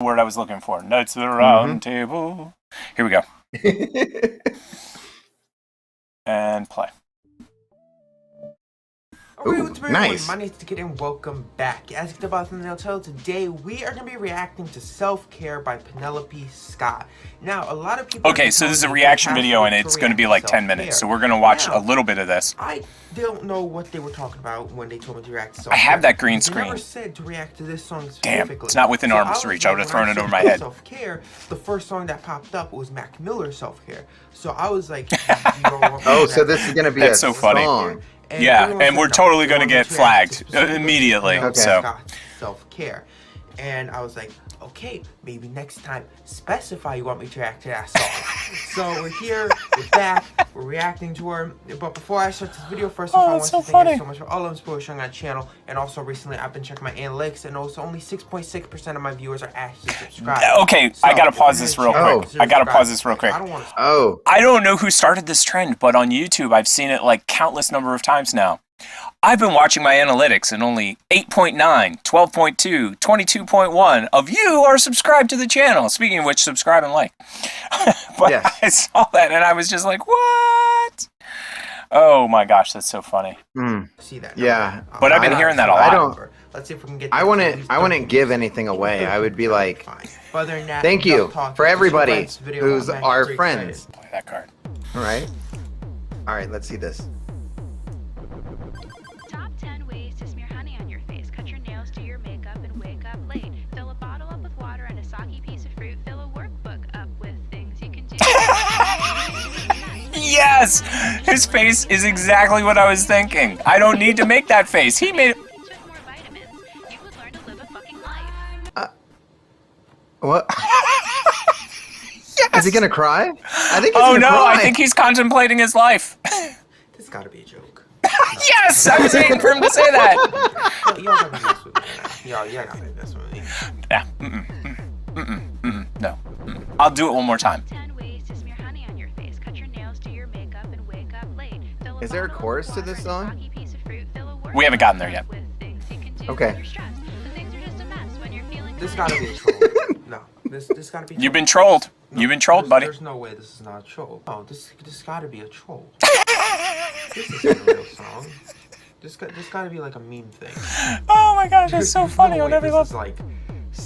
word I was looking for. Knights of the Round Table. Here we go. And play. Alright, nice. My name is TICKTICK and welcome back. As you can tell by the thumbnail title, today we are going to be reacting to Self-Care by Penelope Scott. Now, a lot of people... Okay, so this is a reaction video and it's going to be like 10 minutes, so we're going to watch a little bit of this. I don't know what they were talking about when they told me to react to Self-Care. I have that green screen. They never said to react to this song specifically. Damn, it's not within arm's reach. I would have thrown it over my head. Self-Care, the first song that popped up was Mac Miller's Self-Care. So I was like... Oh, so this is going to be a so funny. song. Yeah, and we're totally going to get flagged immediately. Okay. So Self-Care. And I was like, okay, maybe next time specify you want me to react to that song. So we're here, we're back, we're reacting to her. But before I start this video, first of all, I want to thank you so much for all of the support showing on the channel. And also recently I've been checking my analytics and also only 6.6% of my viewers are actually subscribed. Okay, so, I gotta pause this real quick. I don't know who started this trend, but on YouTube I've seen it like countless number of times now. I've been watching my analytics and only 8.9, 12.2, 22.1 of you are subscribed to the channel. Speaking of which, subscribe and like. But yes. I saw that and I was just like, what? Oh my gosh, that's so funny. See that? Yeah. But I've been hearing that a lot. Let's see if we can get I wouldn't give anything away. I would be like, thank you for everybody who's our friends. Play that card. All right. All right, let's see this. Yes! His face is exactly what I was thinking. I don't need to make that face. He made it. What? Yes. Is he gonna cry? I think he's gonna cry. I think he's contemplating his life. This gotta be a joke. Yes! I was waiting for him to say that. Y'all gotta mess with me now. Y'all gotta mess with me. Yeah. No. I'll do it one more time. Is there a chorus to this song? We haven't gotten there yet. Okay. This gotta be a troll. No, this gotta be. You've been trolled. No, you've been trolled, buddy. There's no way this is not a troll. Oh, this gotta be a troll. This isn't a real song. This gotta be like a meme thing. Oh my gosh, it's so funny on every level. Like,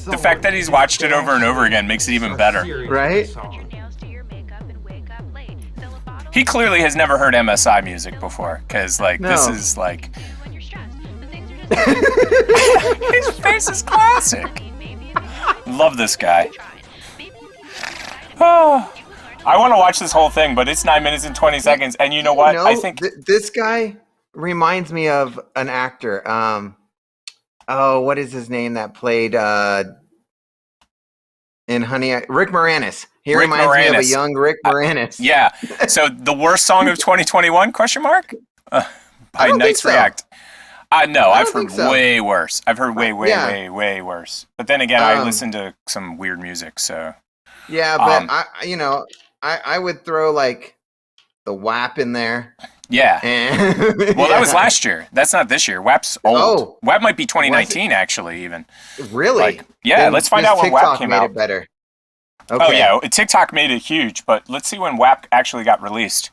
the fact that he's watched it over and over again makes it even better. Right? He clearly has never heard MSI music before, because like this is like his face is classic. Love this guy. Oh, I want to watch this whole thing, but it's 9 minutes and 20 seconds, and you know what? I think this guy reminds me of an actor. Oh, what is his name that played in Honey? Rick Moranis. He reminds me of a young Rick Moranis. Yeah. So the worst song of 2021? Question mark? By Knights React. No, I've heard way worse. I've heard way worse. But then again, I listen to some weird music, so. Yeah, but I would throw like the WAP in there. Yeah. Well, that was last year. That's not this year. WAP's old. Oh, WAP might be 2019 actually, even. Really? Like, yeah. Then let's find out when WAP came out. It better. Okay. Oh yeah, TikTok made it huge, but let's see when WAP actually got released.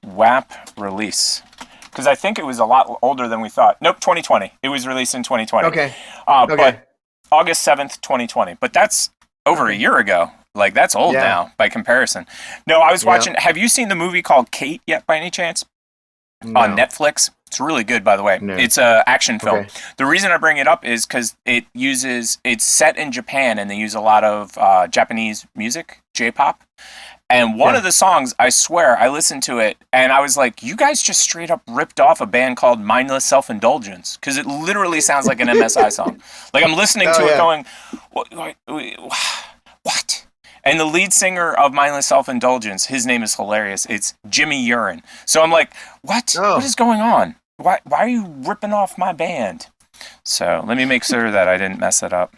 WAP release, because I think it was a lot older than we thought. Nope, 2020. It was released in 2020. Okay. But August 7th, 2020. But that's over a year ago. Like that's old now by comparison. No, I was watching. Have you seen the movie called Kate yet, by any chance? No. On Netflix. It's really good, by the way. No. It's a action film. Okay. The reason I bring it up is because it's set in Japan, and they use a lot of Japanese music, J-pop. And one of the songs, I swear, I listened to it, and I was like, you guys just straight up ripped off a band called Mindless Self-Indulgence, because it literally sounds like an MSI song. Like, I'm listening to it going, what? And the lead singer of Mindless Self-Indulgence, his name is hilarious. It's Jimmy Urine. So I'm like, what? What is going on? Why are you ripping off my band? So let me make sure that I didn't mess it up.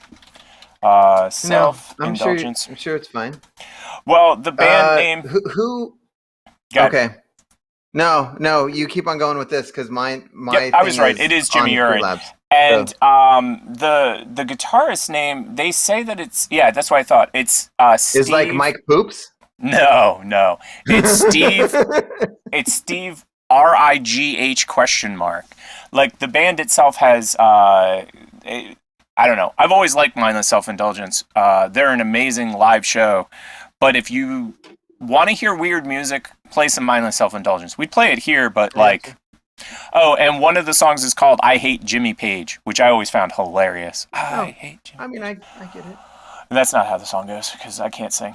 Self-Indulgence. I'm sure it's fine. Well, the band name... Who? Okay. No, you keep on going with this, because my I was right. It is Jimmy Urine. And the guitarist's name, they say that it's that's what I thought. It's Steve. Is like Mike Poops? No. It's Steve. It's Steve RIGH question mark. Like the band itself has I don't know. I've always liked Mindless Self-Indulgence. They're an amazing live show. But if you want to hear weird music, play some Mindless Self-Indulgence. We'd play it here, but like... Oh, and one of the songs is called I Hate Jimmy Page, which I always found hilarious. I hate Jimmy. I mean, I get it. That's not how the song goes, because I can't sing.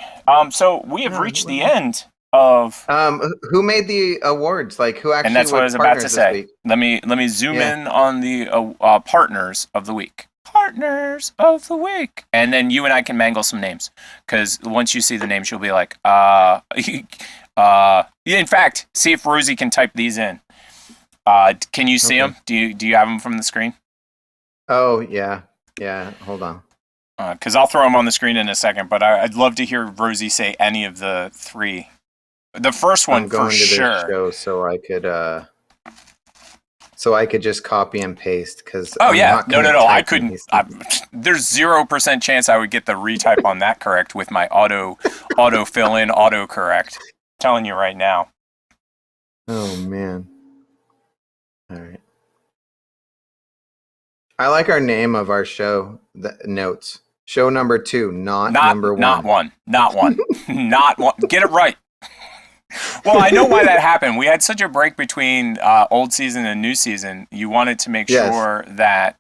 So we have reached the end of... who made the awards? Like, who actually... And that's what I was about to say. Let me zoom in on the partners of the week. Partners of the week. And then you and I can mangle some names. Because once you see the names, you'll be like, in fact, see if Rosie can type these in. Can you see them? Do you have them from the screen? Oh, yeah. Yeah, hold on. Because I'll throw them on the screen in a second, but I'd love to hear Rosie say any of the three. The first one, for sure. I'm going to the show so I could just copy and paste. Because no, I couldn't. There's 0% chance I would get the retype on that correct with my auto fill in, auto correct. I'm telling you right now. Oh man. All right. I like our name of our show, the notes. Show number 2, not number 1. Not one. Not one. Not one. Get it right. Well, I know why that happened. We had such a break between old season and new season. You wanted to make sure that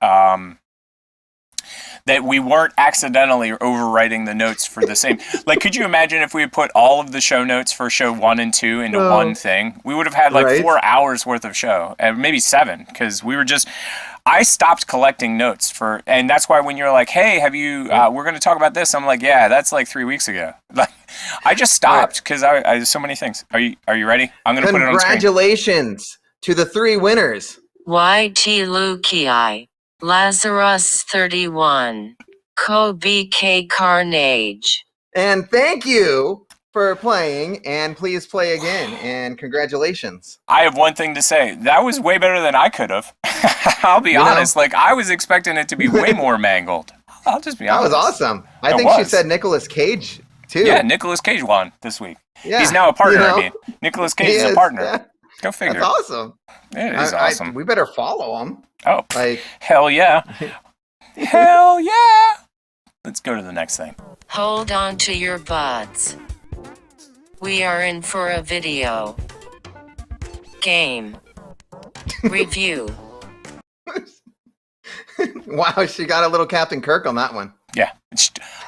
that we weren't accidentally overwriting the notes for the same. Like, could you imagine if we had put all of the show notes for show 1 and 2 into one thing? We would have had like 4 hours worth of show, and maybe 7, because we were just... I stopped collecting notes and that's why when you're like, hey, have you, we're going to talk about this. I'm like, yeah, that's like 3 weeks ago. Like, I just stopped because I so many things. Are you ready? I'm going to put it on screen. Congratulations to the 3 winners. YTLukeyy, Lazarus 31, Kobe K Carnage. And thank you for playing, and please play again, and congratulations. I have one thing to say. That was way better than I could have. I'll be honest. Like, I was expecting it to be way more mangled. I'll just be honest. That was awesome. I think she said Nicolas Cage, too. Yeah, Nicolas Cage won this week. Yeah, he's now a partner, I mean. Nicolas Cage is a partner. Yeah. Go figure. That's awesome. It is awesome. We better follow him. Oh, hell yeah. Hell yeah. Let's go to the next thing. Hold on to your butts. We are in for a video game review. Wow, she got a little Captain Kirk on that one. Yeah.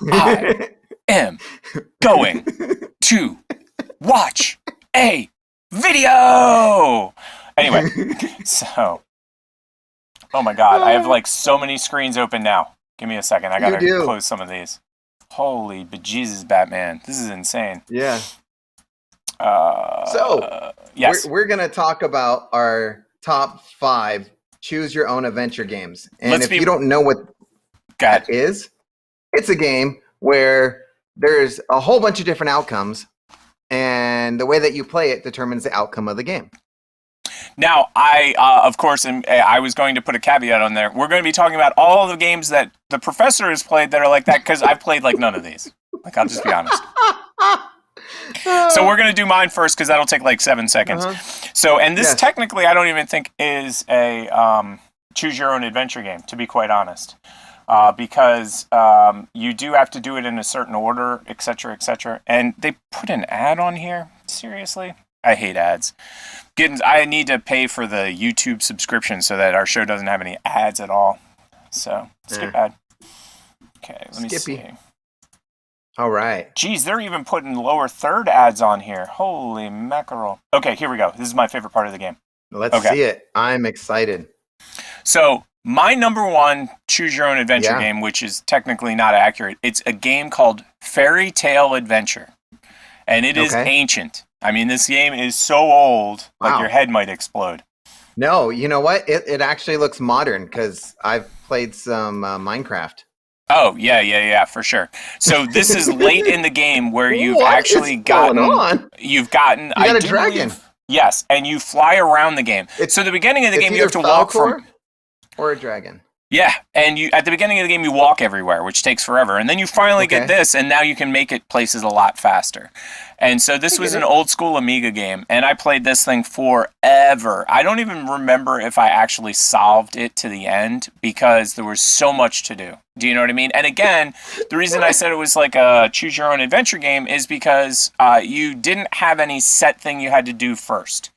I am going to watch a video. Anyway, so, oh my God, I have like so many screens open now. Give me a second. I gotta close some of these. Holy bejesus, Batman. This is insane. Yeah. Yes. We're going to talk about our top 5 choose your own adventure games. And if you don't know what that is, it's a game where there's a whole bunch of different outcomes, and the way that you play it determines the outcome of the game. Now, of course, I was going to put a caveat on there. We're going to be talking about all the games that the professor has played that are like that, because I've played like none of these. Like, I'll just be honest. So we're going to do mine first, because that'll take like 7 seconds. So, and this technically I don't even think is a choose your own adventure game, to be quite honest. Because you do have to do it in a certain order, etc., etc. And they put an ad on here? Seriously? I hate ads. I need to pay for the YouTube subscription so that our show doesn't have any ads at all. So, skip ad. Okay, let me see. All right. Geez, they're even putting lower third ads on here. Holy mackerel. Okay, here we go. This is my favorite part of the game. Let's see it. I'm excited. So, my number 1 choose your own adventure game, which is technically not accurate, it's a game called Fairytale Adventure. And it is ancient. I mean, this game is so old, like your head might explode. No, you know what? It actually looks modern, because I've played some Minecraft. Oh, yeah, for sure. So this is late in the game where you've actually gotten... You've gotten... You got a dragon. Yes, and you fly around the game. So the beginning of the game, you have to walk from... Or a dragon? Yeah, and you at the beginning of the game you walk everywhere, which takes forever, and then you finally get this, and now you can make it places a lot faster. And so this was an old school Amiga game, and I played this thing forever. I don't even remember if I actually solved it to the end because there was so much to do. Do you know what I mean? And again, the reason I said it was like a choose your own adventure game is because you didn't have any set thing you had to do first.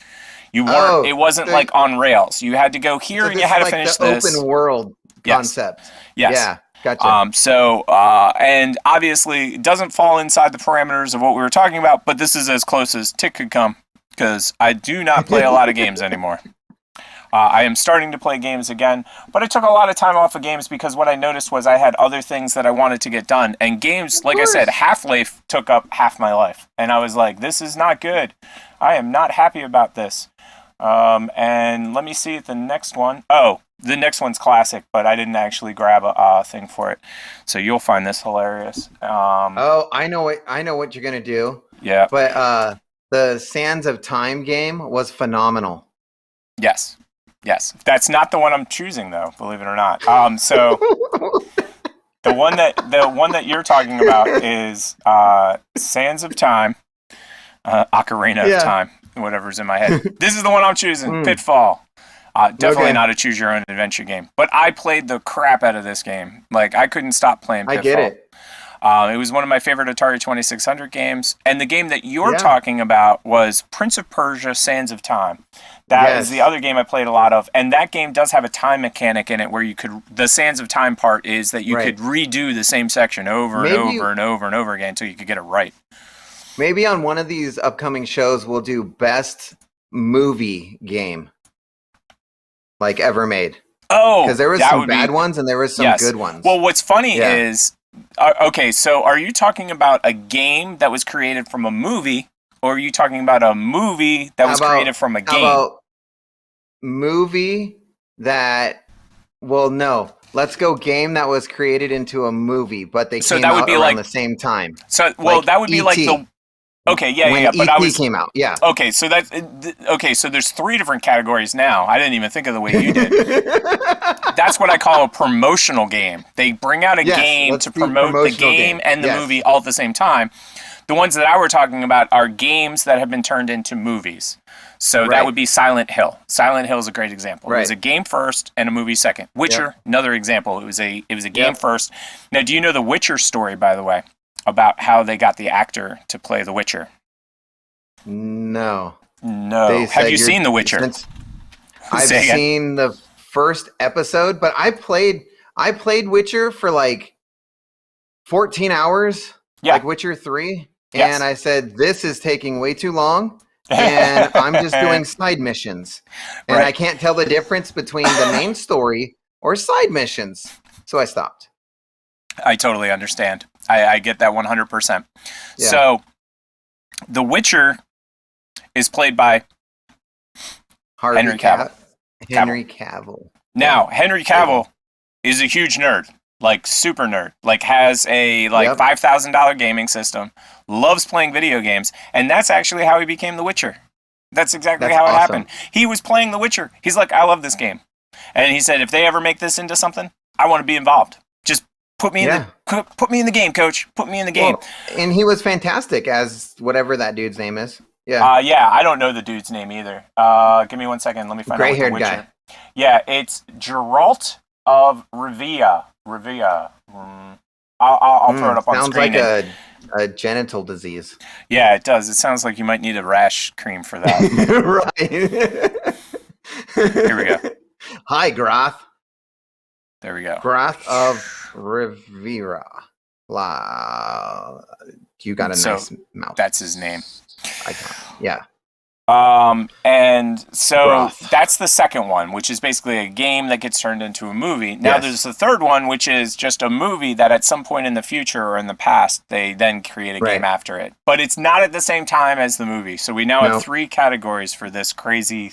You weren't. It wasn't like on rails. You had to go here and you had to finish this. Open world concept. Yes. Yeah. Gotcha. And obviously it doesn't fall inside the parameters of what we were talking about, but this is as close as Tick could come because I do not play a lot of games anymore. I am starting to play games again, but I took a lot of time off of games because what I noticed was I had other things that I wanted to get done. And games, like I said, Half-Life took up half my life. And I was like, this is not good. I am not happy about this. And let me see the next one. Oh, the next one's classic, but I didn't actually grab a thing for it. So you'll find this hilarious. I know what you're gonna do. Yeah. But the Sands of Time game was phenomenal. Yes. That's not the one I'm choosing though, believe it or not. So the one that you're talking about is Sands of Time, Ocarina of Time, whatever's in my head. This is the one I'm choosing. Pitfall. Definitely not a choose your own adventure game, but I played the crap out of this game. Like I couldn't stop playing Pitfall. I get it. It was one of my favorite Atari 2600 games, and the game that you're talking about was Prince of Persia: Sands of Time. That is the other game I played a lot of, and that game does have a time mechanic in it where you could. The Sands of Time part is that you could redo the same section over and over again until you could get it right. Maybe on one of these upcoming shows we'll do best movie game. Like ever made. Oh, because there was some bad ones and there was some good ones. Well, what's funny is, okay, so are you talking about a game that was created from a movie, or are you talking about a movie that was created from a game? How about movie that? Well, no. Let's go game that was created into a movie, but they came out around the same time. So, well, that would be like the. Okay, But E.T. came out, Okay, so so there's 3 different categories now. I didn't even think of the way you did. That's what I call a promotional game. They bring out a game to promote the game and the movie all at the same time. The ones that I were talking about are games that have been turned into movies. So that would be Silent Hill. Silent Hill is a great example. It was a game first and a movie second. Witcher, another example. It was a game first. Now, do you know the Witcher story, by the way? About how they got the actor to play The Witcher. No. Have you seen The Witcher? I've seen the first episode, but I played Witcher for like 14 hours, like Witcher 3, and I said, this is taking way too long, and I'm just doing side missions. And I can't tell the difference between the main story or side missions, so I stopped. I totally understand. I get that 100%. Yeah. So, The Witcher is played by Henry Cavill. Henry Cavill. Now, Henry Cavill is a huge nerd, like super nerd, like has a $5,000 gaming system, loves playing video games, and that's actually how he became The Witcher. That's exactly how it happened. He was playing The Witcher. He's like, I love this game. And he said, if they ever make this into something, I want to be involved. Just put me in the game, coach. Put me in the game. Well, and he was fantastic as whatever that dude's name is. Yeah. I don't know the dude's name either. Give me 1 second. Let me find out. Gray-haired guy. Yeah, it's Geralt of Rivia. I'll throw it up on screen. Sounds like a genital disease. Yeah, it does. It sounds like you might need a rash cream for that. Right. Here we go. Hi, Groth. There we go. Groth of Rivera. You got a nice mouth. That's his name. Yeah. And so that's the second one, which is basically a game that gets turned into a movie. Now there's the third one, which is just a movie that at some point in the future or in the past, they then create a game after it. But it's not at the same time as the movie. So we now have 3 categories for this crazy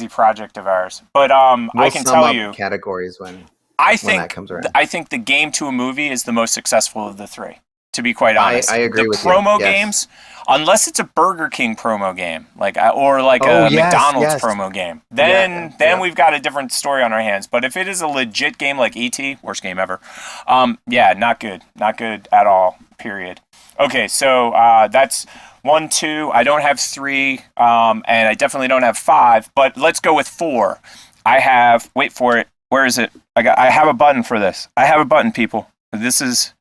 project of ours. But I can tell you categories when I that comes around. I think the game to a movie is the most successful of the 3. to be quite honest. I agree with you. The promo games, unless it's a Burger King promo game, or a McDonald's promo game, then we've got a different story on our hands. But if it is a legit game like E.T., worst game ever, not good. Not good at all, period. Okay, so that's 1, 2. I don't have 3, and I definitely don't have 5, but let's go with 4. I have, wait for it. Where is it? I have a button for this. I have a button, people. This is...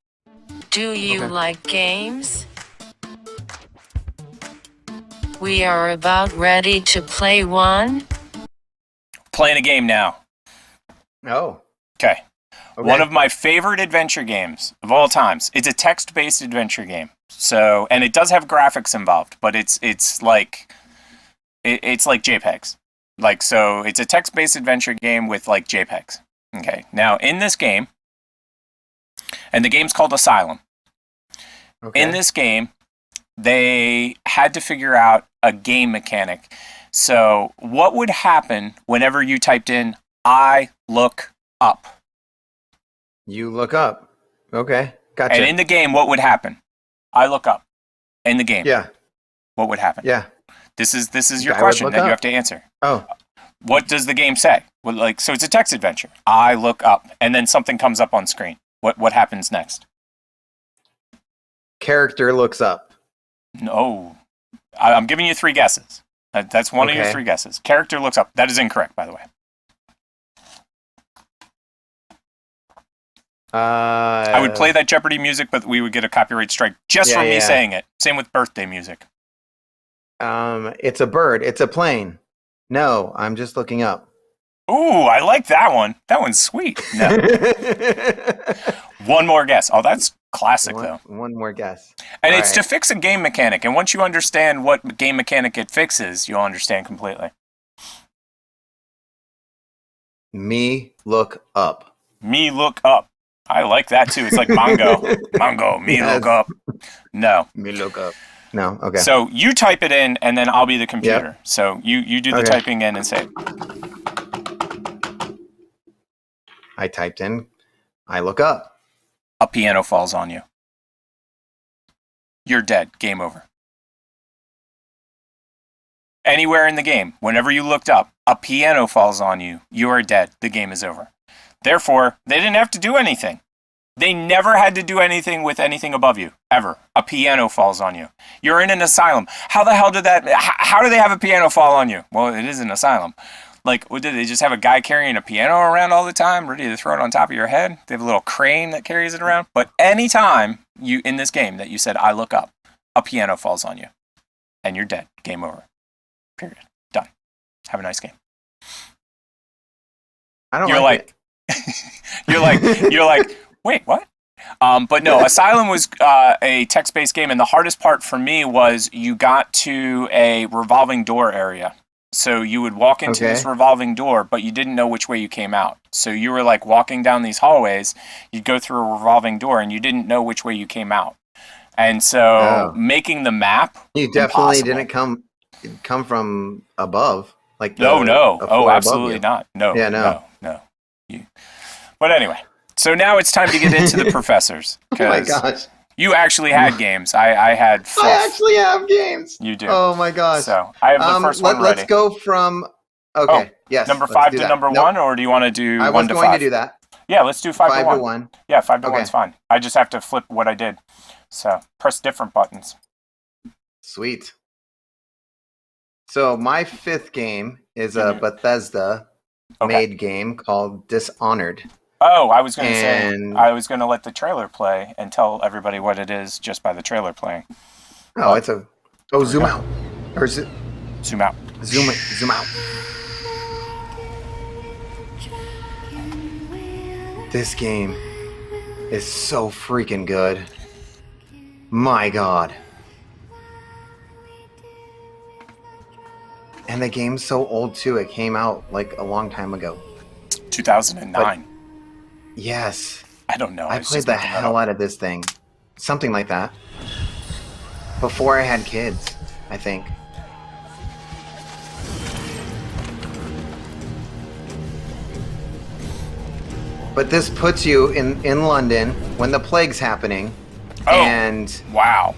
Do you like games? We are about ready to play one. Playing a game now. Oh. Okay. One of my favorite adventure games of all times. It's a text-based adventure game. So, and it does have graphics involved, but it's like JPEGs. So it's a text-based adventure game with like JPEGs. Okay. Now in this game, and the game's called Asylum. Okay. In this game, they had to figure out a game mechanic. So what would happen whenever you typed in, I look up? You look up. Okay. Gotcha. And in the game, what would happen? I look up. In the game. Yeah. What would happen? Yeah. This is your question that you have to answer. Oh. What does the game say? Well, so it's a text adventure. I look up, and then something comes up on screen. What happens next? Character looks up. No. I'm giving you 3 guesses. That's one of your 3 guesses. Character looks up. That is incorrect, by the way. I would play that Jeopardy music, but we would get a copyright strike just from me saying it. Same with birthday music. It's a bird. It's a plane. No, I'm just looking up. Ooh, I like that one. That one's sweet. No. One more guess. Oh, that's classic, though. One more guess. And it's to fix a game mechanic. And once you understand what game mechanic it fixes, you'll understand completely. Me look up. Me look up. I like that, too. It's like Mongo. Mongo, me look up. No. Me look up. No, okay. So you type it in, and then I'll be the computer. Yep. So you do the typing in and say... I typed in, I look up. A piano falls on you. You're dead. Game over. Anywhere in the game, whenever you looked up, a piano falls on you. You are dead. The game is over. Therefore, they didn't have to do anything. They never had to do anything with anything above you, ever. A piano falls on you. You're in an asylum. How the hell did that... How do they have a piano fall on you? Well, it is an asylum. Like, what, did they just have a guy carrying a piano around all the time, ready to throw it on top of your head? They have a little crane that carries it around. But anytime you in this game that you said, I look up, a piano falls on you. And you're dead. Game over. Period. Done. Have a nice game. I don't like it. You're like, wait, what? But no, Asylum was a text-based game, and the hardest part for me was you got to a revolving door area. So you would walk into this revolving door, but you didn't know which way you came out. So you were like walking down these hallways, you'd go through a revolving door, and you didn't know which way you came out. And so making the map, you definitely didn't come from above, like no. Oh, absolutely not. No. Yeah, no. But anyway, so now it's time to get into the professors. Oh my gosh. You actually had games. I had fluff. I actually have games. You do. Oh my gosh. So I have the first one ready. Let's go from yes. Number 5 to number 1, or do you want to do 1 to 5? I was going to do that. Yeah, let's do 5 to 1. Yeah, 5 to 1's fine. I just have to flip what I did. So press different buttons. Sweet. So my 5th game is a Bethesda made game called Dishonored. Oh, I was going to say, I was going to let the trailer play and tell everybody what it is just by the trailer playing. Oh, it's a... Oh, zoom out. Or is it... Zoom out. Zoom out. This game is so freaking good. My God. And the game's so old, too. It came out, like, a long time ago. 2009. Yes. I don't know. I played the hell out of this thing. Something like that. Before I had kids, I think. But this puts you in London when the plague's happening. And wow.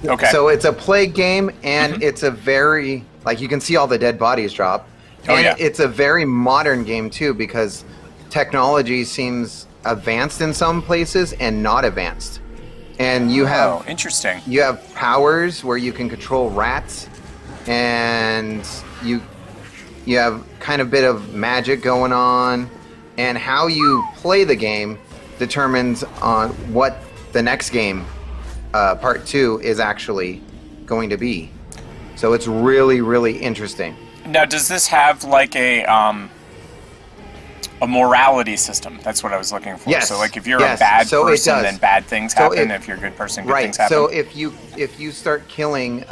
Okay. So it's a plague game, and it's a very, like, you can see all the dead bodies drop. And it's a very modern game, too, because technology seems advanced in some places and not advanced. And you have... interesting. You have powers where you can control rats, and you have kind of bit of magic going on, and how you play the game determines on what the next game, part 2, is actually going to be. So it's really, really interesting. Now, does this have like a morality system? That's what I was looking for. Yes. So, like, if you're a bad person, then bad things happen. If you're a good person, good things happen. So if you start killing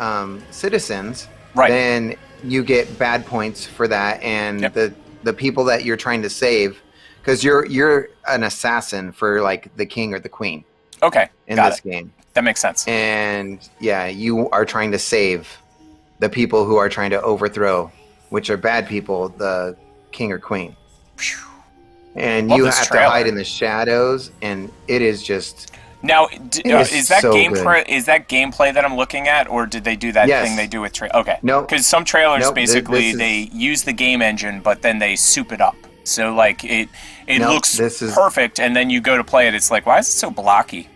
citizens, then you get bad points for that, and the people that you're trying to save, because you're an assassin for like the king or the queen. Okay. In this game, that makes sense. And you are trying to save the people who are trying to overthrow, which are bad people, the king or queen. And you have to hide in the shadows, and it is just... Now, is that gameplay that I'm looking at, or did they do that thing they do with Okay. No. Because some trailers, basically, they use the game engine, but then they soup it up. So, like, it looks perfect, and then you go to play it, it's like, why is it so blocky?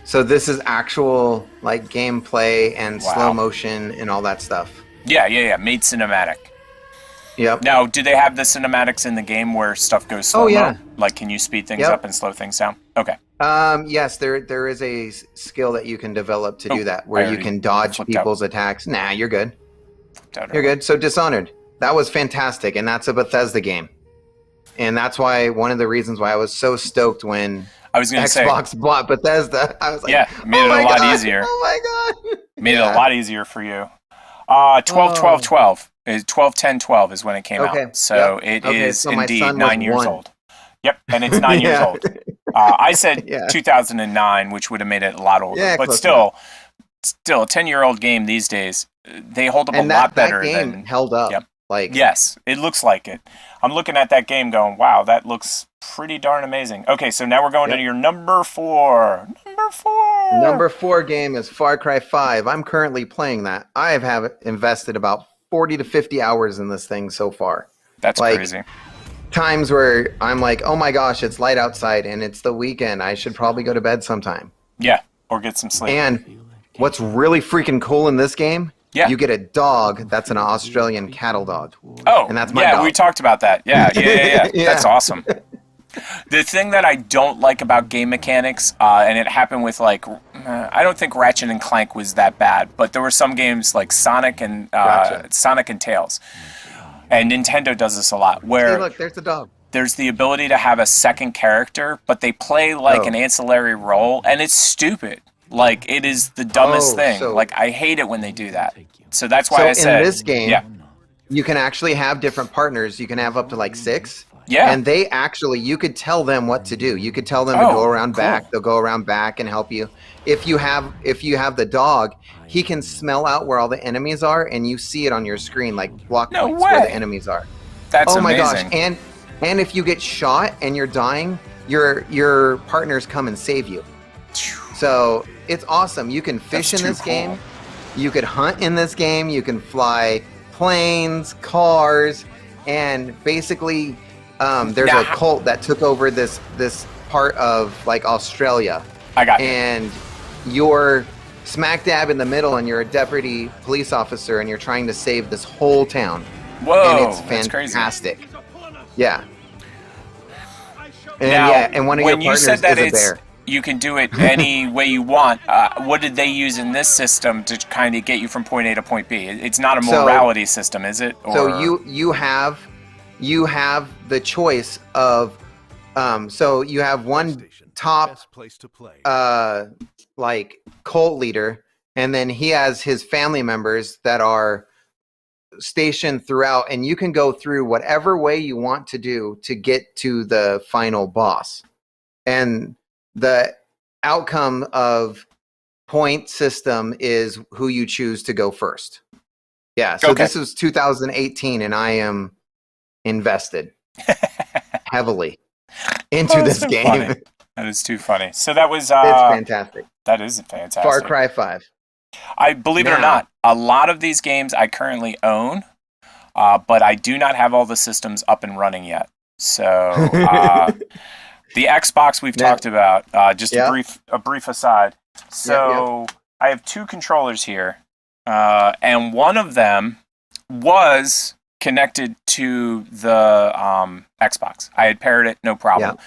So this is actual, like, gameplay and slow motion and all that stuff. Yeah. Made cinematic. Yep. Now, do they have the cinematics in the game where stuff goes slow-mo? Oh, yeah. Like, can you speed things up and slow things down? Okay. Yes, there is a skill that you can develop to do that, where you can dodge people's attacks. Nah, you're good. You're good. So Dishonored, that was fantastic, and that's a Bethesda game. And that's why one of the reasons why I was so stoked when Xbox bought Bethesda. I was like, made it a lot easier. Oh my god. Made it a lot easier for you. 12/12/12 is 12/10/12 is when it came out. So it is indeed 9 years old. Yep, and it's 9 years old. I said 2009, which would have made it a lot older. But still a 10-year-old game these days, they hold up a lot better. That game held up. Yep. Like, yes, it looks like it. I'm looking at that game going, wow, that looks pretty darn amazing. Okay, so now we're going to your number 4. Number 4 game is Far Cry 5. I'm currently playing that. I have invested about 40 to 50 hours in this thing so far. That's crazy. Times where I'm like, oh my gosh, it's light outside and it's the weekend. I should probably go to bed sometime. Yeah, or get some sleep. And what's really freaking cool in this game, you get a dog that's an Australian cattle dog. Oh, and that's my dog. We talked about that. Yeah. That's awesome. The thing that I don't like about game mechanics, and it happened with, like, I don't think Ratchet and Clank was that bad, but there were some games like Sonic and Tails. And Nintendo does this a lot, where hey, look, there's the dog. There's the ability to have a second character, but they play like an ancillary role, and it's stupid. Like, it is the dumbest thing. Like, I hate it when they do that. So that's why I said... in this game, you can actually have different partners. You can have up to, like, 6. Yeah. And they actually, you could tell them what to do. You could tell them to go around back. They'll go around back and help you. If you have the dog, he can smell out where all the enemies are, and you see it on your screen, like block points where the enemies are. That's amazing. Oh my gosh. And if you get shot and you're dying, your partners come and save you. So it's awesome. You can fish in this game. You could hunt in this game. You can fly planes, cars, and basically there's a cult that took over this part of, like, Australia. I got you. And you're smack dab in the middle, and you're a deputy police officer, and you're trying to save this whole town. Whoa, and it's fantastic. That's crazy. Yeah. And now, and one of your partners is a bear. You can do it any way you want. What did they use in this system to kind of get you from point A to point B? It's not a morality system, is it? Or... So you have the choice of so you have one top like cult leader, and then he has his family members that are stationed throughout, and you can go through whatever way you want to do to get to the final boss. And the outcome of point system is who you choose to go first. Yeah, so this is 2018, and I am invested heavily into this game. Funny. That is too funny. So that was... it's fantastic. That is fantastic. Far Cry 5. I believe it or not, a lot of these games I currently own, but I do not have all the systems up and running yet. So the Xbox we've talked about. Just a brief aside. So I have 2 controllers here, and one of them was connected to the Xbox. I had paired it, no problem.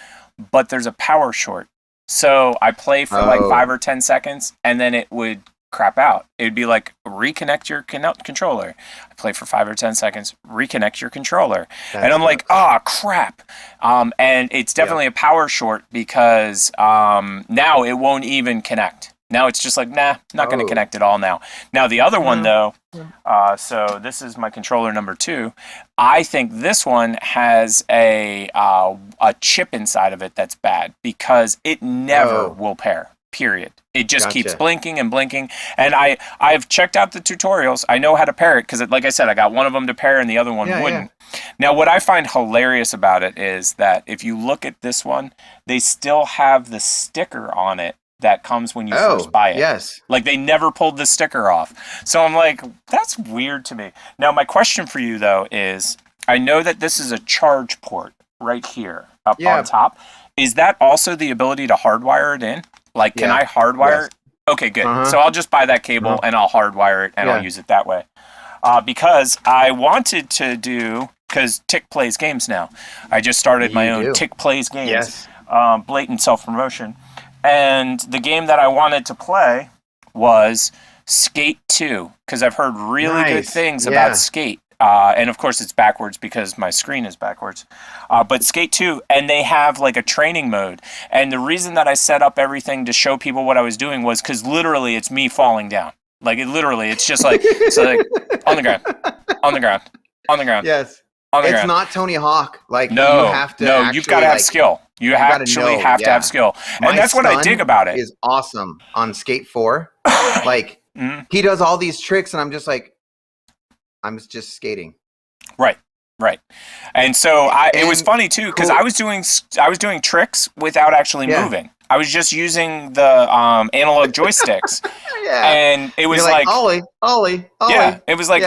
But there's a power short. So I play for like 5 or 10 seconds, and then it would crap out. It would be like, reconnect your controller. I play for 5 or 10 seconds, reconnect your controller. And I'm like, crap. And it's definitely a power short because now it won't even connect. Now it's just like, nah, not going to connect at all now. Now the other one though, so this is my controller number 2. I think this one has a chip inside of it that's bad because it never will pair. Period. It just keeps blinking and blinking. And I've checked out the tutorials. I know how to pair it because, like I said, I got one of them to pair and the other one wouldn't. Now, what I find hilarious about it is that if you look at this one, they still have the sticker on it that comes when you first buy it. Yes. Like they never pulled the sticker off. So I'm like, that's weird to me. Now, my question for you, though, is I know that this is a charge port right here up on top. Is that also the ability to hardwire it in? Like, can I hardwire it? Okay, good. So I'll just buy that cable and I'll hardwire it and I'll use it that way. Because I wanted to do, because Tick plays games now. I just started my own Tick Plays Games. Yes. Blatant self-promotion. And the game that I wanted to play was Skate 2, because I've heard really good things about Skate. And of course it's backwards because my screen is backwards. But Skate 2, and they have like a training mode. And the reason that I set up everything to show people what I was doing was because literally it's me falling down. Like it's just like, so like on the ground, on the ground, on the ground. Yes. It's not Tony Hawk. Like no, you have to you've got to have skill. You actually have to have skill. And that's what I dig about it. Is awesome on Skate 4. Like he does all these tricks and I'm just like, I'm just skating. Right. And so it was funny too because I was doing tricks without actually moving. I was just using the analog joysticks. And it was like ollie. Yeah, it was like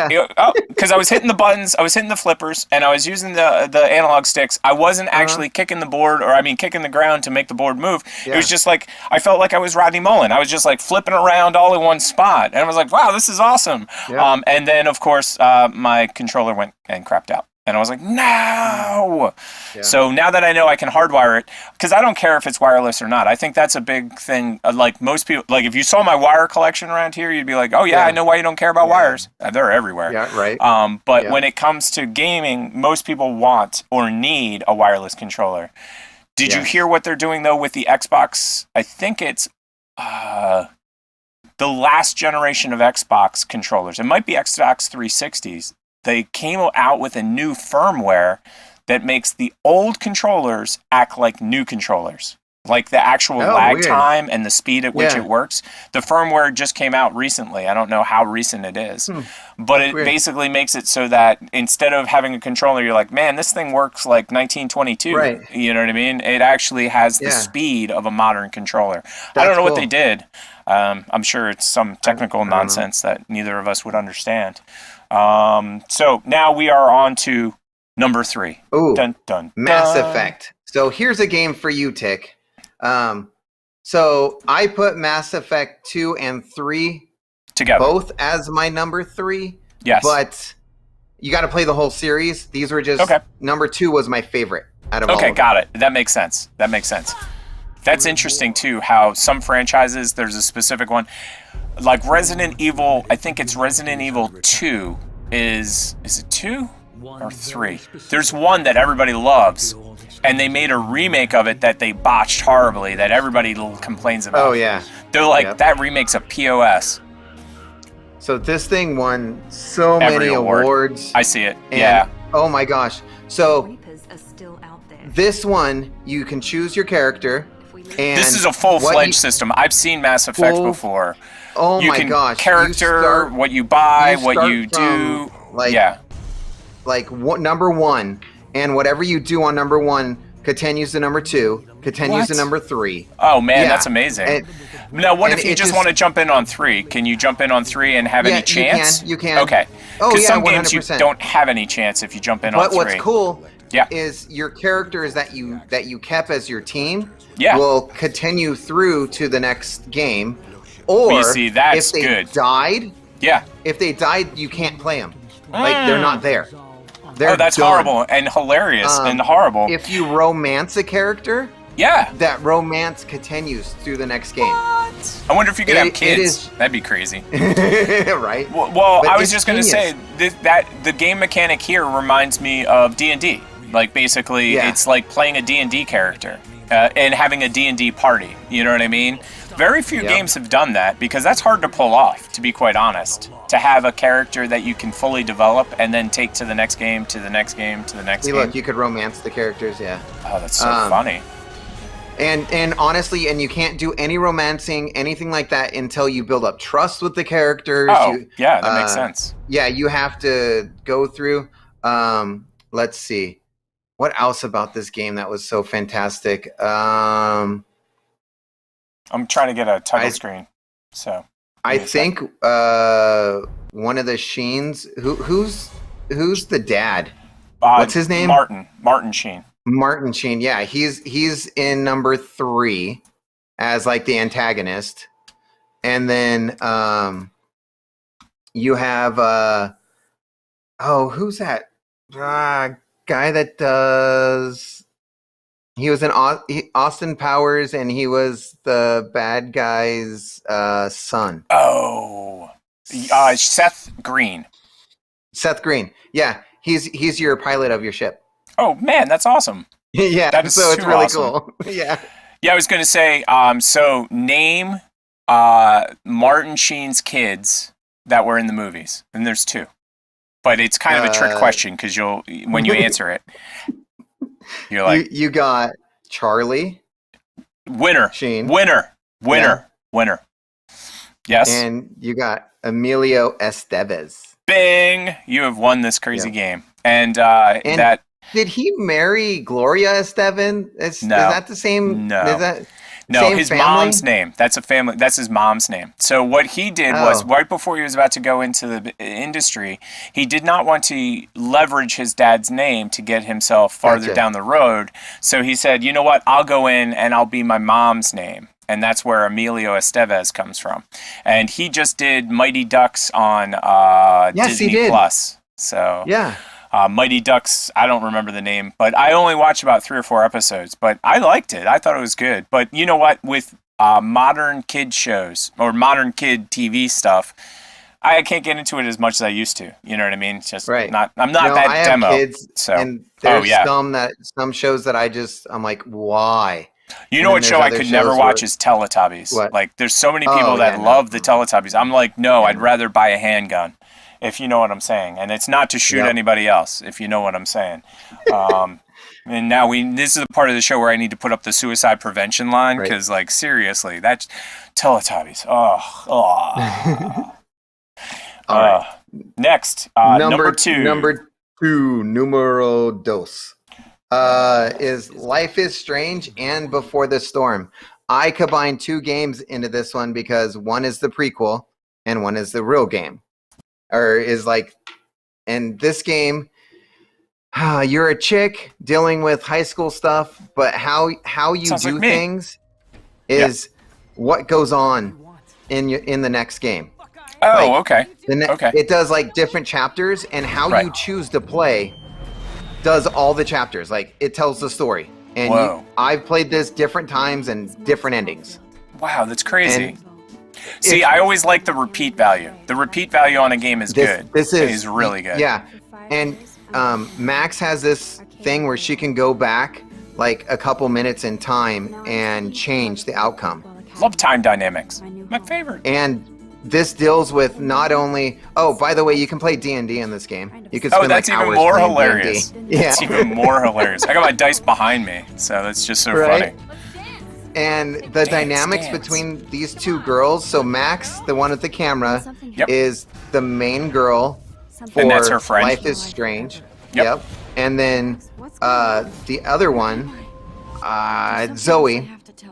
because I was hitting the buttons, I was hitting the flippers, and I was using the analog sticks. I wasn't actually kicking the board, kicking the ground to make the board move. It was just like I felt like I was Rodney Mullen. I was just like flipping around all in one spot, and I was like, "Wow, this is awesome." And then of course my controller went and crapped out. And I was like, no! Yeah. So now that I know I can hardwire it, because I don't care if it's wireless or not. I think that's a big thing. Like most people, like if you saw my wire collection around here, you'd be like, oh yeah, I know why you don't care about wires. They're everywhere. Yeah, right. But when it comes to gaming, most people want or need a wireless controller. Did you hear what they're doing though with the Xbox? I think it's the last generation of Xbox controllers. It might be Xbox 360s. They came out with a new firmware that makes the old controllers act like new controllers. Like the actual lag time and the speed at which it works. The firmware just came out recently. I don't know how recent it is. But it basically makes it so that instead of having a controller, you're like, man, this thing works like 1922. Right. You know what I mean? It actually has the speed of a modern controller. I don't know what they did. I'm sure it's some technical nonsense that neither of us would understand. So now we are on to number 3. Ooh, dun, dun, Mass dun. Effect. So here's a game for you, Tick. So I put Mass Effect 2 and 3 together, both as my number 3. Yes. But you got to play the whole series. These were just number 2 was my favorite out of all of them. Got it. That makes sense. That's interesting too, how some franchises, there's a specific one. Like Resident Evil, I think it's Resident Evil 2 is it 2 or 3? There's one that everybody loves, and they made a remake of it that they botched horribly, that everybody complains about. Oh, yeah. They're like, that remake's a POS. So this thing won so many awards. I see it, yeah. Oh my gosh. So this one, you can choose your character. And this is a full-fledged system. I've seen Mass Effect before. Oh my gosh! Character, what you buy, what you do. Like number 1, and whatever you do on number 1 continues to number 2, continues to number 3. Oh man, that's amazing. Now, what if you just want to jump in on 3? Can you jump in on 3 and have any chance? You can. Okay. Oh yeah, some 100%. games you don't have any chance if you jump in on 3. But what's cool is your characters that you kept as your team will continue through to the next game. Or you see, that's if they died, if they died, you can't play them. Like they're not there. They're that's done. horrible and hilarious and horrible. If you romance a character, that romance continues through the next game. What? I wonder if you could have kids. That'd be crazy. Right? Well, I was just going to say that the game mechanic here reminds me of D&D. Like, basically, it's like playing a D&D character and having a D&D party. You know what I mean? Very few games have done that because that's hard to pull off, to be quite honest. To have a character that you can fully develop and then take to the next game, to the next game, to the next game. Look, you could romance the characters, Oh, that's so funny. And honestly, and you can't do any romancing, anything like that until you build up trust with the characters. Oh, that makes sense. Yeah, you have to go through. Let's see. What else about this game that was so fantastic? I'm trying to get a title screen. So I think one of the Sheens. Who's the dad? What's his name? Martin Sheen. Martin Sheen. Yeah, he's in number 3 as like the antagonist, and then you have who's that guy that does? He was in Austin Powers, and he was the bad guy's son. Oh, Seth Green. Seth Green. Yeah, he's your pilot of your ship. Oh man, that's awesome. Yeah, that is so it's really awesome. Cool. Yeah. Yeah, I was going to say. So name Martin Sheen's kids that were in the movies, and there's 2. But it's kind of a trick question because when you answer it. You're like you got Charlie, winner, Sheen, winner. Yes, and you got Emilio Estevez. Bing! You have won this crazy game, and did he marry Gloria Estevez? Is that the same? No. Is that No, his mom's name. That's a family. That's his mom's name. So what he did was, right before he was about to go into the industry, he did not want to leverage his dad's name to get himself farther down the road. So he said, you know what? I'll go in and I'll be my mom's name. And that's where Emilio Estevez comes from. And he just did Mighty Ducks on Disney Plus. So Mighty Ducks, I don't remember the name, but I only watched about 3 or 4 episodes, but I liked it. I thought it was good. But you know what? With modern kid shows or modern kid TV stuff, I can't get into it as much as I used to. You know what I mean? It's just I'm not that I have demo. Kids, so and there's some shows that I'm like, why? You know what show I could never watch is Teletubbies. What? Like, there's so many people that love the Teletubbies. I'm like, no, I'd rather buy a handgun, if you know what I'm saying. And it's not to shoot anybody else, if you know what I'm saying. And now this is the part of the show where I need to put up the suicide prevention line, because, like, seriously, that's Teletubbies. Next, number 2. Number 2, numero dos. Is Life is Strange and Before the Storm. I combined 2 games into this one because one is the prequel and one is the real game. And this game, you're a chick dealing with high school stuff, but how you do things is what goes on in the next game. Oh, okay. It does like different chapters, and how you choose to play does all the chapters. Like, it tells the story. And I've played this different times and different endings. Wow, that's crazy. See, I always like the repeat value. The repeat value on a game is good. This is really good. Yeah. And Max has this thing where she can go back like a couple minutes in time and change the outcome. Love time dynamics. My favorite. And this deals with not only... Oh, by the way, you can play D&D in this game. You can spend that's like even hours more playing hilarious. D&D. That's even more hilarious. I got my dice behind me, so that's just so funny. And the dynamics between these 2 girls, so Max, the one with the camera, is the main girl for and that's her friend. Life is Strange. Yep. And then the other one, Zoe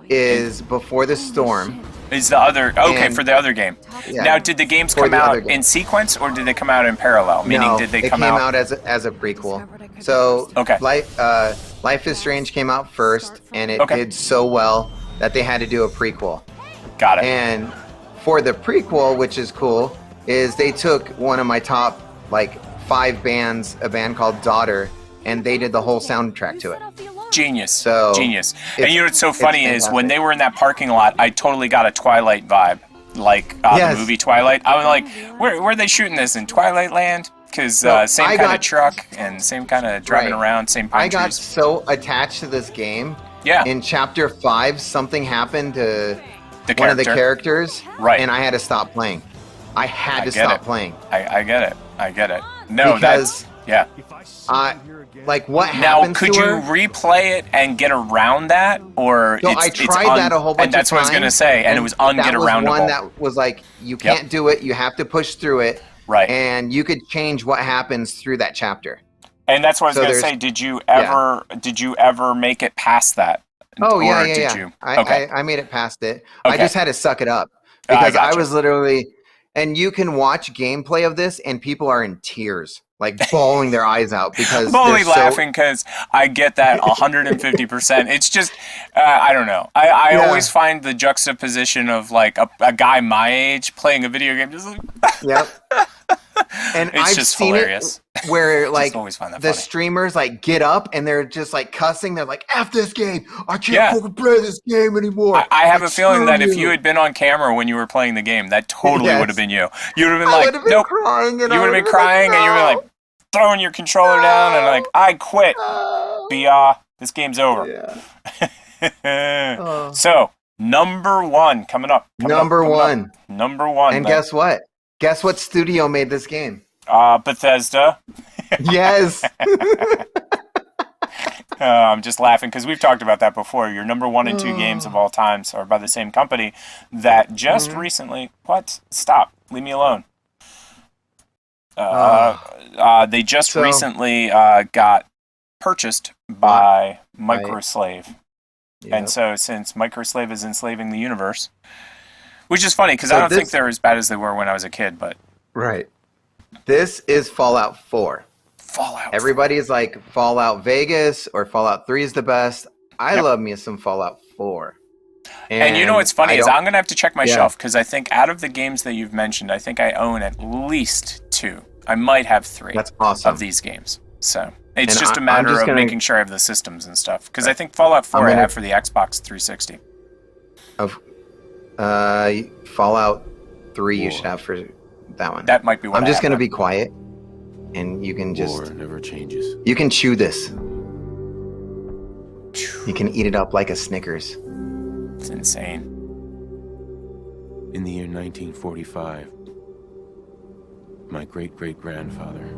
is Before the Storm. Is the other for the other game? Yeah, now, did the games come out in sequence or did they come out in parallel? Meaning, did they come out as a prequel? So Life is Strange came out first, and it did so well that they had to do a prequel. Got it. And for the prequel, which is cool, is they took one of my top 5 bands, a band called Daughter, and they did the whole soundtrack to it. Genius. Genius. And you know what's so funny is when they were in that parking lot, I totally got a Twilight vibe, the movie Twilight. I was like, where are they shooting this, in Twilight Land? Because same kind of truck and same kind of driving around, same pine trees. I got so attached to this game. Yeah. In Chapter 5, something happened to one of the characters, and I had to stop playing. I had to stop playing. I get it. I get it. No, because what happened to her? Now, could you replay it and get around that, or no? I tried that a whole bunch of times. And that's what I was gonna say, and it was unget-aroundable. That was one that was you can't do it. You have to push through it. Right. And you could change what happens through that chapter. And that's what I was gonna say. Did you ever make it past that? Oh yeah. I made it past it. I just had to suck it up because I was literally. And you can watch gameplay of this, and people are in tears, bawling their eyes out because I'm only laughing because I get that 150%. It's just, I don't know. I always find the juxtaposition of a guy my age playing a video game just Yep. And it's just hilarious. Where always find that the funny. Streamers get up and they're just cussing. They're like, "F this game! I can't fucking play this game anymore." I have a feeling that if you had been on camera when you were playing the game, that totally would have been you. You would have been nope. Crying, and you would have been crying, and you would have been throwing your controller down and I quit. This game's over. Yeah. So number 1 coming up. Number one. And man. Guess what? Guess what studio made this game? Bethesda. Yes. I'm just laughing because we've talked about that before. Your number 1 and 2 games of all times are by the same company that just recently. What? Stop. Leave me alone. They just recently got purchased by Microslave. Yep. And so since Microslave is enslaving the universe, which is funny because I don't think they're as bad as they were when I was a kid, but... Right. This is Fallout 4. Everybody's like Fallout Vegas or Fallout 3 is the best. I love me some Fallout 4. And you know what's funny is I'm going to have to check my shelf because I think out of the games that you've mentioned, I think I own at least 2. I might have 3 of these games. So it's just a matter of making sure I have the systems and stuff. Because I think Fallout 4 I have for the Xbox 360. Fallout 3 you should have for that one. That might be what I'm just going to be quiet. And you can just... War never changes. You can chew this. You can eat it up like a Snickers. It's insane. In the year 1945, my great-great-grandfather...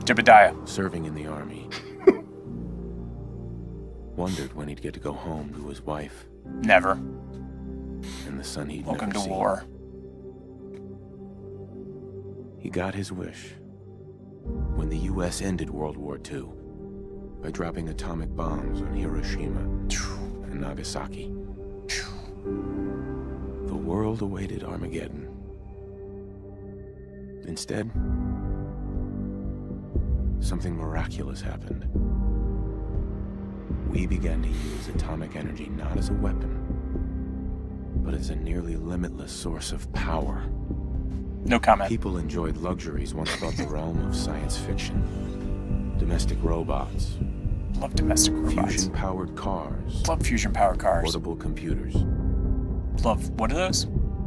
Jebediah. Serving in the army. wondered when he'd get to go home to his wife. Never. And the son he'd Welcome never to seen. war. He got his wish when the U.S. ended World War II by dropping atomic bombs on Hiroshima and Nagasaki. The world awaited Armageddon. Instead, something miraculous happened. We began to use atomic energy not as a weapon, but as a nearly limitless source of power. No comment. People enjoyed luxuries once thought the realm of science fiction. Domestic robots. Love domestic robots. Fusion-powered cars. Love fusion-powered cars. Portable computers. Love, what are those?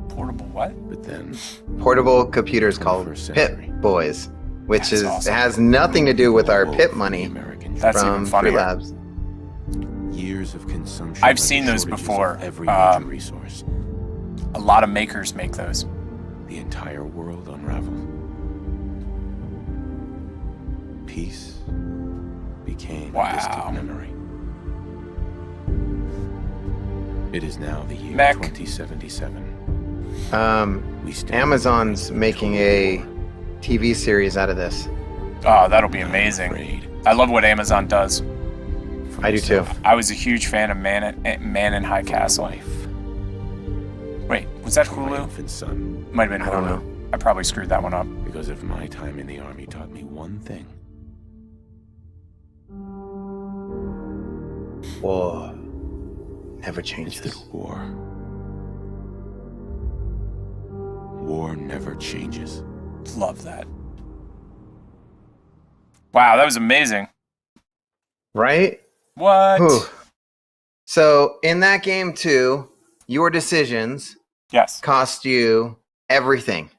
Portable what? But then... Portable computers called Pip-Boys, which That's is awesome. has nothing to do with our Pip money That's from even funnier. Free Labs. Years of consumption. I've seen those before. Every major resource. A lot of makers make those. The entire world unraveled. Peace became a distant memory. It is now the year 2077. Amazon's making a TV series out of this. Oh, that'll be amazing. I love what Amazon does. I do too. I was a huge fan of Man in High Castle. Wait, was that Hulu? Son. Might have been Hulu. I don't know. I probably screwed that one up. Because if my time in the army taught me one thing. War never changes. It's that war never changes. Love that. Wow, that was amazing. Right? What? Whew. So in that game too, your decisions cost you everything.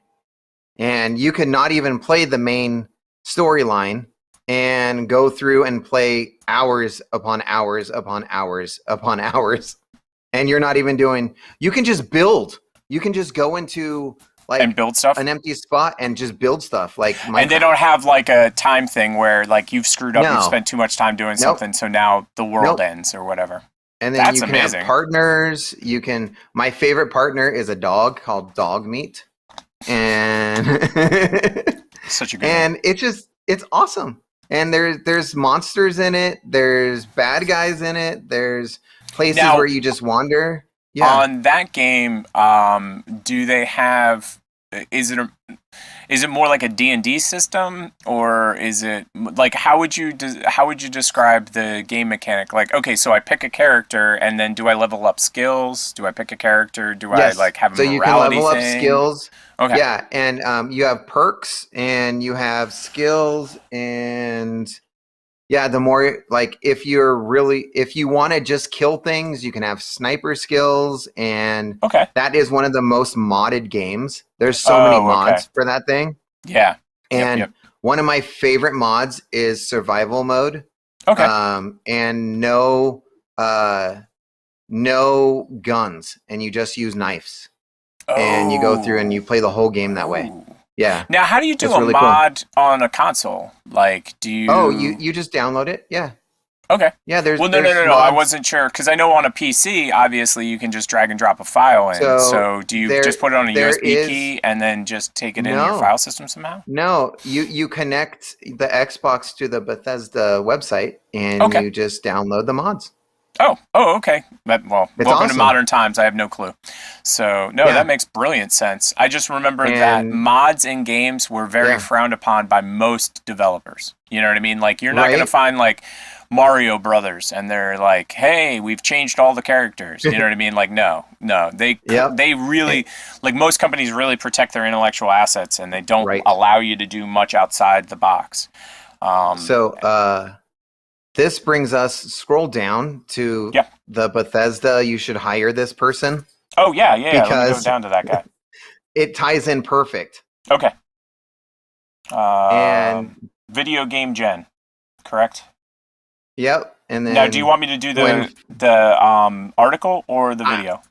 And you could not even play the main storyline and go through and play hours upon hours upon hours upon hours. And you're not even doing, you can just build. You can just go into like and build stuff, an empty spot, and just build stuff like Minecraft. And they don't have like a time thing where like you've screwed up and spent too much time doing something, so now the world ends or whatever. And then you can have partners. You can. My favorite partner is a dog called Dog Meat, and such a good and it's awesome. And there's monsters in it. There's bad guys in it. There's places where you just wander. Yeah. On that game, do they have? Is it more like a D&D system, or is it like how would you describe the game mechanic? Like, okay, so I pick a character, and then do I level up skills? Do I pick a character? Do I like have a morality thing? So you can level up skills. Okay. Yeah, and you have perks, and you have skills, and yeah, the more like if you want to just kill things, you can have sniper skills, and that is one of the most modded games. There's so many mods for that thing. Yeah. And one of my favorite mods is survival mode. Okay. And no guns, and you just use knives. And you go through and you play the whole game that way. Yeah. Now, how do you do a mod on a console? Like, do you? Oh, you just download it. Yeah. Okay. Yeah. There's no. I wasn't sure because I know on a PC, obviously, you can just drag and drop a file in. So do you just put it on a USB key and then just take it into your file system somehow? No, you connect the Xbox to the Bethesda website and you just download the mods. Oh, okay. Welcome to modern times. I have no clue. So, that makes brilliant sense. I just remember that mods in games were very frowned upon by most developers. You know what I mean? Like, you're not going to find, like, Mario Brothers, and they're like, hey, we've changed all the characters. You know what I mean? Like, no. They really, like, most companies really protect their intellectual assets, and they don't allow you to do much outside the box. This brings us, scroll down to the Bethesda, you should hire this person. Oh, yeah. Because let me go down to that guy. It ties in perfect. Okay. And video game gen, correct? Yep. And then now, do you want me to do the article or the video?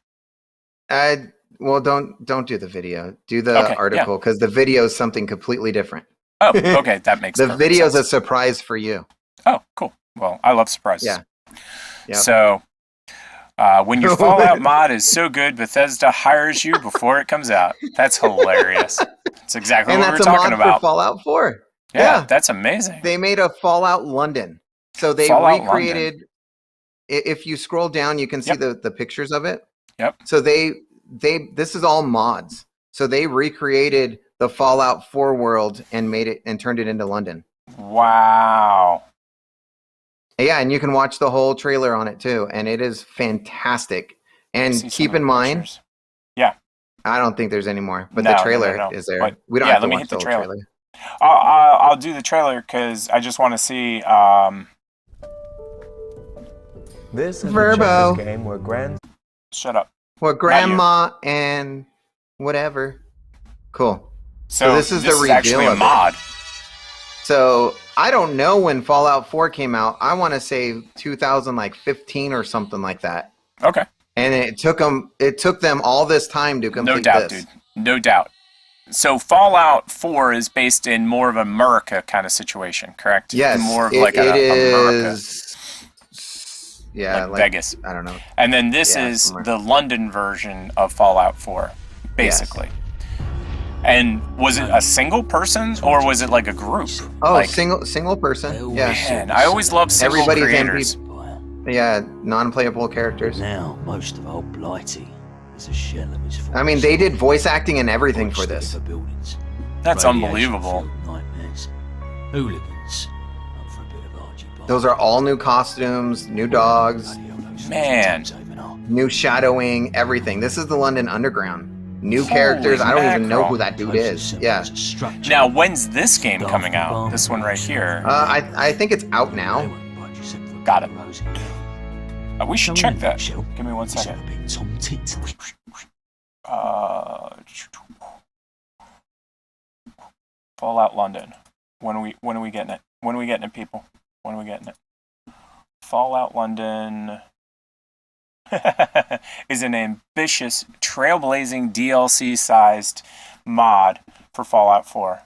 Well, don't do the video. Do the article, because the video is something completely different. Oh, okay. That makes the video is a surprise for you. Oh, cool. Well, I love surprises. Yeah. Yep. So, when your Fallout mod is so good, Bethesda hires you before it comes out. That's hilarious. That's exactly what we were talking about. For Fallout 4. Yeah, that's amazing. They made a Fallout London. So they recreated. London. If you scroll down, you can see the pictures of it. Yep. So this is all mods. So they recreated the Fallout 4 world and made it and turned it into London. Wow. Yeah, and you can watch the whole trailer on it too, and it is fantastic. And keep in mind, I don't think there's any more, but the trailer is there. But, we don't have to watch the trailer. I'll do the trailer because I just want to see. This is a game where Shut up. Where grandma and whatever. Cool. So this is the reveal actually a mod. So I don't know when Fallout 4 came out. I want to say 2015 or something like that. Okay. And it took them all this time to complete this. No doubt, dude. No doubt. So Fallout 4 is based in more of a America kind of situation, correct? Yes. More of like America. Yeah, like Vegas. I don't know. And then this is the London version of Fallout 4, basically. Yes. And was it a single person or was it like a group? Oh, like, single person. Yeah. Man, I always love single creators. Yeah, non-playable characters. Now, most of old Blighty is a shell of his former I mean, they did voice acting and everything for this. That's unbelievable. Nightmares. Hooligans. Up for a bit of argy-bargy. Those are all new costumes, new dogs, Man. new shadowing, everything. This is the London Underground. New characters. I don't even know who that dude is. Yeah. Now, when's this game coming out? This one right here. I think it's out now. Got it. We should check that. Give me 1 second. Fallout London. When are we getting it? When are we getting it, people? When are we getting it? Fallout London is an ambitious, trailblazing DLC-sized mod for Fallout 4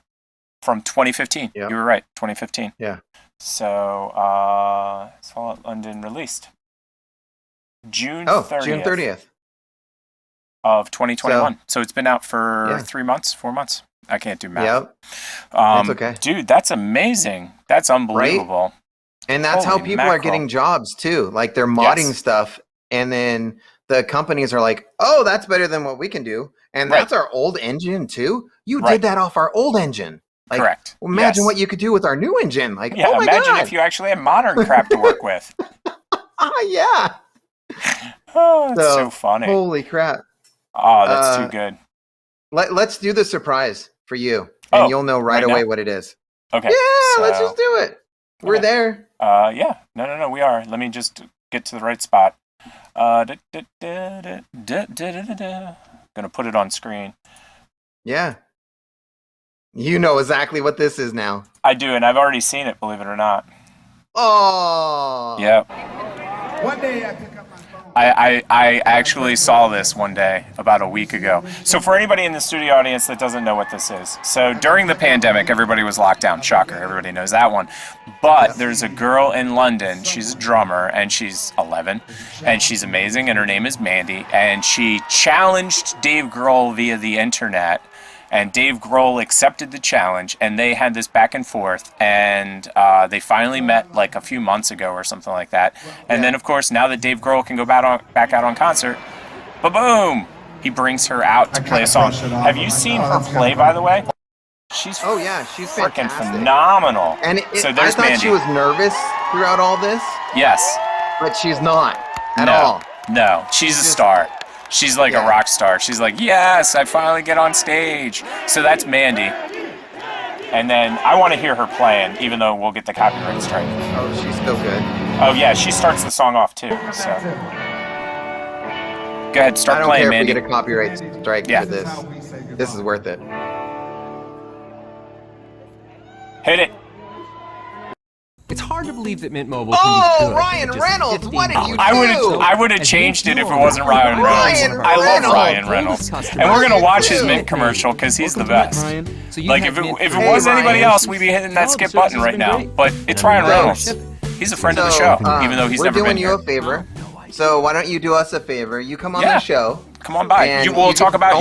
from 2015. Yep. You were right, 2015. Yeah. So, Fallout London released June 30th of 2021. So it's been out for 3 months, 4 months. I can't do math. Yep. That's okay. Dude, that's amazing. That's unbelievable. Right? And that's how people are getting jobs too. Like they're modding stuff, and then the companies are like, "Oh, that's better than what we can do." And that's our old engine too. You did that off our old engine. Like, correct. Imagine what you could do with our new engine. Like, oh my imagine if you actually had modern crap to work with. Yeah. Oh, that's so funny. Holy crap. Oh, that's too good. Let's do the surprise for you, and you'll know right away what it is. Okay. Yeah, let's just do it. We're there. Yeah. No, we are. Let me just get to the right spot. Gonna put it on screen. Yeah. You know exactly what this is now. I do, and I've already seen it, believe it or not. Oh. Yep. One day I pick up my phone. I actually saw this one day, about a week ago. So for anybody in the studio audience that doesn't know what this is, so during the pandemic, everybody was locked down. Shocker, everybody knows that one. But there's a girl in London, she's a drummer, and she's 11, and she's amazing, and her name is Mandy, and she challenged Dave Grohl via the internet, and Dave Grohl accepted the challenge, and they had this back and forth, and they finally met like a few months ago or something like that. And then, of course, now that Dave Grohl can go back out on concert, ba-boom, he brings her out to play a song. Have you seen her play, by the way? She's she's freaking fantastic. Phenomenal. And so I there's thought Mandy. she was nervous throughout all this. Yes. But she's not at all. No, she's a star. She's like a rock star. She's like, yes, I finally get on stage. So that's Mandy. And then I want to hear her playing, even though we'll get the copyright strike. Oh, she's still good. Oh, yeah, she starts the song off, too. So. Go ahead, start playing, Mandy. I don't care if we get a copyright strike for this. This is worth it. Hit it. It's hard to believe that Mint Mobile can be good. Ryan Reynolds, what did you do? I would have changed it if it wasn't Ryan Reynolds. I love Ryan Reynolds. And we're going to watch his Mint commercial because he's the best. Like, if it was anybody else, we'd be hitting that skip button right now. But it's Ryan Reynolds. He's a friend of the show, even though he's never been here. We're doing you a favor. So why don't you do us a favor? You come on the show. Come on by. We'll talk about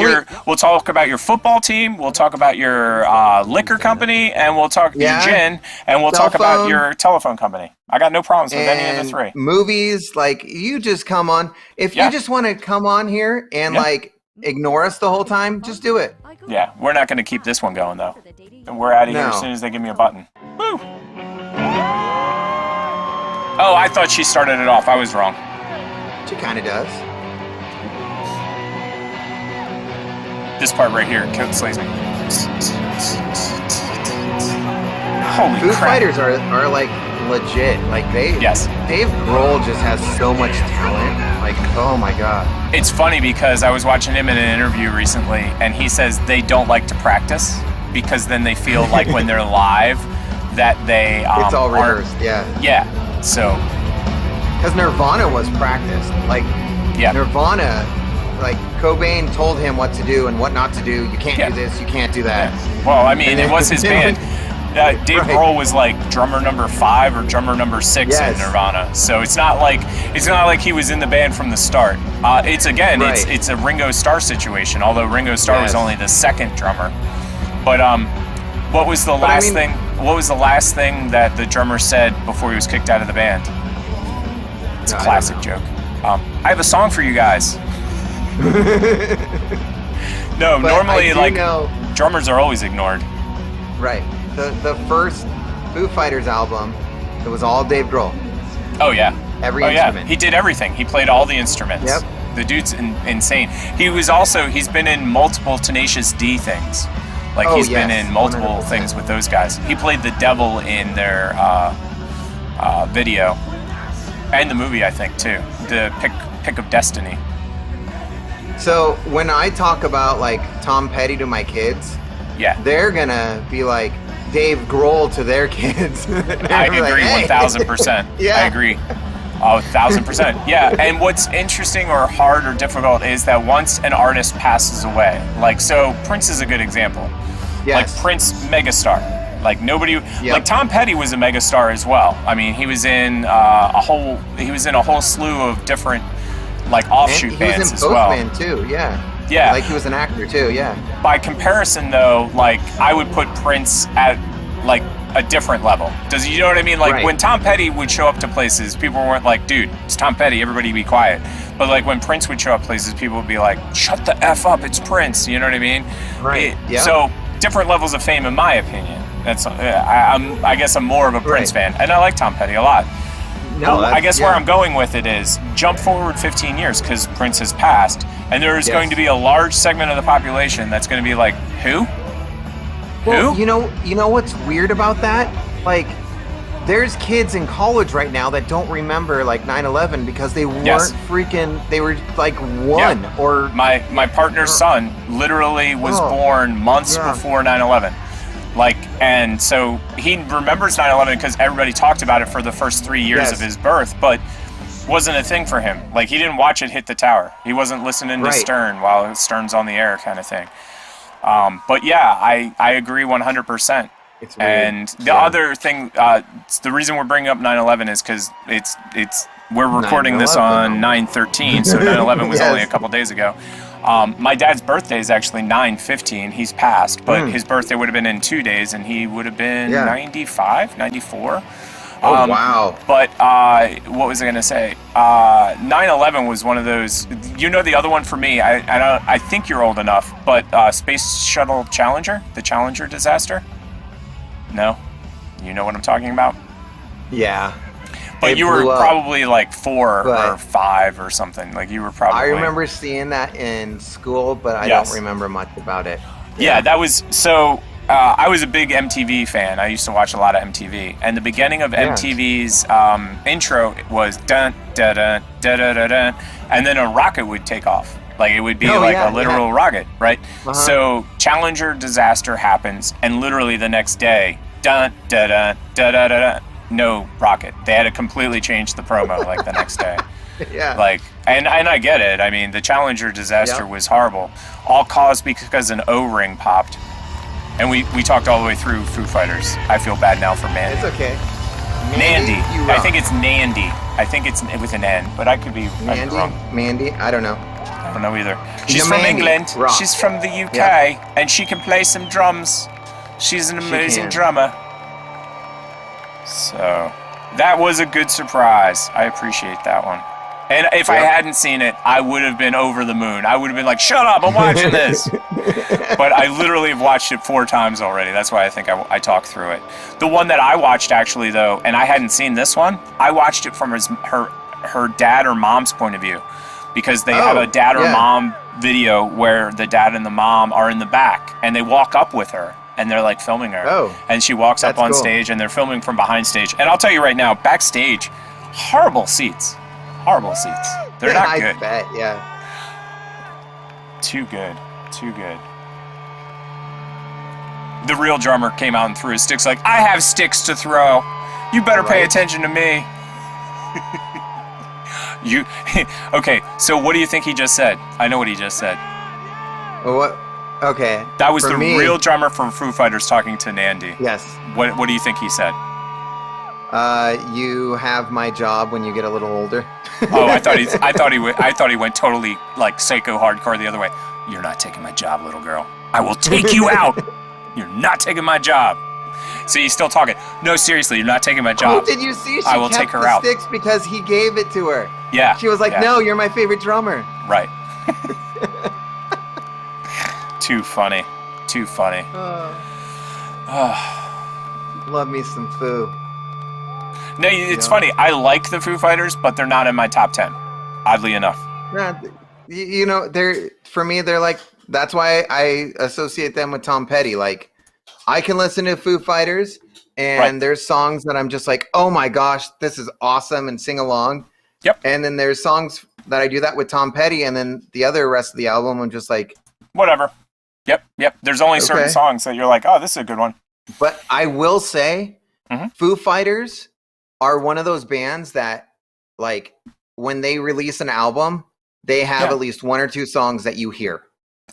your football team. We'll talk about your liquor company, and we'll talk your gin, and we'll talk about your telephone company. I got no problems with any of the three. Movies, like you just come on. If you just want to come on here and like ignore us the whole time, just do it. Yeah, we're not going to keep this one going though. And we're out of here as soon as they give me a button. Woo! Oh, I thought she started it off. I was wrong. She kind of does. This part right here slays me. Holy Foo crap. Fighters are like legit. Like Dave Grohl just has so much talent. Like, oh my god. It's funny because I was watching him in an interview recently, and he says they don't like to practice because then they feel like when they're live that they it's all rehearsed. Yeah. So. Because Nirvana was practiced. Like Nirvana. Like Cobain told him what to do and what not to do. You can't do this. You can't do that. Yeah. Well, I mean, it was his band. Dave Grohl was like drummer number 5 or drummer number 6 in Nirvana. So it's not like he was in the band from the start. It's a Ringo Starr situation. Although Ringo Starr was only the second drummer. But what was the last thing? What was the last thing that the drummer said before he was kicked out of the band? It's a classic joke. I have a song for you guys. No, but normally drummers are always ignored. Right. The first Foo Fighters album, it was all Dave Grohl. Oh yeah. Every instrument. Yeah. He did everything. He played all the instruments. Yep. The dude's insane. He's been in multiple Tenacious D things. Like he's been in multiple 100%. Things with those guys. He played the devil in their video and the movie, I think too. The Pick of Destiny. So when I talk about like Tom Petty to my kids, they're gonna be like Dave Grohl to their kids. I agree, 1,000%. Yeah, I agree. 1,000%. Yeah, and what's interesting or hard or difficult is that once an artist passes away, like so Prince is a good example. Yes. Like Prince, megastar. Like nobody, like Tom Petty was a megastar as well. I mean, he was in a whole slew of different like offshoot bands as well. He was in Postman too. Yeah. Yeah. Like he was an actor too. Yeah. By comparison, though, like I would put Prince at like a different level. Does you know what I mean? Like when Tom Petty would show up to places, people weren't like, "Dude, it's Tom Petty. Everybody be quiet." But like when Prince would show up places, people would be like, "Shut the F up! It's Prince." You know what I mean? Right. So different levels of fame, in my opinion. That's I guess I'm more of a Prince fan, and I like Tom Petty a lot. No, I guess where I'm going with it is jump forward 15 years because Prince has passed, and there's going to be a large segment of the population that's going to be like, who? Well, who? You know what's weird about that? Like, there's kids in college right now that don't remember like 9/11 because they weren't they were like one or. My partner's son literally was born months before 9/11. Like, and so he remembers 9/11 because everybody talked about it for the first 3 years of his birth, but wasn't a thing for him. Like, he didn't watch it hit the tower. He wasn't listening to Stern while Stern's on the air kind of thing. But yeah, I agree 100%. It's weird. And the other thing, the reason we're bringing up 9/11 is because we're recording this on 9/13, so 9/11 was only a couple days ago. My dad's birthday is actually 9/15. He's passed, but his birthday would have been in 2 days, and he would have been 95, 94. Oh, wow. But what was I going to say? 9/11 was one of those. You know the other one for me, I think you're old enough, but Space Shuttle Challenger, the Challenger disaster? No? You know what I'm talking about? Yeah. But you were probably like 4 or 5 or something. Like you were probably. I remember seeing that in school, but I don't remember much about it. Yeah, that was so. I was a big MTV fan. I used to watch a lot of MTV, and the beginning of MTV's intro was dun da da da da da da, and then a rocket would take off. Like it would be a literal rocket, right? So Challenger disaster happens, and literally the next day, dun da da da da da da. No rocket. They had to completely change the promo like the next day. Like, and I get it. I mean, the Challenger disaster was horrible, all caused because an O-ring popped. And we talked all the way through Foo Fighters. I feel bad now for Mandy. It's okay. Nandy. I think it's Nandy. I think it's with an N, but I could be wrong. Mandy? I don't know. I don't know either. She's from England. Rock. She's from the UK, and she can play some drums. She's an amazing drummer. So, that was a good surprise. I appreciate that one. And if I hadn't seen it, I would have been over the moon. I would have been like, shut up, I'm watching this. But I literally have watched it 4 times already. That's why I think I talked through it. The one that I watched, actually, though, and I hadn't seen this one, I watched it from her dad or mom's point of view. Because they have a dad or mom video where the dad and the mom are in the back, and they walk up with her. And they're like filming her. And she walks up on stage and they're filming from behind stage. And I'll tell you right now, backstage, horrible seats. Horrible seats. They're not good. I bet, yeah. Too good. Too good. The real drummer came out and threw his sticks like, I have sticks to throw. You better pay attention to me. Okay, so what do you think he just said? I know what he just said. What? Okay. That was the real drummer from Foo Fighters talking to Nandy. Yes. What do you think he said? You have my job when you get a little older. Oh, I thought he went totally like psycho hardcore the other way. You're not taking my job, little girl. I will take you out. You're not taking my job. So he's still talking. No, seriously, you're not taking my job. Oh, did you see? She I will kept take her the out. sticks because he gave it to her. Yeah. She was like, "No, you're my favorite drummer." Right. Too funny. Too funny. Love me some Foo. No, it's funny. I like the Foo Fighters, but they're not in my top 10. Oddly enough. You know, for me, they're like, that's why I associate them with Tom Petty. Like, I can listen to Foo Fighters, and there's songs that I'm just like, oh my gosh, this is awesome, and sing along. Yep. And then there's songs that I do that with Tom Petty, and then the other rest of the album, I'm just like, whatever. Yep. There's only certain songs that you're like, oh, this is a good one. But I will say, Foo Fighters are one of those bands that, like, when they release an album, they have at least one or two songs that you hear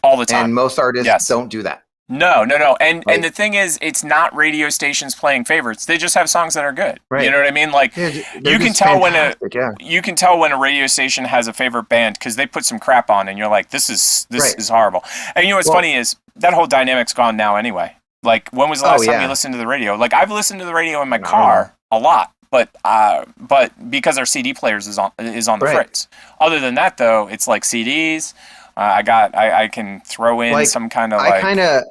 all the time. And most artists don't do that. No. And the thing is, it's not radio stations playing favorites. They just have songs that are good. Right. You know what I mean? Like, you can tell when a radio station has a favorite band because they put some crap on, and you're like, this is horrible. And you know what's funny is that whole dynamic's gone now anyway. Like, when was the last time you listened to the radio? Like, I've listened to the radio in my car a lot, but because our CD players is on the fritz. Other than that, though, it's like CDs. I can throw in some kind of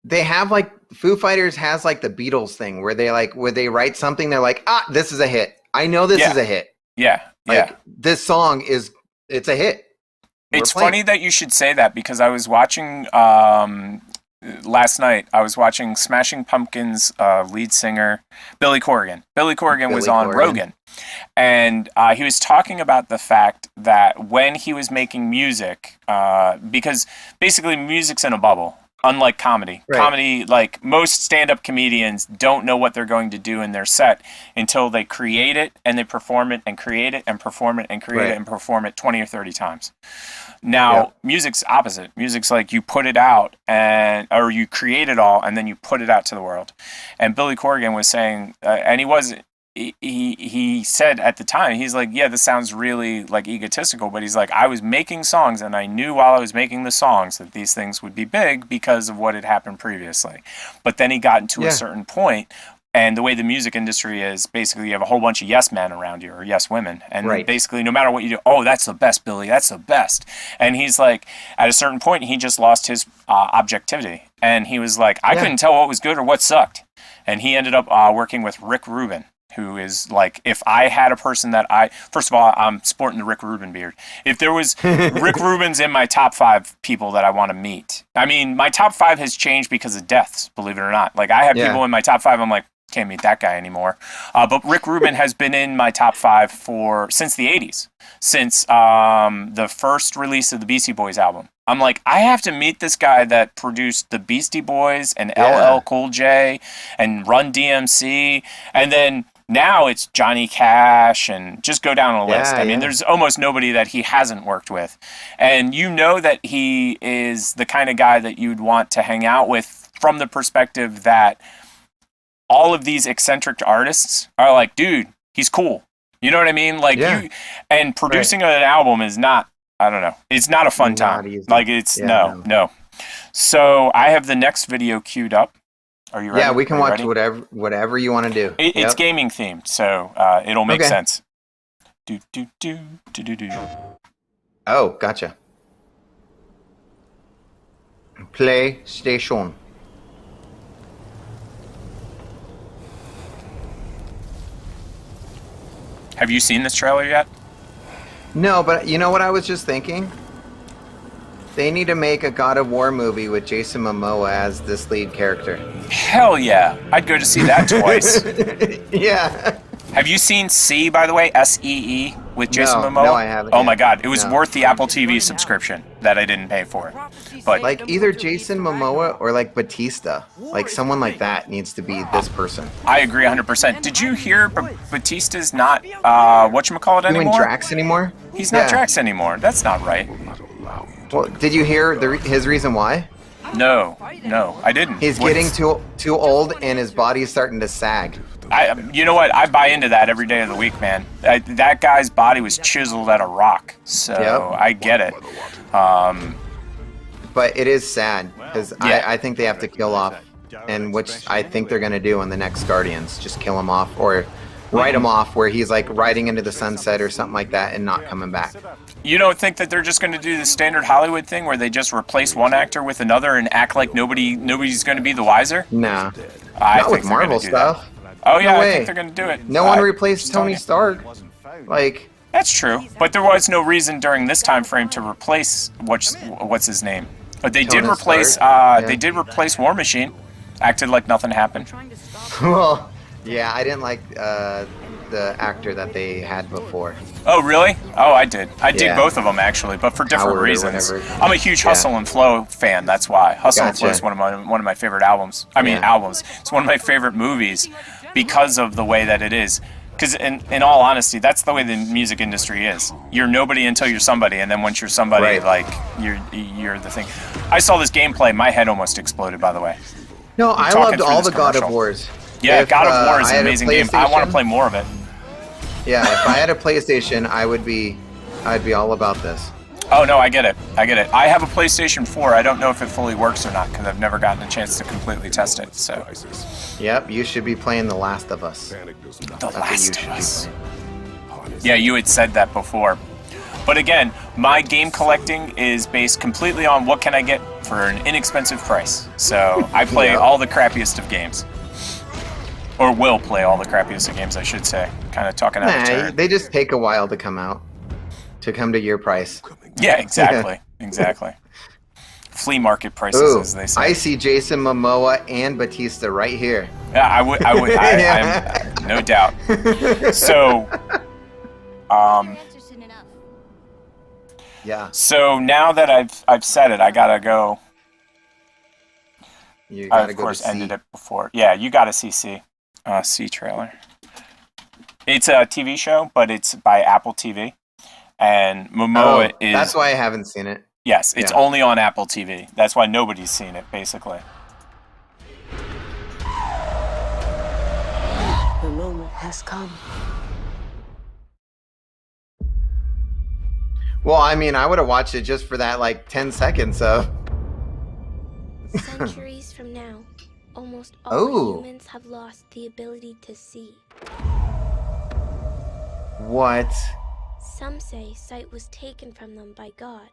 they have like Foo Fighters has like the Beatles thing where they write something, they're like, this is a hit. I know this is a hit. Yeah. Like, this song it's a hit. It's funny that you should say that because I was watching last night. I was watching Smashing Pumpkins lead singer Billy Corgan. Billy Corgan was on Rogan, and he was talking about the fact that when he was making music, because basically music's in a bubble. Unlike comedy. Comedy, like most stand-up comedians don't know what they're going to do in their set until they create it and they perform it and create it and perform it and create it and perform it 20 or 30 times. Now, music's opposite. Music's like you put it out or you create it all and then you put it out to the world. And Billy Corgan was saying, and he said at the time, he's like, yeah, this sounds really like egotistical, but he's like, I was making songs and I knew while I was making the songs that these things would be big because of what had happened previously. But then he got into a certain point, and the way the music industry is, basically you have a whole bunch of yes men around you or yes women, and basically no matter what you do, oh, that's the best, Billy, that's the best. And he's like, at a certain point, he just lost his objectivity, and he was like, I couldn't tell what was good or what sucked. And he ended up working with Rick Rubin, who is like, if I had a person that first of all, I'm sporting the Rick Rubin beard. If there was Rick Rubin's in my top 5 people that I want to meet. I mean, my top 5 has changed because of deaths, believe it or not. Like, I have people in my top 5, I'm like, can't meet that guy anymore. But Rick Rubin has been in my top 5 since the 80s, since the first release of the Beastie Boys album. I'm like, I have to meet this guy that produced the Beastie Boys and LL Cool J and Run DMC, and then now it's Johnny Cash, and just go down a list. I mean, there's almost nobody that he hasn't worked with. And you know that he is the kind of guy that you'd want to hang out with from the perspective that all of these eccentric artists are like, dude, he's cool. You know what I mean? Like, and producing an album is not, I don't know, it's not a fun time. Like, it's, no. So I have the next video queued up. Are you ready? Yeah, we can watch whatever you want to do. It's gaming themed, so it'll make sense. Oh, gotcha. PlayStation. Have you seen this trailer yet? No, but you know what I was just thinking? They need to make a God of War movie with Jason Momoa as this lead character. Hell yeah. I'd go to see that twice. Yeah. Have you seen C, by the way? S-E-E with Jason Momoa? No, I haven't. Oh my God. It was worth the Apple TV subscription that I didn't pay for. But like either Jason Momoa or like Batista. Like someone like that needs to be this person. I agree 100%. Did you hear Batista's not whatchamacallit anymore? Doing Drax anymore? He's not Drax anymore. That's not right. Well, did you hear his reason why? No, I didn't. He's getting too old and his body's starting to sag. You know what? I buy into that every day of the week, man. That guy's body was chiseled out of rock, so I get it. But it is sad because I think they have to kill off and which I think they're gonna do in the next Guardians. Just kill him off or write him off, where he's like riding into the sunset or something like that and not coming back. You don't think that they're just going to do the standard Hollywood thing where they just replace one actor with another and act like nobody's going to be the wiser? Nah. Not with Marvel stuff. Oh yeah, I think they're going to do it. No one replaced Tony Stark. Like, that's true, but there was no reason during this time frame to replace what's his name. But they did replace they did replace War Machine. Acted like nothing happened. Well, yeah, I didn't like the actor that they had before. Oh really? Oh, I did. I dig both of them actually, but for different reasons. I'm a huge Hustle and Flow fan. That's why Hustle and Flow is one of my favorite albums. Albums. It's one of my favorite movies because of the way that it is. Because in all honesty, that's the way the music industry is. You're nobody until you're somebody, and then once you're somebody, like you're the thing. I saw this gameplay. My head almost exploded. By the way. No, I loved all the God of Wars. Yeah, God of War is an amazing game. I want to play more of it. Yeah, if I had a PlayStation, I'd be all about this. Oh no, I get it. I have a PlayStation 4. I don't know if it fully works or not because I've never gotten a chance to completely test it. So. Yep, you should be playing The Last of Us. The Last of Us. Yeah, you had said that before. But again, my game collecting is based completely on what can I get for an inexpensive price. So I play all the crappiest of games. Or will play all the crappiest of games, I should say. Kind of talking out of turn. They just take a while to come out. To come to your price. Yeah, exactly. Exactly. Flea market prices, as they say. I see Jason Momoa and Batista right here. Yeah, I would. I'm no doubt. So, yeah. So now that I've said it, I gotta go. You gotta I of course ended it before. Yeah, you gotta see C trailer. It's a TV show, but it's by Apple TV, and Momoa is. That's why I haven't seen it. Yes, it's only on Apple TV. That's why nobody's seen it, basically. The moment has come. Well, I mean, I would have watched it just for that, like, 10 seconds of... Centuries from now, almost all humans have lost the ability to see. What? Some say sight was taken from them by God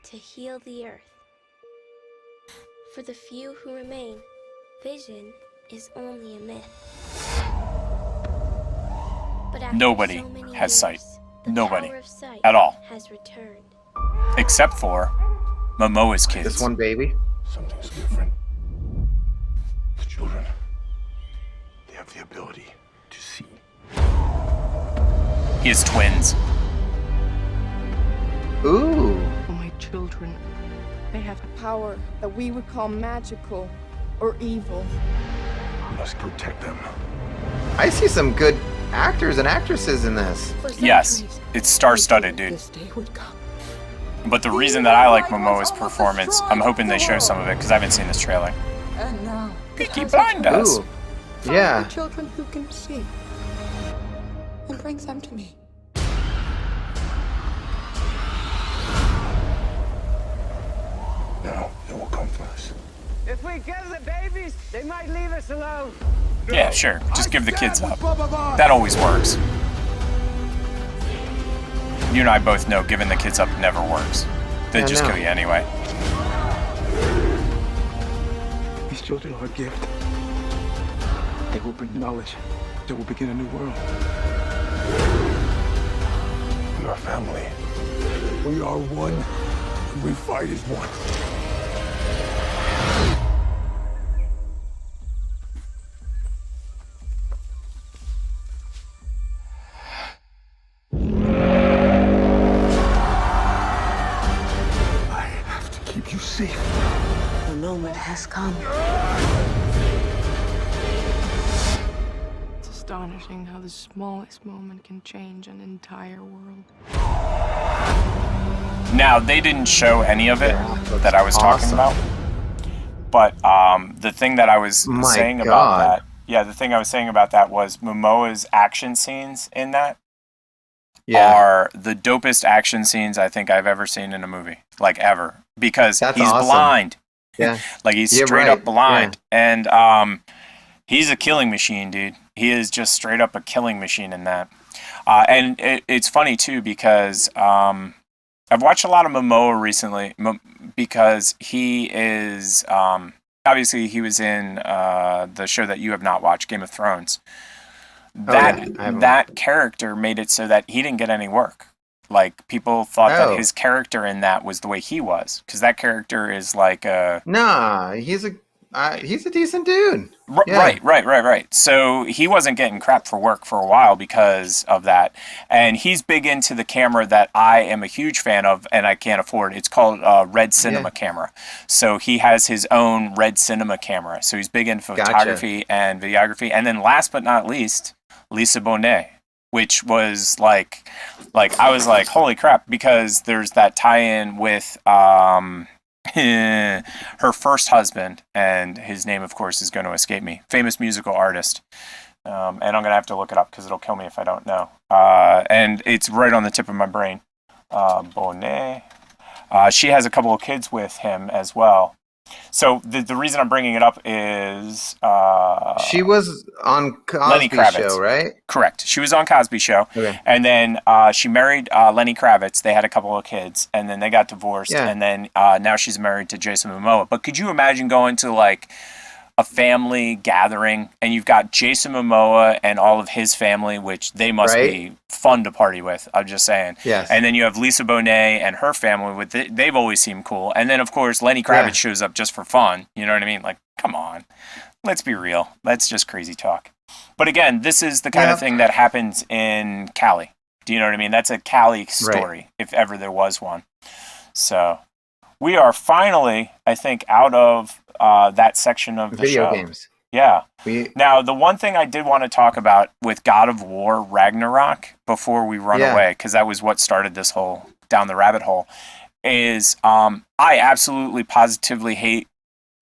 to heal the earth. For the few who remain, vision is only a myth. But nobody so has sight. Nobody. Sight at all. Has returned. Except for Momoa's kids. This one baby? Something's different. The children, they have the ability to see. He has twins. Ooh. My children, they have a power that we would call magical or evil. We must protect them. I see some good actors and actresses in this. Yes, it's star-studded, dude. But the reason that I like Momoa's performance, I'm hoping they show some of it because I haven't seen this trailer. And now, Peaky Blinders. Ooh. Yeah. Children who can see, and brings them to me. Now, it will come for us. If we give the babies, they might leave us alone. Yeah, sure. Just give the kids up. That always works. You and I both know giving the kids up never works. They just kill you anyway. These children are a gift. They will bring knowledge. They will begin a new world. We are family. We are one. And we fight as one. The moment has come. It's astonishing how the smallest moment can change an entire world. Now, they didn't show any of it that I was talking about. But the thing that I was saying about that, the thing I was saying about that was Momoa's action scenes in that are the dopest action scenes I think I've ever seen in a movie. Like, ever. because That's he's awesome. blind. Yeah. Like he's straight up blind. Yeah. And he's a killing machine, dude. He is just straight up a killing machine in that. And it's funny too because I've watched a lot of Momoa recently because he is obviously he was in the show that you have not watched, Game of Thrones. That character made it so that he didn't get any work. Like people thought that his character in that was the way he was, because that character is like a he's a decent dude. Right. So he wasn't getting crap for work for a while because of that, and he's big into the camera that I am a huge fan of, and I can't afford. It's called Red Cinema camera. So he has his own Red Cinema camera. So he's big in photography and videography, and then last but not least, Lisa Bonet, which was like I was like, holy crap, because there's that tie-in with her first husband, and his name, of course, is going to escape me. Famous musical artist. And I'm going to have to look it up because it'll kill me if I don't know. And it's right on the tip of my brain. Bonet. She has a couple of kids with him as well. So the reason I'm bringing it up is she was on Cosby Show, right? Correct. She was on Cosby Show, and then she married Lenny Kravitz. They had a couple of kids, and then they got divorced, and then now she's married to Jason Momoa. But could you imagine going to like a family gathering, and you've got Jason Momoa and all of his family, which they must be fun to party with. I'm just saying. Yes. And then you have Lisa Bonet and her family with they've always seemed cool. And then of course Lenny Kravitz shows up just for fun. You know what I mean? Like, come on, let's be real. That's just crazy talk. But again, this is the kind of thing that happens in Cali. Do you know what I mean? That's a Cali story, if ever there was one. So we are finally, I think, out of that section of the video show. Games. Yeah. Now, the one thing I did want to talk about with God of War Ragnarok before we run away, because that was what started this whole down the rabbit hole, is I absolutely positively hate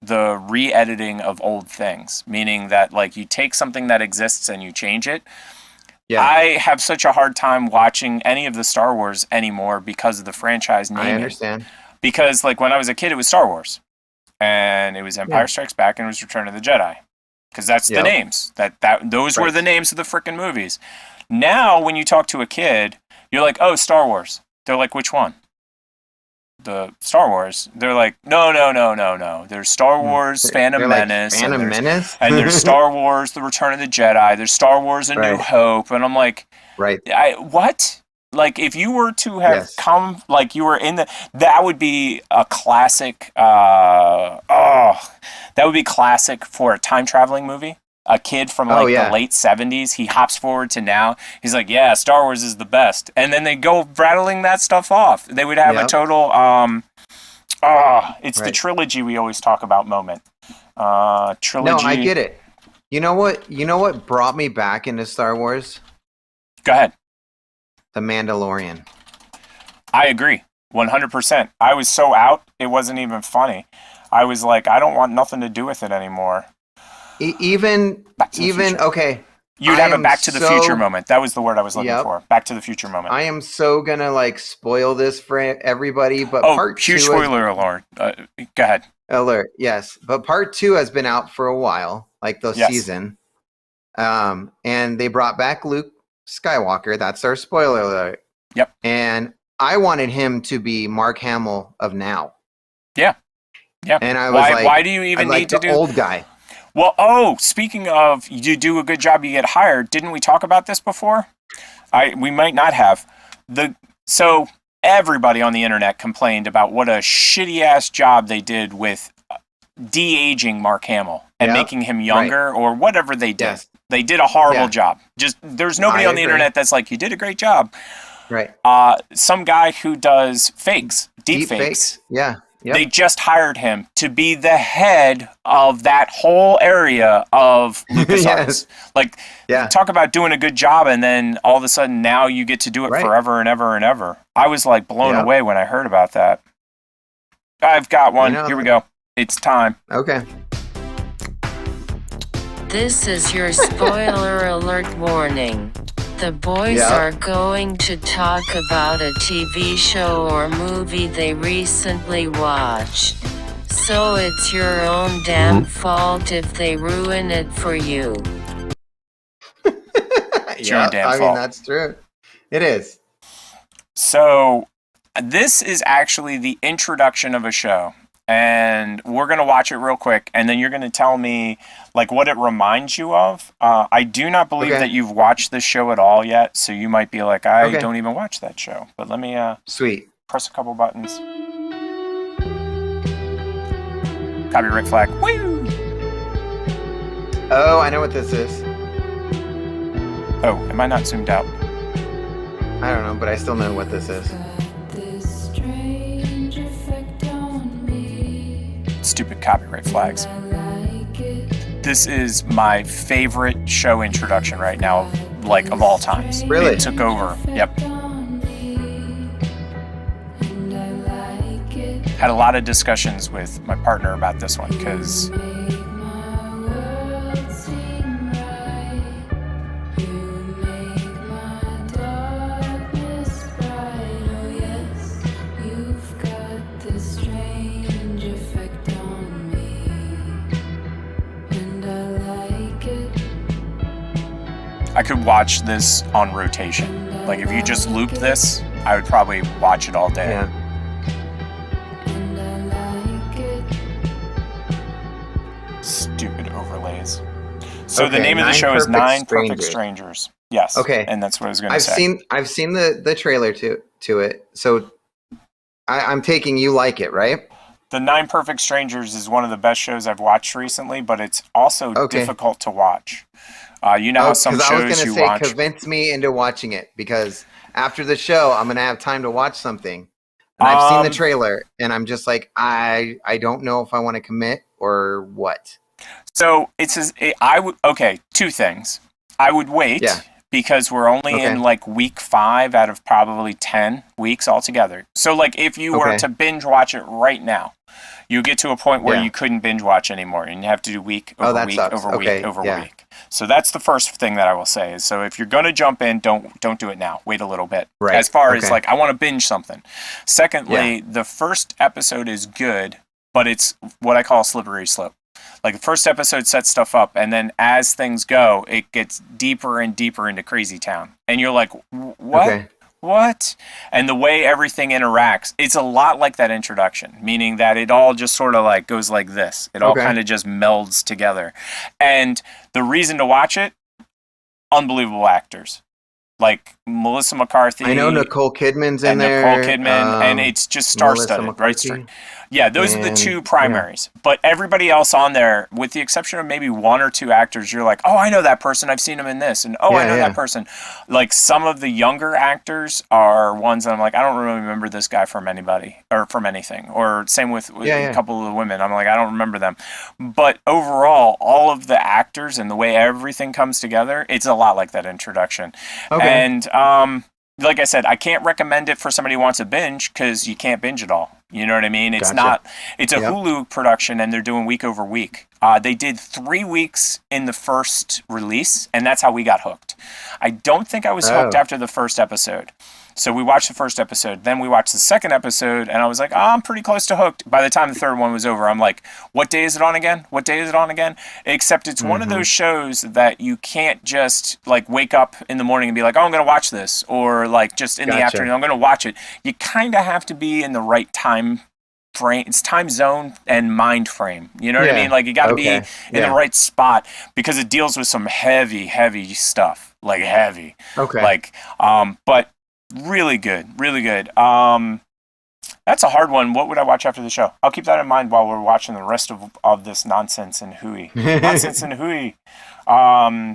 the re-editing of old things, meaning that like you take something that exists and you change it. Yeah. I have such a hard time watching any of the Star Wars anymore because of the franchise naming. I understand. Because like when I was a kid, it was Star Wars. And it was Empire Strikes Back, and it was Return of the Jedi, because that's the names. Those were the names of the frickin' movies. Now, when you talk to a kid, you're like, "Oh, Star Wars." They're like, "Which one?" The Star Wars. They're like, "No. There's Star Wars: Phantom Menace, and there's Star Wars: The Return of the Jedi. There's Star Wars: A New Hope." And I'm like, what? Like, if you were to have come, like, you were in that would be a classic, that would be classic for a time-traveling movie. A kid from, the late 70s, he hops forward to now. He's like, yeah, Star Wars is the best. And then they go rattling that stuff off. They would have a total, it's the trilogy we always talk about moment. Trilogy. No, I get it. You know what brought me back into Star Wars? Go ahead. The Mandalorian. I agree, 100%. I was so out, it wasn't even funny. I was like, I don't want nothing to do with it anymore. Even okay. You'd have a Back to the Future moment. That was the word I was looking for. Back to the Future moment. I am so gonna like spoil this for everybody, but huge spoiler alert. Go ahead. Alert, yes. But part 2 has been out for a while, like the season. And they brought back Luke Skywalker. That's our spoiler alert. Yep. And I wanted him to be Mark Hamill of now. Yeah. Yeah. And I was why do you even need to do old guy? Well, speaking of, you do a good job, you get hired. Didn't we talk about this before? We might not have. So everybody on the internet complained about what a shitty ass job they did with de-aging Mark Hamill and making him younger or whatever they did. Yes. They did a horrible job. Just there's nobody on the internet that's like, you did a great job. Right. Some guy who does deep fakes. Yeah. Yep. They just hired him to be the head of that whole area of LucasArts. Talk about doing a good job, and then all of a sudden now you get to do it forever and ever and ever. I was like blown away when I heard about that. I've got one. Here we go. It's time. Okay. This is your spoiler alert warning. The boys are going to talk about a TV show or movie they recently watched. So it's your own damn fault if they ruin it for you. I mean, that's true. It is. So this is actually the introduction of a show. And we're going to watch it real quick, and then you're going to tell me like what it reminds you of. I do not believe that you've watched this show at all yet, so you might be like, I don't even watch that show. But let me press a couple buttons. Copyright flag. Woo! Oh, I know what this is. Oh, am I not zoomed out? I don't know, but I still know what this is. Stupid copyright flags. This is my favorite show introduction right now, like of all times. Really? It took over. Yep. Had a lot of discussions with my partner about this one because I could watch this on rotation. Like if you just looped this, I would probably watch it all day. Yeah. Stupid overlays. So the name of the show is Nine Perfect Strangers. Yes. Okay. And that's what I was going to say. I've seen the trailer to it. So I'm taking you like it, right? The Nine Perfect Strangers is one of the best shows I've watched recently, but it's also difficult to watch. You know how some shows I was you gonna watch. Convince me into watching it because after the show, I'm gonna have time to watch something. And I've seen the trailer, and I'm just like, I don't know if I want to commit or what. So it says two things. I would wait because we're only in like week 5 out of probably 10 weeks altogether. So like if you were to binge watch it right now, you get to a point where you couldn't binge watch anymore, and you have to do week over week over week over week. So that's the first thing that I will say is, so if you're going to jump in, don't do it now. Wait a little bit. Right. As far as like, I want to binge something. Secondly, the first episode is good, but it's what I call a slippery slope. Like the first episode sets stuff up, and then as things go, it gets deeper and deeper into Crazy Town. And you're like, what? Okay. What? And the way everything interacts, it's a lot like that introduction, meaning that it all just sort of like goes like this. It all kind of just melds together. And the reason to watch it, unbelievable actors. Like Melissa McCarthy. I know Nicole Kidman's in there. Nicole Kidman, and it's just star-studded, right? Yeah, those are the two primaries. Yeah. But everybody else on there, with the exception of maybe one or two actors, you're like, oh, I know that person. I've seen him in this. And I know that person. Like some of the younger actors are ones that I'm like, I don't really remember this guy from anybody or from anything. Or same with a couple of the women. I'm like, I don't remember them. But overall, all of the actors and the way everything comes together, it's a lot like that introduction. Okay. And like I said, I can't recommend it for somebody who wants to binge because you can't binge it all. You know what I mean? It's it's a Hulu production, and they're doing week over week. They did 3 weeks in the first release, and that's how we got hooked. I don't think I was hooked after the first episode. So we watched the first episode, then we watched the second episode, and I was like, I'm pretty close to hooked. By the time the third one was over, I'm like, what day is it on again? What day is it on again? Except it's one of those shows that you can't just like wake up in the morning and be like, oh, I'm going to watch this. Or like just in the afternoon, I'm going to watch it. You kind of have to be in the right time frame. It's time zone and mind frame. You know what I mean? Like you got to be in the right spot because it deals with some heavy, heavy stuff. Like heavy. Okay. Like, but really good. Really good. That's a hard one. What would I watch after the show? I'll keep that in mind while we're watching the rest of this nonsense and hooey. Nonsense and hooey.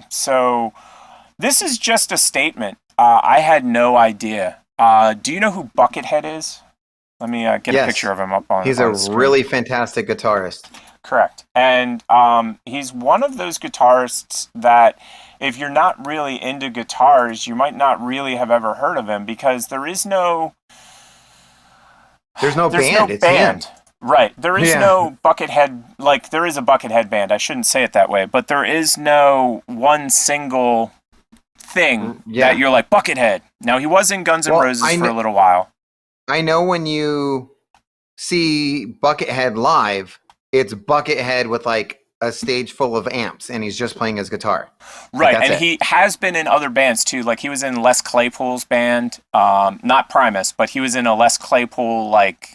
So this is just a statement. I had no idea. Do you know who Buckethead is? Let me get a picture of him up on He's on a the screen. really fantastic guitarist. Correct. And he's one of those guitarists that if you're not really into guitars, you might not really have ever heard of him because there's no band. It's band. Right. There is no Buckethead, like there is a Buckethead band. I shouldn't say it that way, but there is no one single thing that you're like, Buckethead. Now, he was in Guns N' Roses for a little while. I know when you see Buckethead live, it's Buckethead with like a stage full of amps, and he's just playing his guitar. Right, and he has been in other bands too. Like he was in Les Claypool's band, not Primus, but he was in a Les Claypool like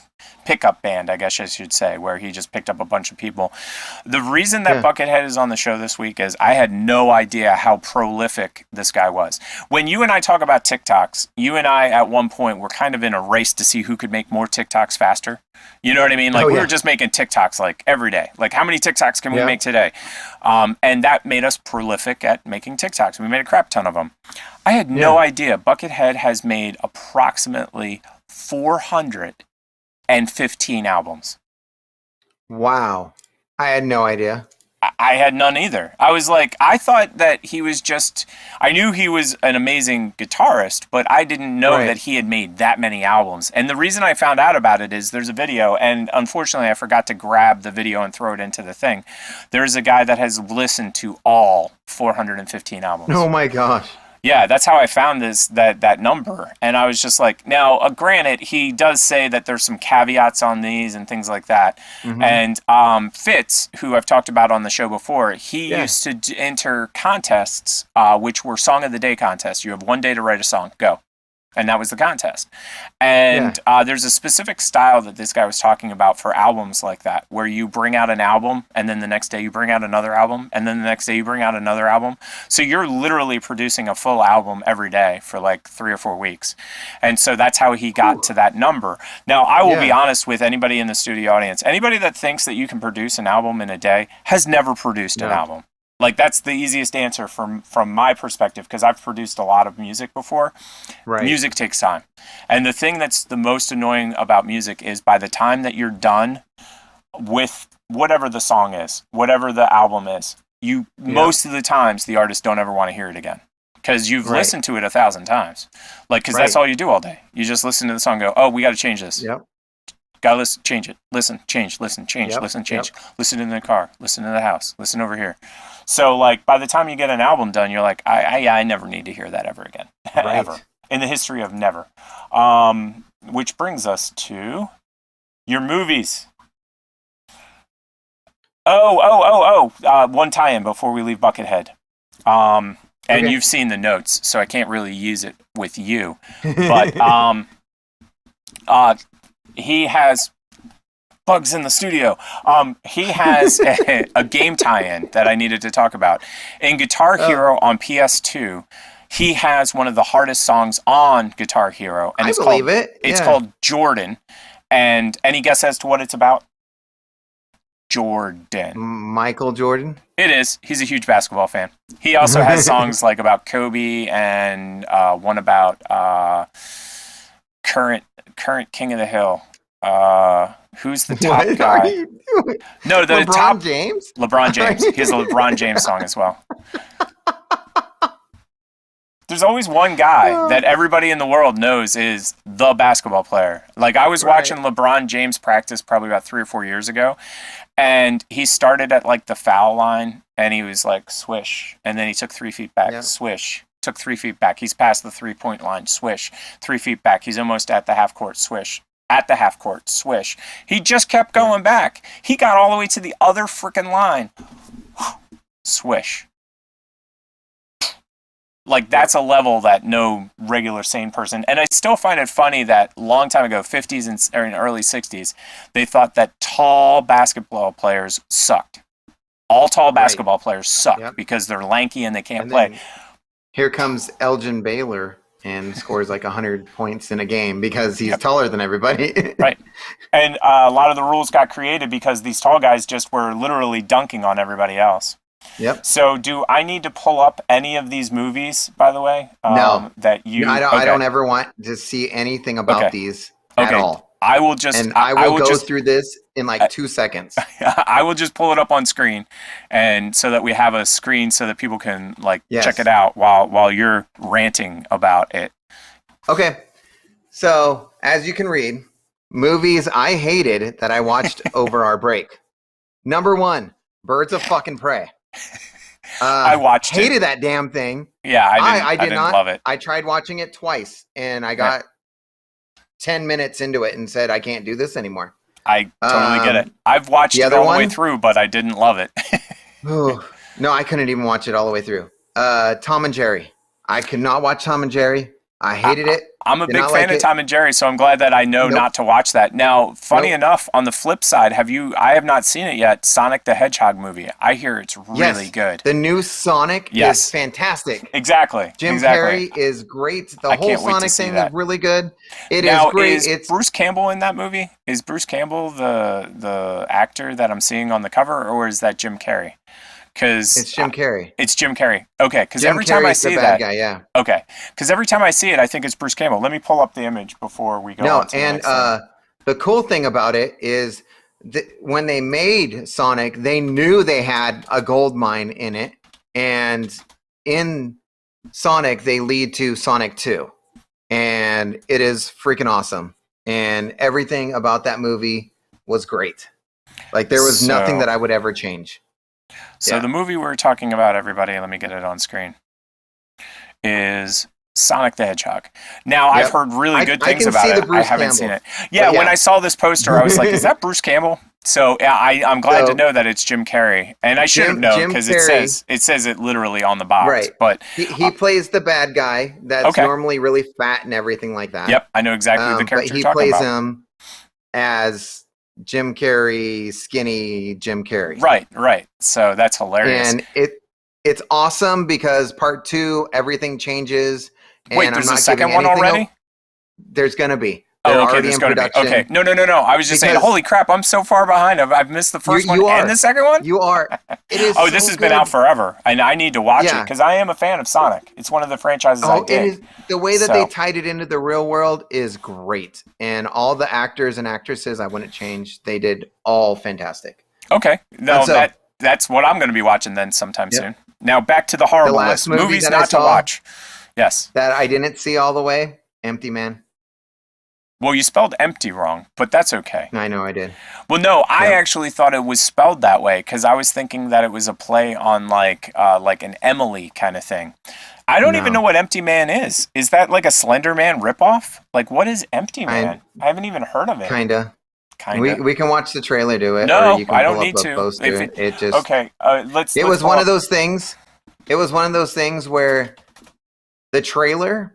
pickup band, I guess I should say, where he just picked up a bunch of people. The reason that Buckethead is on the show this week is I had no idea how prolific this guy was. When you and I talk about TikToks, you and I at one point were kind of in a race to see who could make more TikToks faster. You know what I mean? Like we were just making TikToks like every day. Like how many TikToks can we make today? And that made us prolific at making TikToks. We made a crap ton of them. I had no idea. Buckethead has made approximately 415 albums. Wow. I had no idea. I had none either. I was like, I thought that he was just, I knew he was an amazing guitarist, but I didn't know that he had made that many albums. And the reason I found out about it is there's a video, and unfortunately I forgot to grab the video and throw it into the thing. There's a guy that has listened to all 415 albums. Oh my gosh. Yeah, that's how I found that number. And I was just like, now, granted, he does say that there's some caveats on these and things like that. Mm-hmm. And Fitz, who I've talked about on the show before, he used to enter contests, which were Song of the Day contests. You have 1 day to write a song. Go. And that was the contest. And there's a specific style that this guy was talking about for albums like that, where you bring out an album, and then the next day you bring out another album, and then the next day you bring out another album. So you're literally producing a full album every day for like 3 or 4 weeks. And so that's how he got to that number. Now, I will be honest with anybody in the studio audience. Anybody that thinks that you can produce an album in a day has never produced an album. Like, that's the easiest answer from my perspective, because I've produced a lot of music before. Right. Music takes time. And the thing that's the most annoying about music is by the time that you're done with whatever the song is, whatever the album is, most of the times the artists don't ever want to hear it again. Because you've listened to it 1,000 times. Like, because that's all you do all day. You just listen to the song and go, oh, we got to change this. Yep. Gotta listen, change it, listen, change, listen, change, listen, change, listen in the car, listen in the house, listen over here. So, like, by the time you get an album done, you're like, I never need to hear that ever again. Ever. In the history of never. Which brings us to your movies. One tie-in before we leave Buckethead. And you've seen the notes, so I can't really use it with you. But he has bugs in the studio. He has a game tie-in that I needed to talk about. In Guitar Hero on PS2, he has one of the hardest songs on Guitar Hero, and it's called Jordan. And any guess as to what it's about? Jordan. Michael Jordan? It is. He's a huge basketball fan. He also has songs like about Kobe and one about current King of the Hill. Who's the top guy? Are you doing? No, the LeBron James? LeBron James. He has a LeBron James song as well. There's always one guy that everybody in the world knows is the basketball player. Like, I was watching LeBron James practice probably about 3 or 4 years ago, and he started at like the foul line, and he was like swish, and then he took 3 feet back, swish. Took 3 feet back. He's past the 3-point line. Swish. 3 feet back. He's almost at the half court. Swish. At the half court. Swish. He just kept going back. He got all the way to the other freaking line. Swish. Like, that's a level that no regular sane person. And I still find it funny that long time ago, 50s and early 60s, they thought that tall basketball players sucked. All tall basketball players suck because they're lanky and they can't play. Here comes Elgin Baylor and scores like 100 points in a game because he's taller than everybody. Right. And a lot of the rules got created because these tall guys just were literally dunking on everybody else. Yep. So do I need to pull up any of these movies, by the way? No. That you... I don't ever want to see anything about these at all. I will just... And I will go through this in like 2 seconds. I will just pull it up on screen, and so that we have a screen so that people can check it out while you're ranting about it. Okay. So, as you can read, movies I hated that I watched over our break. Number 1, Birds of fucking Prey. I watched hated it. that damn thing. Yeah, I didn't love it. I tried watching it twice, and I got 10 minutes into it and said, I can't do this anymore. I totally get it. I've watched it all the way through, but I didn't love it. No, I couldn't even watch it all the way through. Tom and Jerry. I could not watch Tom and Jerry. I hated it. I'm a big fan of Tom and Jerry, so I'm glad that I know not to watch that. Now, funny enough, on the flip side, I have not seen it yet, Sonic the Hedgehog movie. I hear it's really good. The new Sonic is fantastic. Exactly. Jim Carrey is great. The whole Sonic thing is really good. It is great. Is Bruce Campbell in that movie? Is Bruce Campbell the actor that I'm seeing on the cover, or is that Jim Carrey? Because it's Jim Carrey. It's Jim Carrey. Okay, because every time I see that, guy, okay, because every time I see it, I think it's Bruce Campbell. Let me pull up the image before we go. No, and the cool thing about it is when they made Sonic, they knew they had a gold mine in it, and in Sonic, they lead to Sonic 2, and it is freaking awesome. And everything about that movie was great. Like there was nothing that I would ever change. So the movie we're talking about, everybody, let me get it on screen, is Sonic the Hedgehog. Now, I've heard really good things about it. I haven't seen it. Yeah, when I saw this poster, I was like, is that Bruce Campbell? So I'm glad to know that it's Jim Carrey. And I should have known because it says it literally on the box. Right. But he plays the bad guy that's normally really fat and everything like that. Yep, I know exactly the character you're talking about. But he plays him as Jim Carrey, skinny Jim Carrey. Right. So that's hilarious. And it's awesome because part 2, everything changes. Wait, there's a second one already? There's going to be. Oh, okay, there's going to be. Okay. No. I was just saying, holy crap, I'm so far behind. I've missed the first one and the second one? You are. It is this has been out forever. And I need to watch it because I am a fan of Sonic. It's one of the franchises I dig. The way that they tied it into the real world is great. And all the actors and actresses, I wouldn't change. They did all fantastic. Okay. No, that's what I'm going to be watching then sometime soon. Now, back to the horrible list. Movies not to watch. Yes. That I didn't see all the way. Empty Man. Well, you spelled empty wrong, but that's okay. I know I did. Well, no, I actually thought it was spelled that way because I was thinking that it was a play on like an Emily kind of thing. I don't even know what Empty Man is. Is that like a Slender Man ripoff? Like, what is Empty Man? I haven't even heard of it. Kinda. We can watch the trailer to it. No, or you can I don't need to. It just okay. It was one of those things. It was one of those things where the trailer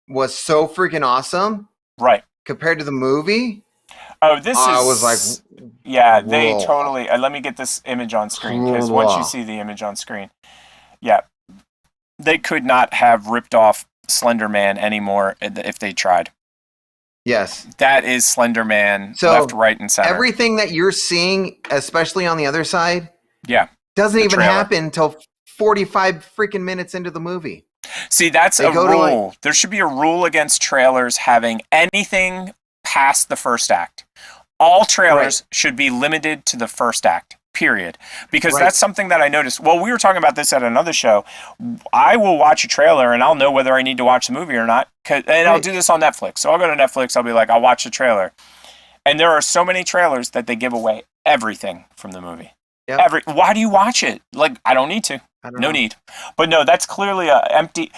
was so freaking awesome, right? Compared to the movie. Oh, this is. I was like, yeah, they totally. Let me get this image on screen because once you see the image on screen, they could not have ripped off Slender Man anymore if they tried. Yes, that is Slender Man, left, right, and center. Everything that you're seeing, especially on the other side, doesn't even happen until 45 freaking minutes into the movie. See, that's a rule. There should be a rule against trailers having anything past the first act. All trailers should be limited to the first act, period. Because that's something that I noticed. Well, we were talking about this at another show. I will watch a trailer and I'll know whether I need to watch the movie or not. And I'll do this on Netflix. So I'll go to Netflix. I'll be like, I'll watch the trailer. And there are so many trailers that they give away everything from the movie. Yep. Why do you watch it? Like, I don't need to. No need. But no, that's clearly a empty.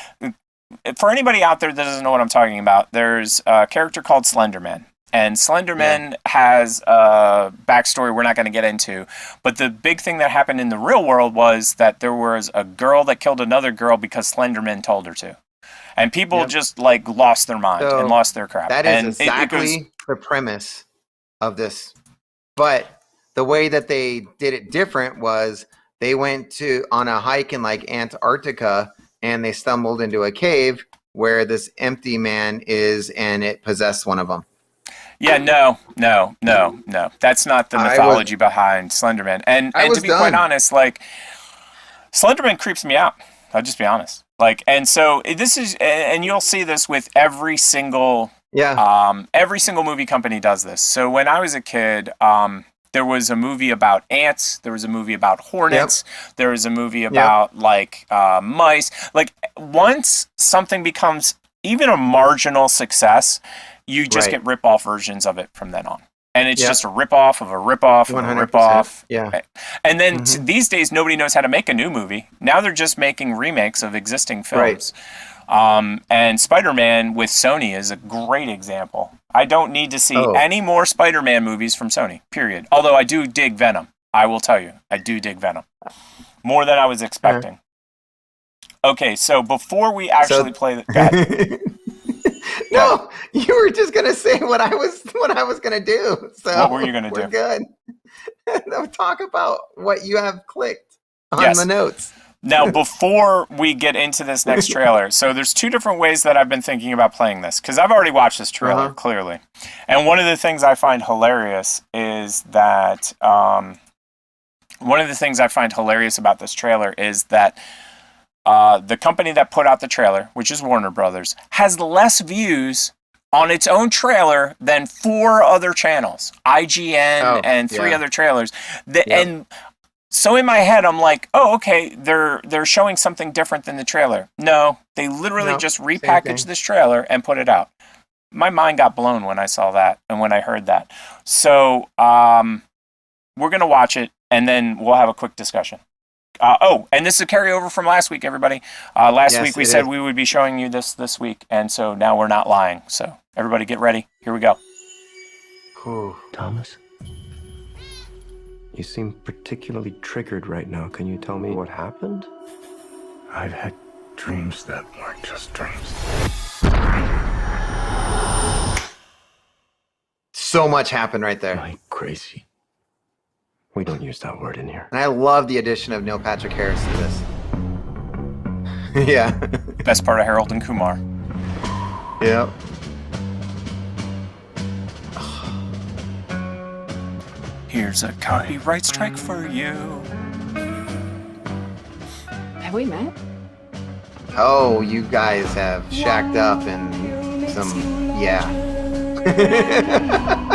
For anybody out there that doesn't know what I'm talking about, there's a character called Slenderman. And Slenderman has a backstory we're not going to get into. But the big thing that happened in the real world was that there was a girl that killed another girl because Slenderman told her to. And people just like lost their mind and lost their crap. That is exactly the premise of this. But the way that they did it different was they went on a hike in like Antarctica and they stumbled into a cave where this empty man is and it possessed one of them. Yeah, no. That's not the mythology behind Slenderman. And to be quite honest, like Slenderman creeps me out. I'll just be honest. Like, and so this is, and you'll see this with every single movie company does this. So when I was a kid, there was a movie about ants. There was a movie about hornets. There was a movie about like mice. Like once something becomes even a marginal success, you just get rip-off versions of it from then on. And it's just a ripoff of a ripoff of a ripoff. Yeah. And then these days, nobody knows how to make a new movie. Now they're just making remakes of existing films. Right. And Spider-Man with Sony is a great example. I don't need to see any more Spider-Man movies from Sony, period. Although I do dig Venom. I will tell you, I do dig Venom. More than I was expecting. Okay, so before we actually play the... No, you were just gonna say what I was gonna do. So what were you gonna do? We're good. Talk about what you have clicked on the notes. Now, before we get into this next trailer, so there's two different ways that I've been thinking about playing this, because I've already watched this trailer clearly, and one of the things I find hilarious is that about this trailer is that the company that put out the trailer, which is Warner Brothers, has less views on its own trailer than 4 other channels, IGN and 3 other trailers. And so in my head, I'm like, oh, okay, they're showing something different than the trailer. No, they literally just repackaged this trailer and put it out. My mind got blown when I saw that and when I heard that. So we're going to watch it, and then we'll have a quick discussion. And this is a carryover from last week, everybody. Last week we said we would be showing you this week, and so now we're not lying. So everybody get ready. Here we go. Thomas, you seem particularly triggered right now. Can you tell me what happened? I've had dreams that weren't just dreams. So much happened right there. Am I crazy? We don't use that word in here. And I love the addition of Neil Patrick Harris to this. Yeah. Best part of Harold and Kumar. Yep. Here's a copyright strike for you. Have we met? Oh, you guys have shacked up and some,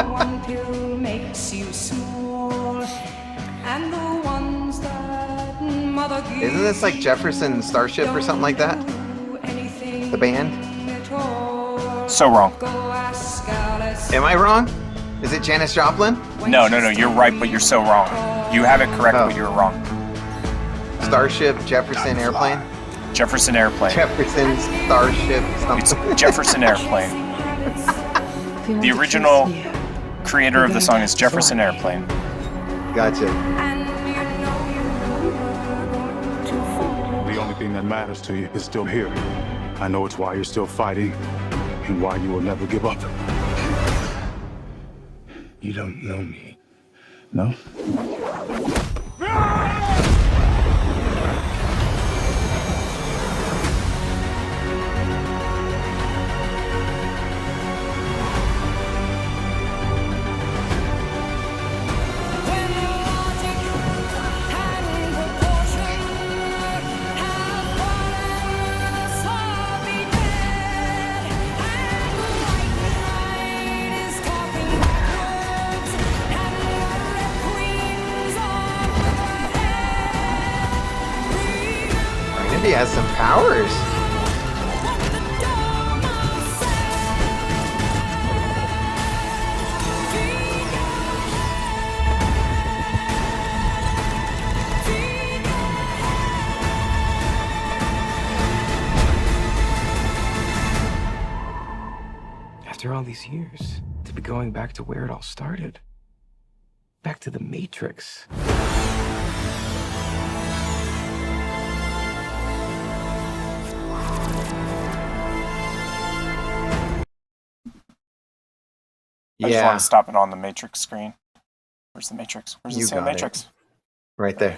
One pill makes you small, and the ones that mother gives. Isn't this like Jefferson Starship or something like that? The band? So wrong. Am I wrong? Is it Janis Joplin? No, you're right, but you're so wrong. You have it correct, but you're wrong. Starship, Jefferson Airplane? Jefferson Airplane. Jefferson Starship something. It's Jefferson Airplane. The original creator of the song is Jefferson Airplane. Gotcha. The only thing that matters to you is still here. I know it's why you're still fighting and why you will never give up. You don't know me, no? He has some powers. After all these years, to be going back to where it all started. Back to the Matrix. I just want to stop it on the Matrix screen. Where's the Matrix? Where's the Matrix? Right there.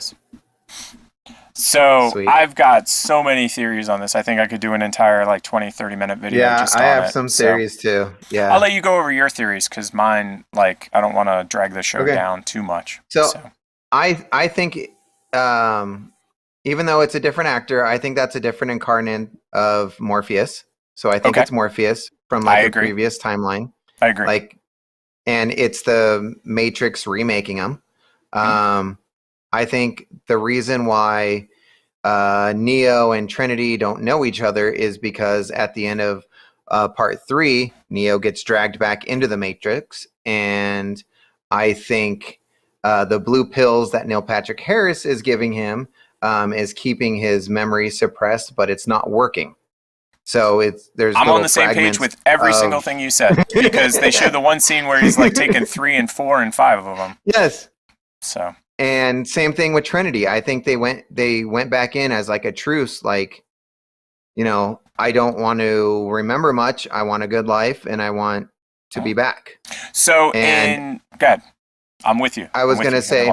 So sweet. I've got so many theories on this. I think I could do an entire 20-30 minute video. Yeah, I have some theories too. Yeah, I'll let you go over your theories because mine, I don't want to drag the show down too much. So I think, even though it's a different actor, I think that's a different incarnate of Morpheus. So I think it's Morpheus from a previous timeline. I agree. And it's the Matrix remaking them. I think the reason why Neo and Trinity don't know each other is because at the end of part 3, Neo gets dragged back into the Matrix, and I think the blue pills that Neil Patrick Harris is giving him is keeping his memory suppressed, but it's not working. So I'm on the same page with every single thing you said, because they show the one scene where he's like taking 3 and 4 and 5 of them. Yes. So. And same thing with Trinity. I think they went back in as like a truce, like, you know, I don't want to remember much. I want a good life, and I want to be back. So, God, I'm with you. I was going to say,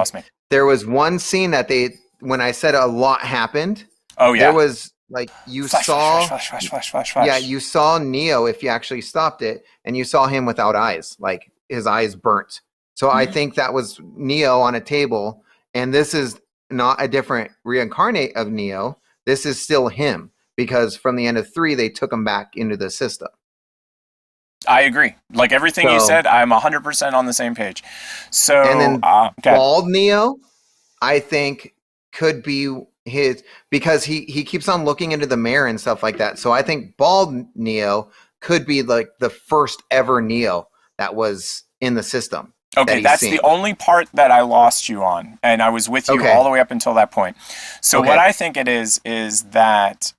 there was one scene that when I said a lot happened. Oh, yeah. There was, like, you saw. Flash. Yeah, you saw Neo, if you actually stopped it, and you saw him without eyes, like his eyes burnt. So I think that was Neo on a table, and this is not a different reincarnate of Neo. This is still him, because from the end of 3, they took him back into the system. I agree. Like everything you said, I'm 100% on the same page. So, and then bald Neo, I think, could be his, because he keeps on looking into the mirror and stuff like that. So I think bald Neo could be like the first ever Neo that was in the system. Okay, that's the only part that I lost you on, and I was with you all the way up until that point. So what I think it is that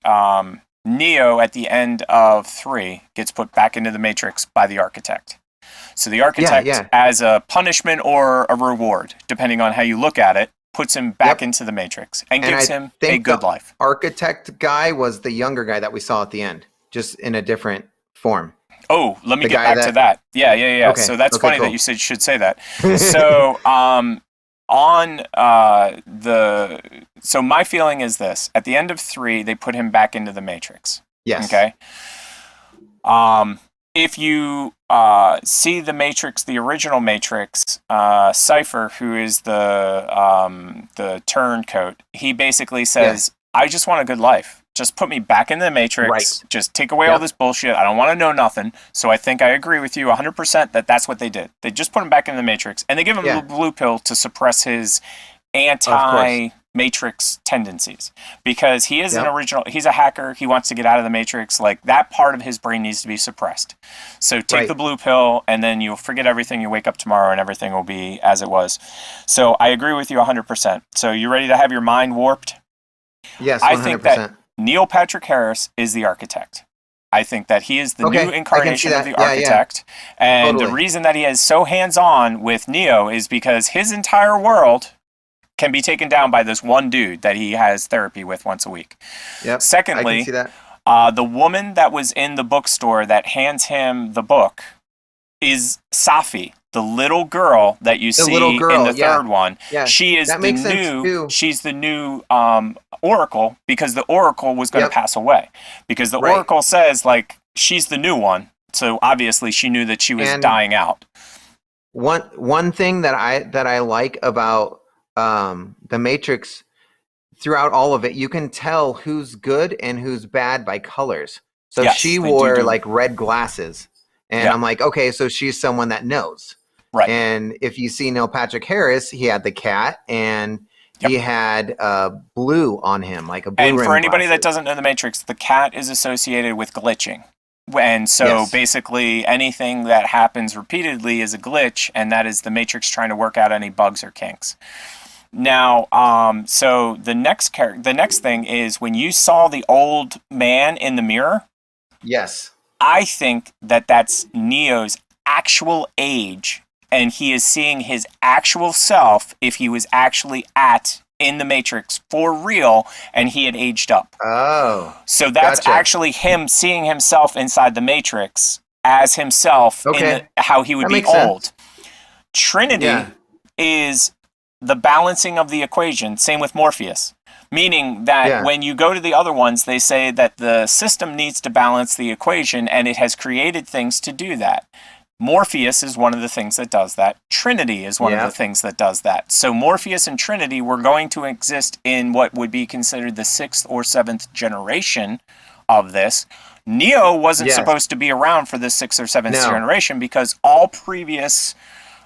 Neo at the end of 3 gets put back into the Matrix by the Architect. So the Architect, as a punishment or a reward, depending on how you look at it, puts him back into the Matrix and gives him a good life. Architect guy was the younger guy that we saw at the end, just in a different form. Oh, let me get back to that. Yeah. Okay. So that's funny that you should say that. So so my feeling is this: at the end of 3, they put him back into the Matrix. Yes. Okay. If you see the Matrix, the original Matrix, Cypher, who is the turncoat, he basically says, "I just want a good life. Just put me back in the Matrix. Right. Just take away all this bullshit. I don't want to know nothing." So I think I agree with you 100% that that's what they did. They just put him back in the Matrix, and they give him a blue pill to suppress his anti-Matrix tendencies, because he is he's a hacker. He wants to get out of the Matrix. Like, that part of his brain needs to be suppressed. So take the blue pill, and then you'll forget everything. You wake up tomorrow, and everything will be as it was. So I agree with you 100%. So you ready to have your mind warped? Yes, 100%. I think that Neil Patrick Harris is the Architect. I think that he is the new incarnation of the Architect. And the reason that he is so hands-on with Neo is because his entire world can be taken down by this one dude that he has therapy with once a week. Yep. Secondly, I can see that. the woman that was in the bookstore that hands him the book is Safi, the little girl that you see in the third one. Yeah. She is she's the new Oracle, because the Oracle was going to pass away, because the Oracle says, like, she's the new one. So obviously she knew that she was dying out. One thing that I like about the Matrix, throughout all of it, you can tell who's good and who's bad by colors. So she wore like red glasses, and I'm like, okay, so she's someone that knows. Right. And if you see Neil Patrick Harris, he had the cat, and he had blue on him, like a blue rim. And for anybody that doesn't know the Matrix, the cat is associated with glitching. And so basically anything that happens repeatedly is a glitch, and that is the Matrix trying to work out any bugs or kinks. Now, so the next thing is, when you saw the old man in the mirror, I think that that's Neo's actual age, and he is seeing his actual self if he was actually in the Matrix for real, and he had aged up. Oh. So that's actually him seeing himself inside the Matrix as himself, in how he would be old. Sense. Trinity is the balancing of the equation. Same with Morpheus. Meaning that when you go to the other ones, they say that the system needs to balance the equation, and it has created things to do that. Morpheus is one of the things that does that. Trinity is one of the things that does that. So Morpheus and Trinity were going to exist in what would be considered the 6th or 7th generation of this. Neo wasn't supposed to be around for the 6th or 7th generation, because all previous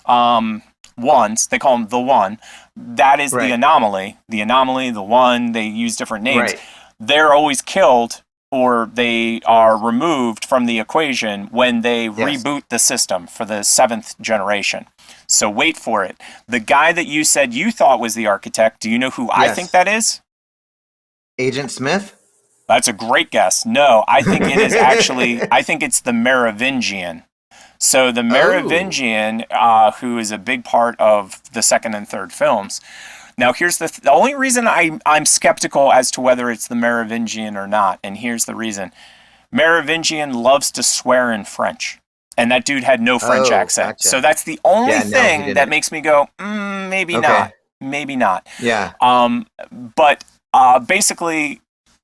ones, they call them the One, that is the anomaly. The anomaly, the One, they use different names. They're always killed or they are removed from the equation when they reboot the system for the 7th generation. So wait for it. The guy that you said you thought was the architect, do you know who I think that is? Agent Smith? That's a great guess. No, I think it is actually, I think it's the Merovingian. So the Merovingian, who is a big part of the 2nd and 3rd films. Now, here's the only reason I'm skeptical as to whether it's the Merovingian or not, and here's the reason. Merovingian loves to swear in French, and that dude had no French accent. Gotcha. So that's the only thing that makes me go, maybe not, maybe not. Yeah. But basically,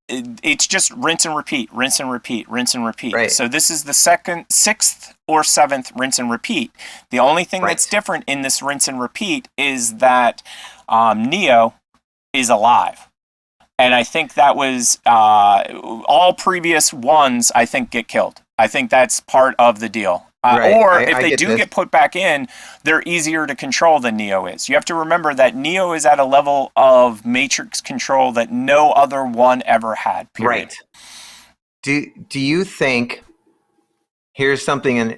it's just rinse and repeat, rinse and repeat, rinse and repeat. Right. So this is the 6th or 7th rinse and repeat. The only thing that's different in this rinse and repeat is that Neo is alive. And I think that was all previous ones, I think, get killed. I think that's part of the deal. Or if they do get put back in, they're easier to control than Neo is. You have to remember that Neo is at a level of Matrix control that no other one ever had, period. Right. Do you think, here's something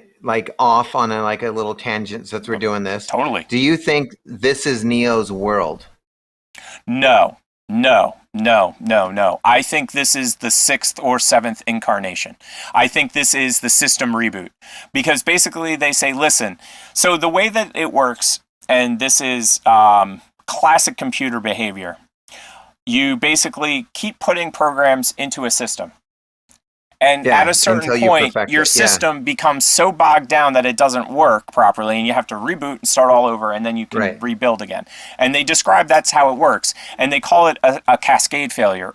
off on a little tangent since we're doing this. Totally. Do you think this is Neo's world? No. I think this is the 6th or 7th incarnation. I think this is the system reboot. Because basically they say, listen, so the way that it works, and this is classic computer behavior, you basically keep putting programs into a system. And at a certain point, your system becomes so bogged down that it doesn't work properly, and you have to reboot and start all over, and then you can rebuild again. And they describe that's how it works, and they call it a cascade failure.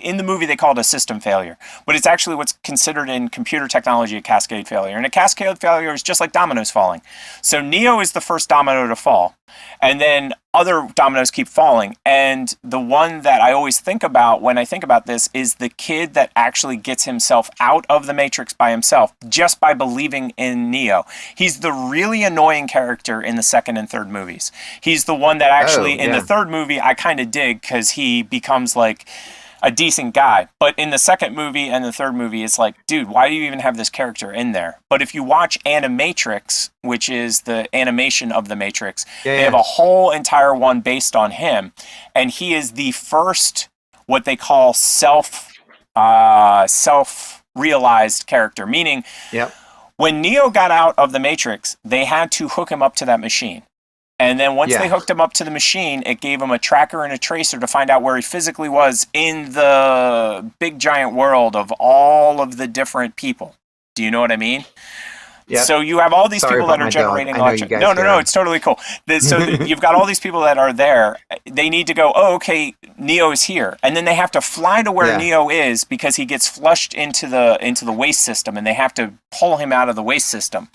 In the movie, they call it a system failure, but it's actually what's considered in computer technology a cascade failure. And a cascade failure is just like dominoes falling. So Neo is the first domino to fall, and then other dominoes keep falling. And the one that I always think about when I think about this is the kid that actually gets himself out of the Matrix by himself just by believing in Neo. He's the really annoying character in the 2nd and 3rd movies. He's the one that actually in the 3rd movie I kind of dig because he becomes like a decent guy. But in the 2nd movie and the 3rd movie, it's like, dude, why do you even have this character in there? But if you watch Animatrix, which is the animation of the Matrix, they have a whole entire one based on him. And he is the first, what they call self-realized character. Meaning, when Neo got out of the Matrix, they had to hook him up to that machine. And then once they hooked him up to the machine, it gave him a tracker and a tracer to find out where he physically was in the big giant world of all of the different people. Do you know what I mean? Yep. So you have all these people that are generating electricity. No, it's totally cool. So you've got all these people that are there. They need to go, oh, okay, Neo is here. And then they have to fly to where Neo is because he gets flushed into the waste system, and they have to pull him out of the waste system.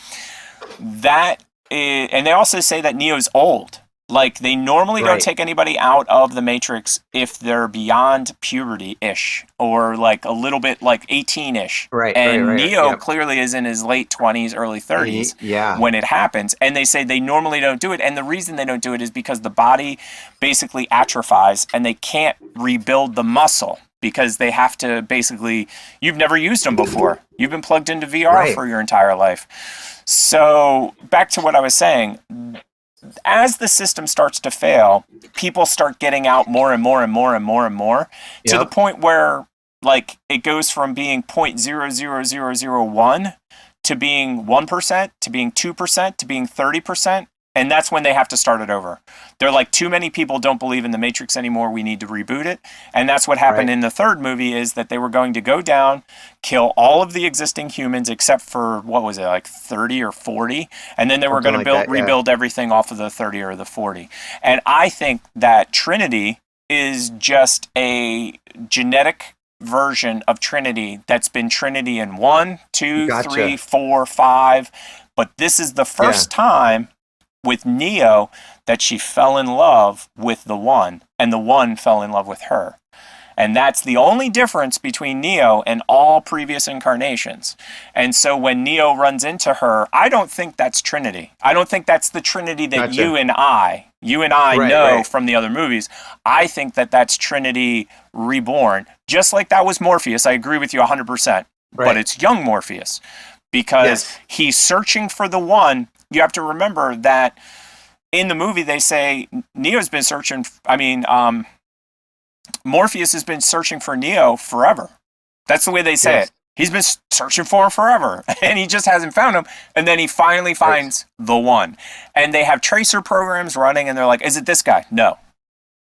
And they also say that Neo's old. Like, they normally don't take anybody out of the Matrix if they're beyond puberty-ish, or like a little bit like 18-ish. And Neo clearly is in his late 20s, early 30s when it happens. And they say they normally don't do it. And the reason they don't do it is because the body basically atrophies and they can't rebuild the muscle. Because they have to basically, you've never used them before. You've been plugged into VR for your entire life. So back to what I was saying, as the system starts to fail, people start getting out more and more and more and more and more to the point where like it goes from being 0.00001 to being 1% to being 2% to being 30%. And that's when they have to start it over. They're like, too many people don't believe in the Matrix anymore. We need to reboot it. And that's what happened in the 3rd movie, is that they were going to go down, kill all of the existing humans except for, what was it, like 30 or 40? And then they were going to rebuild everything off of the 30 or the 40. And I think that Trinity is just a genetic version of Trinity that's been Trinity in 1, 2, 3, 4, 5. But this is the first time with Neo that she fell in love with the One, and the One fell in love with her. And that's the only difference between Neo and all previous incarnations. And so when Neo runs into her, I don't think that's Trinity. I don't think that's the Trinity that Gotcha. you and I know from the other movies. I think that that's Trinity reborn. Just like that was Morpheus. I agree with you 100%. But it's young Morpheus. Because he's searching for the one. You have to remember that in the movie they say Neo's been searching, Morpheus has been searching for Neo forever. That's the way they say it. He's been searching for him forever, and he just hasn't found him. And then he finally finds the one. And they have tracer programs running, and they're like, is it this guy? No.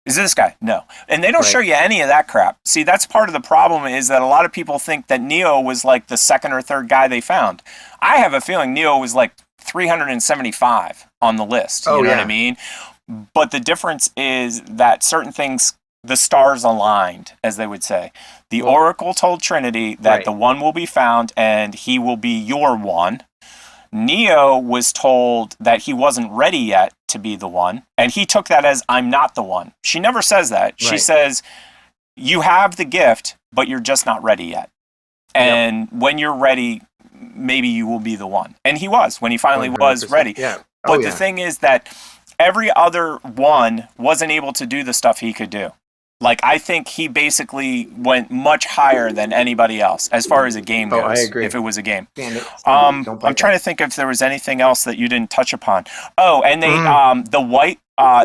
Is it this guy? No. And they don't show you any of that crap. See, that's part of the problem, is that a lot of people think that Neo was like the second or third guy they found. I have a feeling Neo was like 375 on the list. You know what I mean? But the difference is that certain things, the stars aligned, as they would say. The Oracle told Trinity that the one will be found and he will be your one. Neo was told that he wasn't ready yet to be the one, and he took that as, I'm not the one. She never says that. She says, you have the gift, but you're just not ready yet. And when you're ready, maybe you will be the one. And he was, when he finally 100%. Was ready. But the thing is that every other one wasn't able to do the stuff he could do. Like, I think he basically went much higher than anybody else as far as a game goes. I agree. If it was a game. I'm trying to think if there was anything else that you didn't touch upon. Oh, and they the white,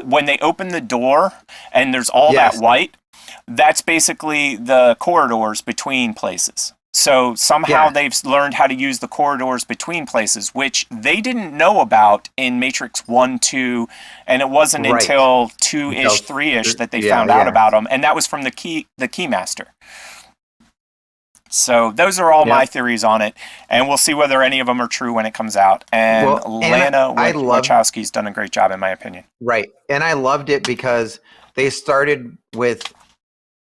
when they open the door and there's all that white, that's basically the corridors between places. So somehow they've learned how to use the corridors between places, which they didn't know about in Matrix 1, 2, and it wasn't until 2-ish, 3-ish that they found out about them, and that was from the Keymaster. So those are all my theories on it, and we'll see whether any of them are true when it comes out. And Lana Wachowski's done a great job, in my opinion. Right, and I loved it because they started with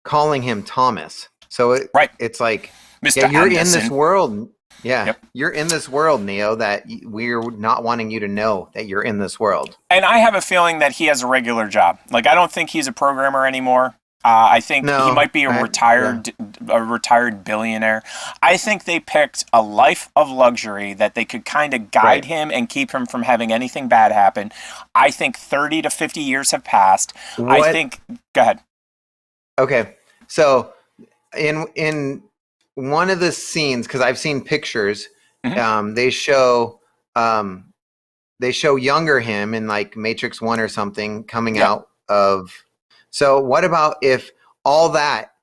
calling him Thomas. So it's like... Mr. you're Anderson. in this world. You're in this world, Neo, that we're not wanting you to know that you're in this world. And I have a feeling that he has a regular job. Like, I don't think he's a programmer anymore. I think he might be a retired billionaire. I think they picked a life of luxury that they could kind of guide him and keep him from having anything bad happen. I think 30 to 50 years have passed. Go ahead. Okay. So in one of the scenes, because I've seen pictures, they show younger him in like Matrix 1 or something coming out of. So what about if all that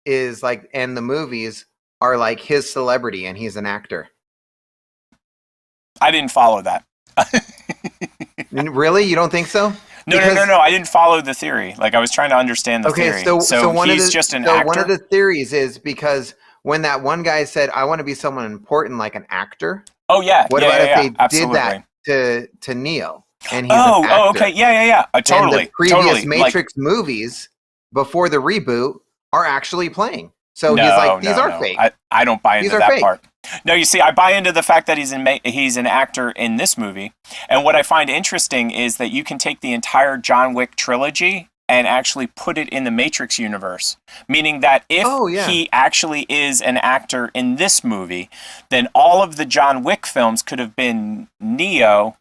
is like, and the movies are like his celebrity and he's an actor? I didn't follow that. Really? You don't think so? No. I didn't follow the theory. Like, I was trying to understand the theory. So he's just an actor? One of the theories is because when that one guy said, I want to be someone important like an actor. Oh, yeah. What about if they did that to Neo? And he's an actor? Okay. Yeah. Totally. And the previous Matrix movies before the reboot are actually playing. So he's like, these are fake. I don't buy into that part. No, you see, I buy into the fact that he's an actor in this movie. And what I find interesting is that you can take the entire John Wick trilogy and actually put it in the Matrix universe. Meaning that if he actually is an actor in this movie, then all of the John Wick films could have been Neo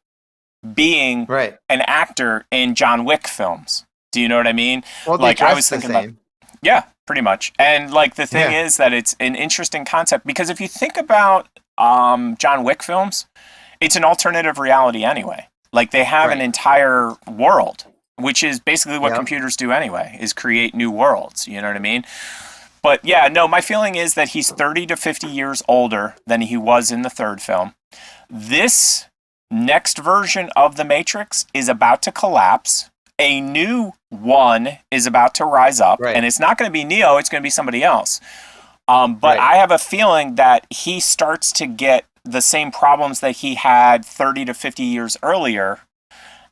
being an actor in John Wick films. Do you know what I mean? Well, like, I was thinking about... Yeah, pretty much. And like the thing is that it's an interesting concept, because if you think about John Wick films, it's an alternative reality anyway. Like, they have an entire world, which is basically what computers do anyway, is create new worlds. You know what I mean? But yeah, no, my feeling is that he's 30 to 50 years older than he was in the third film. This next version of the Matrix is about to collapse. A new one is about to rise up, and it's not going to be Neo, it's going to be somebody else. But I have a feeling that he starts to get the same problems that he had 30 to 50 years earlier,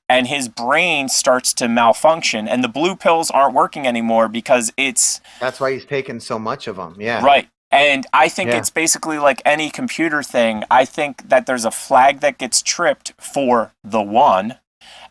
and his brain starts to malfunction, and the blue pills aren't working anymore because it's... That's why he's taken so much of them, Right. And I think it's basically like any computer thing. I think that there's a flag that gets tripped for the one,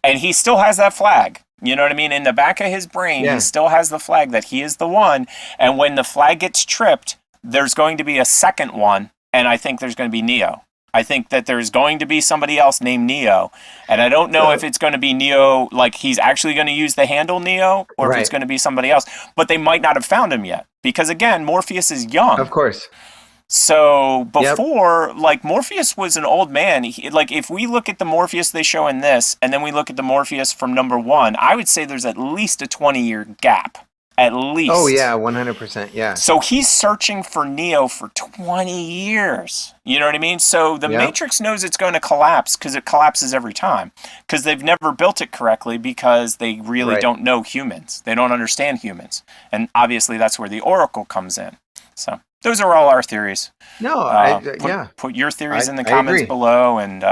and he still has that flag. You know what I mean? In the back of his brain, he still has the flag that he is the one. And when the flag gets tripped, there's going to be a second one. And I think there's going to be Neo. I think that there's going to be somebody else named Neo. And I don't know if it's going to be Neo, like he's actually going to use the handle Neo, or if it's going to be somebody else. But they might not have found him yet. Because again, Morpheus is young. Of course. So before, like Morpheus was an old man. Like if we look at the Morpheus they show in this, and then we look at the Morpheus from number 1, I would say there's at least a 20-year gap. At least. Oh, yeah, 100%, yeah. So he's searching for Neo for 20 years. You know what I mean? So the Matrix knows it's going to collapse because it collapses every time. Because they've never built it correctly because they really don't know humans. They don't understand humans. And obviously that's where the Oracle comes in. So those are all our theories. No, put your theories in the comments below. And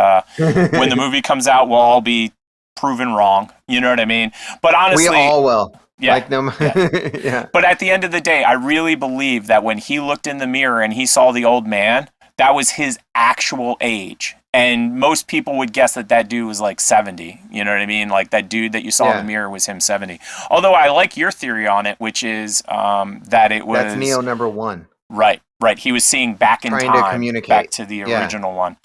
when the movie comes out, we'll all be proven wrong. You know what I mean? But honestly... We all will. Yeah. Like them. But at the end of the day, I really believe that when he looked in the mirror and he saw the old man, that was his actual age. And most people would guess that that dude was like 70. You know what I mean? Like that dude that you saw in the mirror was him 70. Although I like your theory on it, which is that it was... That's Neo number 1. Right. He was seeing back in time, to communicate back to the original one.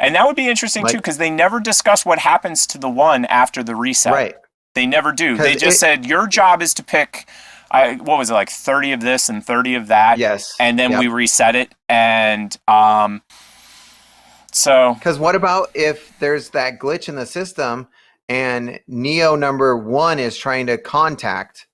And that would be interesting too, because they never discuss what happens to the one after the reset. Right. They never do. They just said, your job is to pick, what was it, like 30 of this and 30 of that? Yes. And then we reset it. And so... Because what about if there's that glitch in the system and Neo number 1 is trying to contact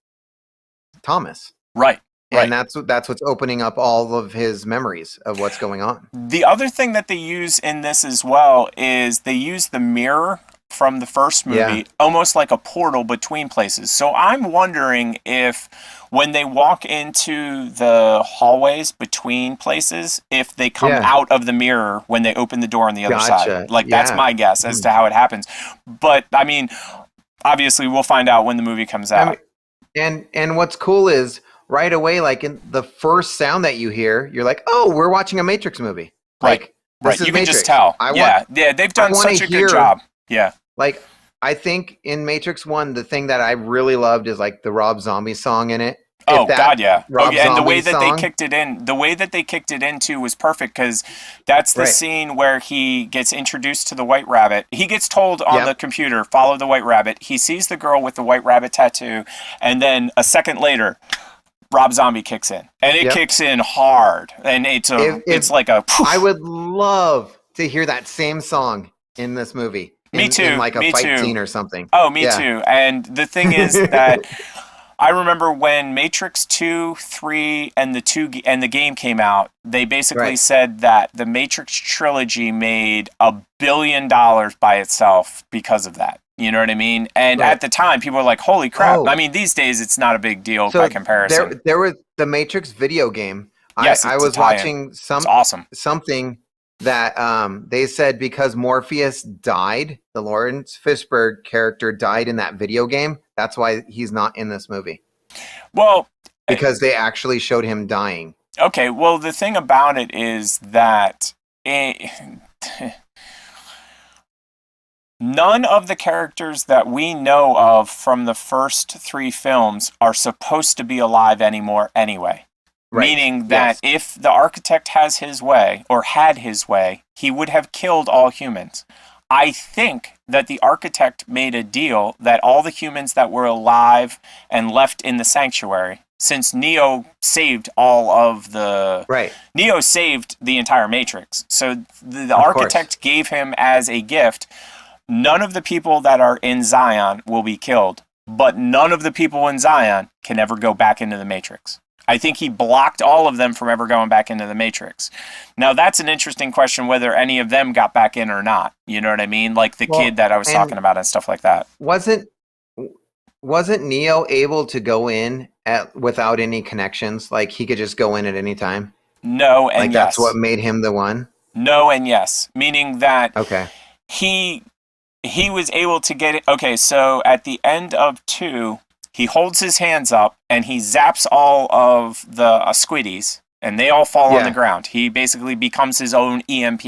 Thomas? Right. And that's what's opening up all of his memories of what's going on. The other thing that they use in this as well is they use the mirror from the first movie, almost like a portal between places. So I'm wondering if when they walk into the hallways between places, if they come out of the mirror when they open the door on the other side. Like that's my guess as to how it happens. But I mean, obviously we'll find out when the movie comes out. And what's cool is right away, like in the first sound that you hear, you're like, oh, we're watching a Matrix movie. Like, this is you can just tell. They've done such a good job. Yeah. Like, I think in Matrix 1, the thing that I really loved is like the Rob Zombie song in it. Oh God, yeah. And the way that they kicked it in too was perfect because that's the scene where he gets introduced to the White Rabbit. He gets told on the computer, follow the White Rabbit. He sees the girl with the White Rabbit tattoo, and then a second later, Rob Zombie kicks in, and it kicks in hard, and it's like a. I would love to hear that same song in this movie. Me too. In like a fight scene or something. Oh, me too. And the thing is that I remember when Matrix 2, 3, and the game came out, they basically said that the Matrix trilogy made $1 billion by itself because of that. You know what I mean? And at the time, people were like, holy crap. I mean, these days, it's not a big deal by comparison. There was the Matrix video game. Yes, I was watching something that they said because Morpheus died, the Lawrence Fishburne character died in that video game. That's why he's not in this movie. Well, because they actually showed him dying. Okay, well, the thing about it is that none of the characters that we know of from the first 3 films are supposed to be alive anymore anyway. Meaning that if the architect has his way, or had his way, he would have killed all humans. I think that the architect made a deal that all the humans that were alive and left in the sanctuary, since Neo saved all of the... Neo saved the entire Matrix. So the architect gave him as a gift, none of the people that are in Zion will be killed, but none of the people in Zion can ever go back into the Matrix. I think he blocked all of them from ever going back into the Matrix. Now, that's an interesting question, whether any of them got back in or not. You know what I mean? Like the kid that I was talking about and stuff like that. Wasn't Neo able to go in without any connections? Like he could just go in at any time? No and yes. That's what made him the one? No and yes. Meaning that he was able to get it. Okay, so at the end of 2... he holds his hands up and he zaps all of the squiddies and they all fall on the ground. He basically becomes his own EMP.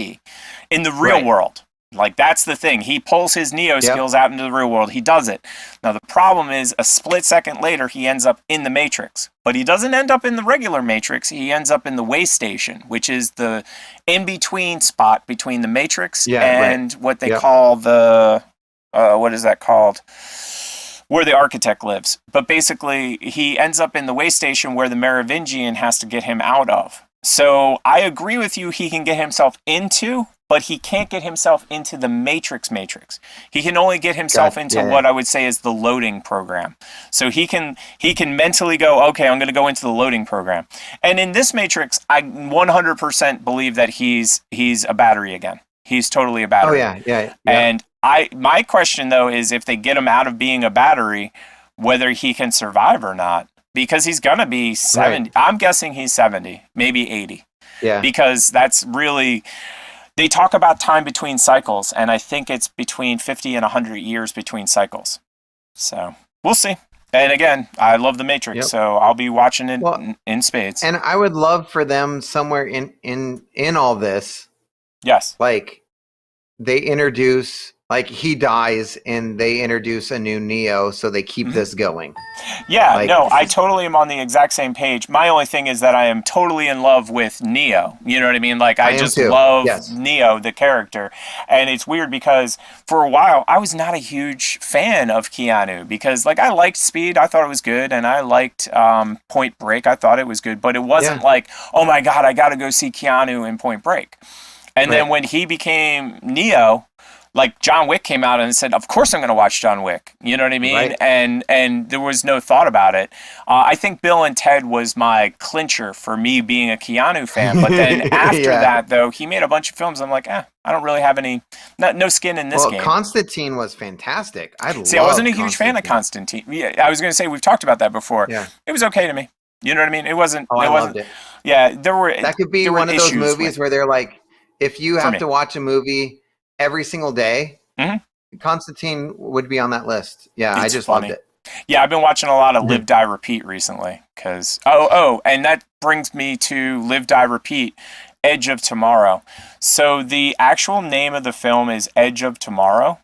In the real world, Like, that's the thing. He pulls his Neo skills out into the real world. He does it. Now, the problem is, a split second later, he ends up in the Matrix. But he doesn't end up in the regular Matrix. He ends up in the way station, which is the in-between spot between the Matrix and what they call the... what is that called? Where the architect lives. But basically, he ends up in the way station where the Merovingian has to get him out of. So I agree with you, he can get himself into, but he can't get himself into the Matrix. He can only get himself into what I would say is the loading program. So he can mentally go, okay, I'm going to go into the loading program. And in this Matrix, I 100% believe that he's a battery again. He's totally a battery. Oh, yeah. And my question, though, is if they get him out of being a battery, whether he can survive or not. Because he's going to be 70. Right. I'm guessing he's 70, maybe 80. Yeah. Because that's really... They talk about time between cycles, and I think it's between 50 and 100 years between cycles. So, we'll see. And again, I love The Matrix, so I'll be watching it in spades. And I would love for them somewhere in all this... Yes. Like, they introduce... Like, he dies, and they introduce a new Neo, so they keep this going. Yeah, like, no, I totally am on the exact same page. My only thing is that I am totally in love with Neo. You know what I mean? Like, I just love Neo, the character. And it's weird because for a while, I was not a huge fan of Keanu because, like, I liked Speed. I thought it was good. And I liked Point Break. I thought it was good. But it wasn't like, oh, my God, I got to go see Keanu in Point Break. And then when he became Neo... Like, John Wick came out and said, of course I'm going to watch John Wick. You know what I mean? Right. And there was no thought about it. I think Bill and Ted was my clincher for me being a Keanu fan. But then after that, though, he made a bunch of films. I'm like, I don't really have no skin in this game. Constantine was fantastic. I wasn't a huge fan of Constantine. Yeah, I was going to say, we've talked about that before. Yeah. It was okay to me. You know what I mean? It wasn't. I loved it. Yeah, there were. That could be one of those movies where they're like, if you have to watch a movie every single day, Constantine would be on that list. Yeah, I just loved it. Yeah, I've been watching a lot of Live, Die, Repeat recently because and that brings me to Live, Die, Repeat, Edge of Tomorrow. So the actual name of the film is Edge of Tomorrow,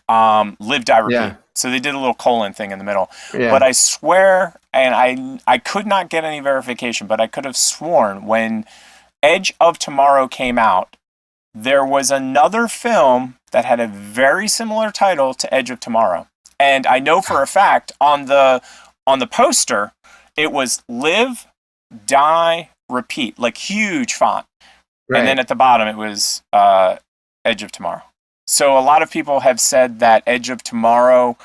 Live, Die, Repeat. Yeah. So they did a little colon thing in the middle. Yeah. But I swear, and I could not get any verification, but I could have sworn when Edge of Tomorrow came out, there was another film that had a very similar title to Edge of Tomorrow. And I know for a fact on the poster, it was Live, Die, Repeat, like huge font. Right. And then at the bottom, it was Edge of Tomorrow. So a lot of people have said that Edge of Tomorrow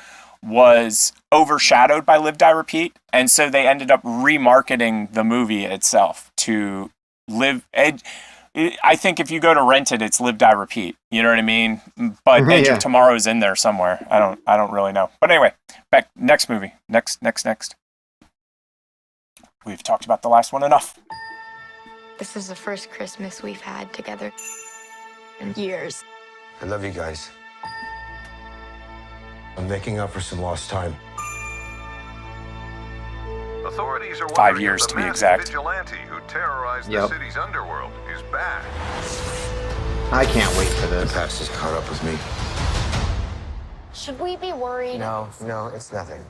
was overshadowed by Live, Die, Repeat. And so they ended up remarketing the movie itself to Live... I think if you go to rent it, it's Live, Die, Repeat. You know what I mean? But Edge of Tomorrow is in there somewhere. I don't really know. But anyway, back next movie. Next. We've talked about the last one enough. This is the first Christmas we've had together in years. I love you guys. I'm making up for some lost time. Authorities are 5 years to be exact. Vigilante who terrorized the city's underworld is back. I can't wait for this. The past has caught up with me. Should we be worried? No, it's nothing.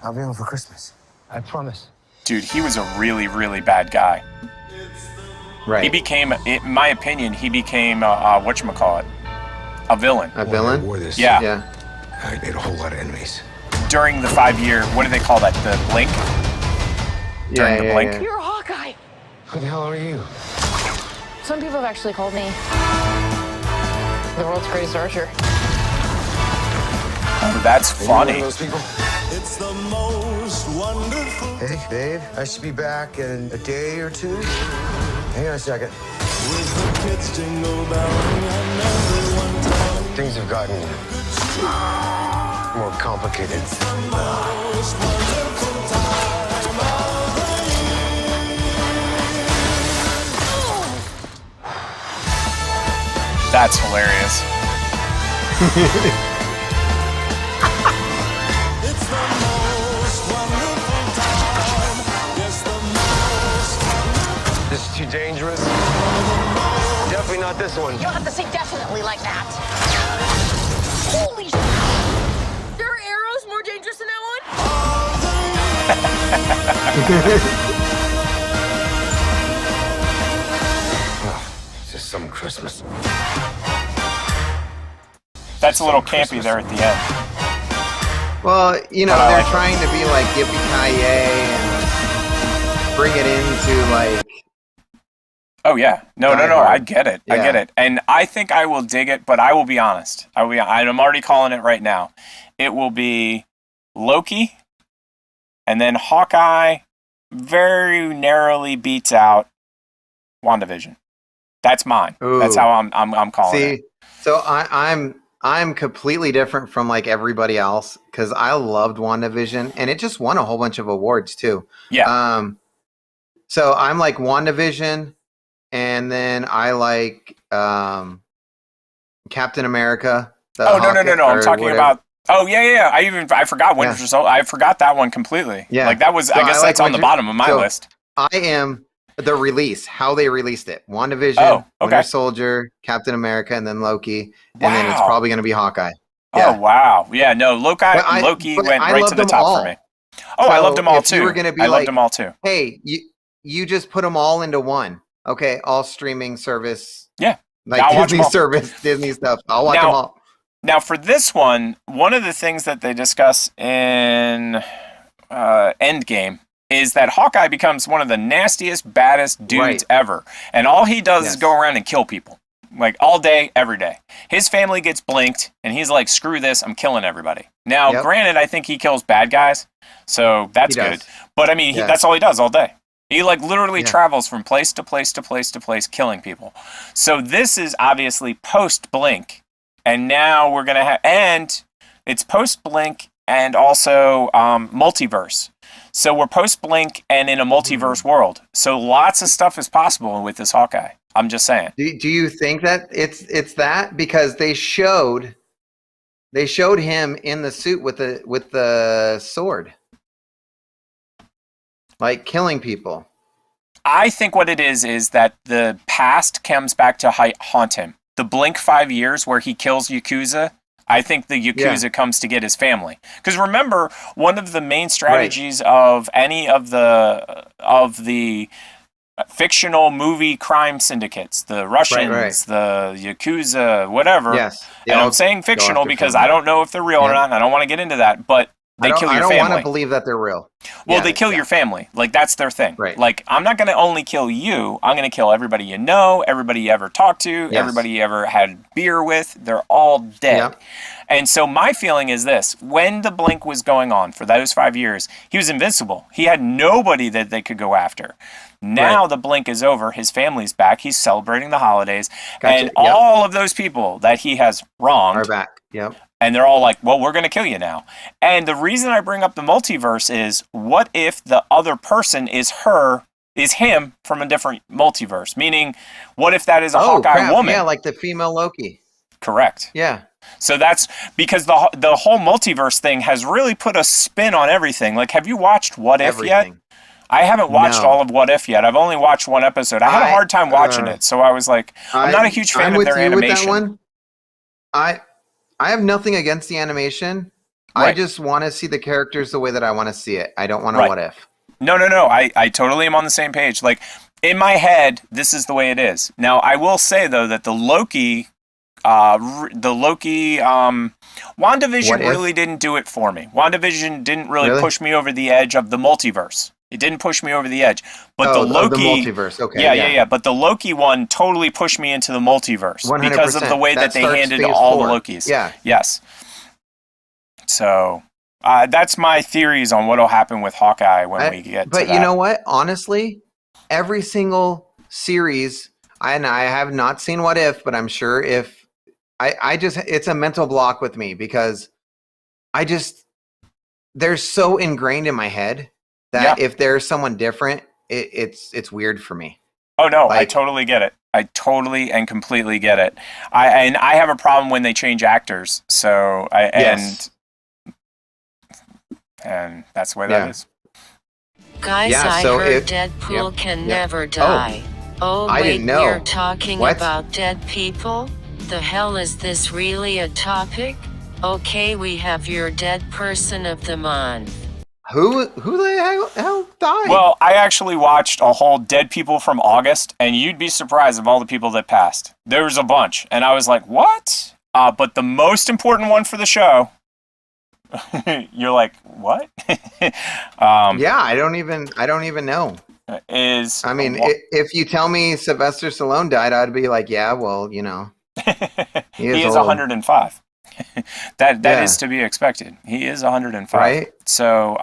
I'll be home for Christmas. I promise. Dude, he was a really, really bad guy. Right. He became, in my opinion, whatchamacallit? A villain. A villain? Yeah. I made a whole lot of enemies. During the 5 year, what do they call that? The blink? During the blink? You're a Hawkeye. Who the hell are you? Some people have actually called me the world's greatest archer. Oh, that's funny. Those people? It's the most wonderful. Hey, babe, I should be back in a day or two. Hang on a second. Things have gotten more complicated. That's hilarious. This is too dangerous. Definitely not this one. You don't have to say definitely like that. Holy sh**. There are arrows more dangerous than that one? It's just some Christmas. That's a little campy there at the end. Well, you know, they're trying to be like yippee-ki-yay and bring it into like... Oh, yeah. No, I get it. Yeah. I get it. And I think I will dig it, but I will be honest. I'm already calling it right now. It will be Loki, and then Hawkeye very narrowly beats out WandaVision. That's mine. Ooh. That's how I'm calling it. So I'm completely different from like everybody else because I loved WandaVision and it just won a whole bunch of awards too. Yeah. So I'm like WandaVision, and then I like Captain America. No. I'm talking about. Oh yeah. I forgot Winter Soldier. I forgot that one completely. Yeah. Like that was. So I guess that's on the bottom of my list. I am the release, how they released it. WandaVision, Winter Soldier, Captain America, and then Loki. And then it's probably going to be Hawkeye. Yeah. Oh, wow. Yeah, no, Loki went right to the top for me. Oh, so I loved them all too. I loved them all too. Hey, you just put them all into one. Okay, all streaming service. Yeah. Like Disney service, Disney stuff. I'll watch them all. Now, for this one of the things that they discuss in Endgame is that Hawkeye becomes one of the nastiest, baddest dudes ever. And all he does is go around and kill people. Like, all day, every day. His family gets blinked, and he's like, screw this, I'm killing everybody. Now, granted, I think he kills bad guys, so that's good. But, I mean, that's all he does all day. He, like, literally travels from place to place to place to place, killing people. So this is obviously post-Blink. And now we're going to have... And it's post-Blink and also multiverse. So we're post-Blink and in a multiverse world. So lots of stuff is possible with this Hawkeye. I'm just saying. Do you think that it's that? Because they showed him in the suit with the sword. Like killing people. I think what it is that the past comes back to haunt him. The Blink 5 years where he kills Yakuza, I think the Yakuza comes to get his family. Because remember, one of the main strategies of any of the fictional movie crime syndicates, the Russians, the Yakuza, whatever. Yes. And I'm saying fictional because I don't know if they're real or not, and I don't want to get into that, but they kill your family. I don't want to believe that they're real. Well, they kill your family. Like, that's their thing. Right. Like, I'm not going to only kill you. I'm going to kill everybody you know, everybody you ever talked to, everybody you ever had beer with. They're all dead. Yep. And so my feeling is this. When the Blink was going on for those 5 years, he was invincible. He had nobody that they could go after. Now the Blink is over. His family's back. He's celebrating the holidays. And all of those people that he has wronged are back. Yep. And they're all like, well, we're going to kill you now. And the reason I bring up the multiverse is, what if the other person is him from a different multiverse? Meaning, what if that is a Hawkeye woman? Yeah, like the female Loki. Correct. Yeah. So that's because the whole multiverse thing has really put a spin on everything. Like, have you watched What If yet? I haven't watched all of What If yet. I've only watched one episode. I had a hard time watching it, so I was like, I'm not a huge fan of their animation. With that one. I have nothing against the animation. I just want to see the characters the way that I want to see it. I don't want a What If. No. I totally am on the same page. Like, in my head, this is the way it is. Now, I will say, though, that the Loki, WandaVision really didn't do it for me. WandaVision didn't really push me over the edge of the multiverse. It didn't push me over the edge. But the Loki... the multiverse, okay. Yeah. But the Loki one totally pushed me into the multiverse. 100%. Because of the way that they handed all the Lokis. Yeah. Yes. So, that's my theories on what will happen with Hawkeye when we get to that. But you know what? Honestly, every single series... And I have not seen What If, but I'm sure if... it's a mental block with me because they're so ingrained in my head that if there's someone different, it's weird for me. Oh no, I totally get it. I totally and completely get it. I have a problem when they change actors. So and that's the way that is. Guys, I heard Deadpool can never die. Oh, I didn't know. We're talking about dead people? The hell is this really a topic? Okay, we have your dead person of the month. Who the hell died? Well, I actually watched a whole Dead People from August, and you'd be surprised of all the people that passed. There was a bunch, and I was like, what? But the most important one for the show, you're like, what? Yeah, I don't even know. If you tell me Sylvester Stallone died, I'd be like, yeah, well, you know. He is 105. That is to be expected. He is 105. Right? So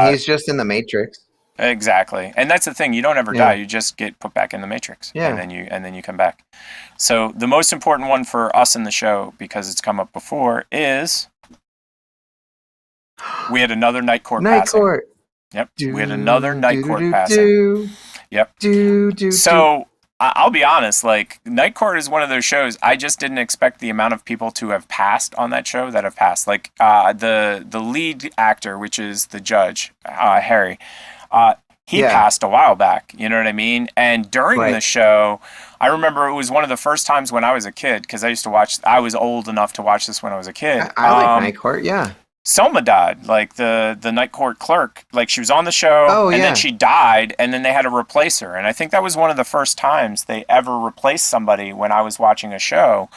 he's just in the Matrix. Exactly. And that's the thing, you don't ever die, you just get put back in the Matrix. Yeah. And then you come back. So the most important one for us in the show, because it's come up before, is we had another night court passing. Court. Yep. We had another night court passing. Yep. So I'll be honest, like, Night Court is one of those shows, I just didn't expect the amount of people to have passed on that show that have passed. Like, the lead actor, which is the judge, Harry, he passed a while back, you know what I mean? And during the show, I remember it was one of the first times when I was a kid, because I was old enough to watch this when I was a kid. I like Night Court, yeah. Selma died, like the night court clerk. Like, she was on the show, and then she died, and then they had to replace her. And I think that was one of the first times they ever replaced somebody when I was watching a show,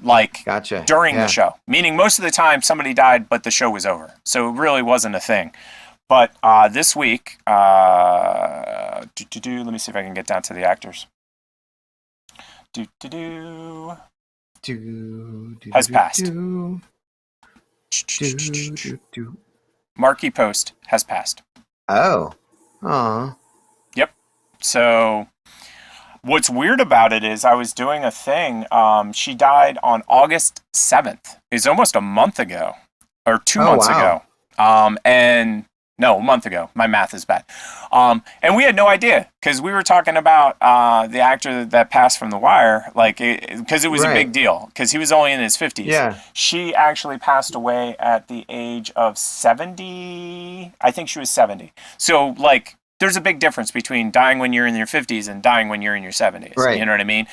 like, during the show. Meaning most of the time somebody died, but the show was over. So it really wasn't a thing. But this week, let me see if I can get down to the actors. Has passed. Marky Post has passed. Oh. Aw. Yep. So what's weird about it is I was doing a thing. She died on August 7th. It's almost a month ago. Or 2 months ago. No, a month ago. My math is bad. And we had no idea, because we were talking about the actor that passed from The Wire, like, because it was a big deal, because he was only in his 50s. Yeah. She actually passed away at the age of 70. I think she was 70. So, like, there's a big difference between dying when you're in your 50s and dying when you're in your 70s. Right. You know what I mean?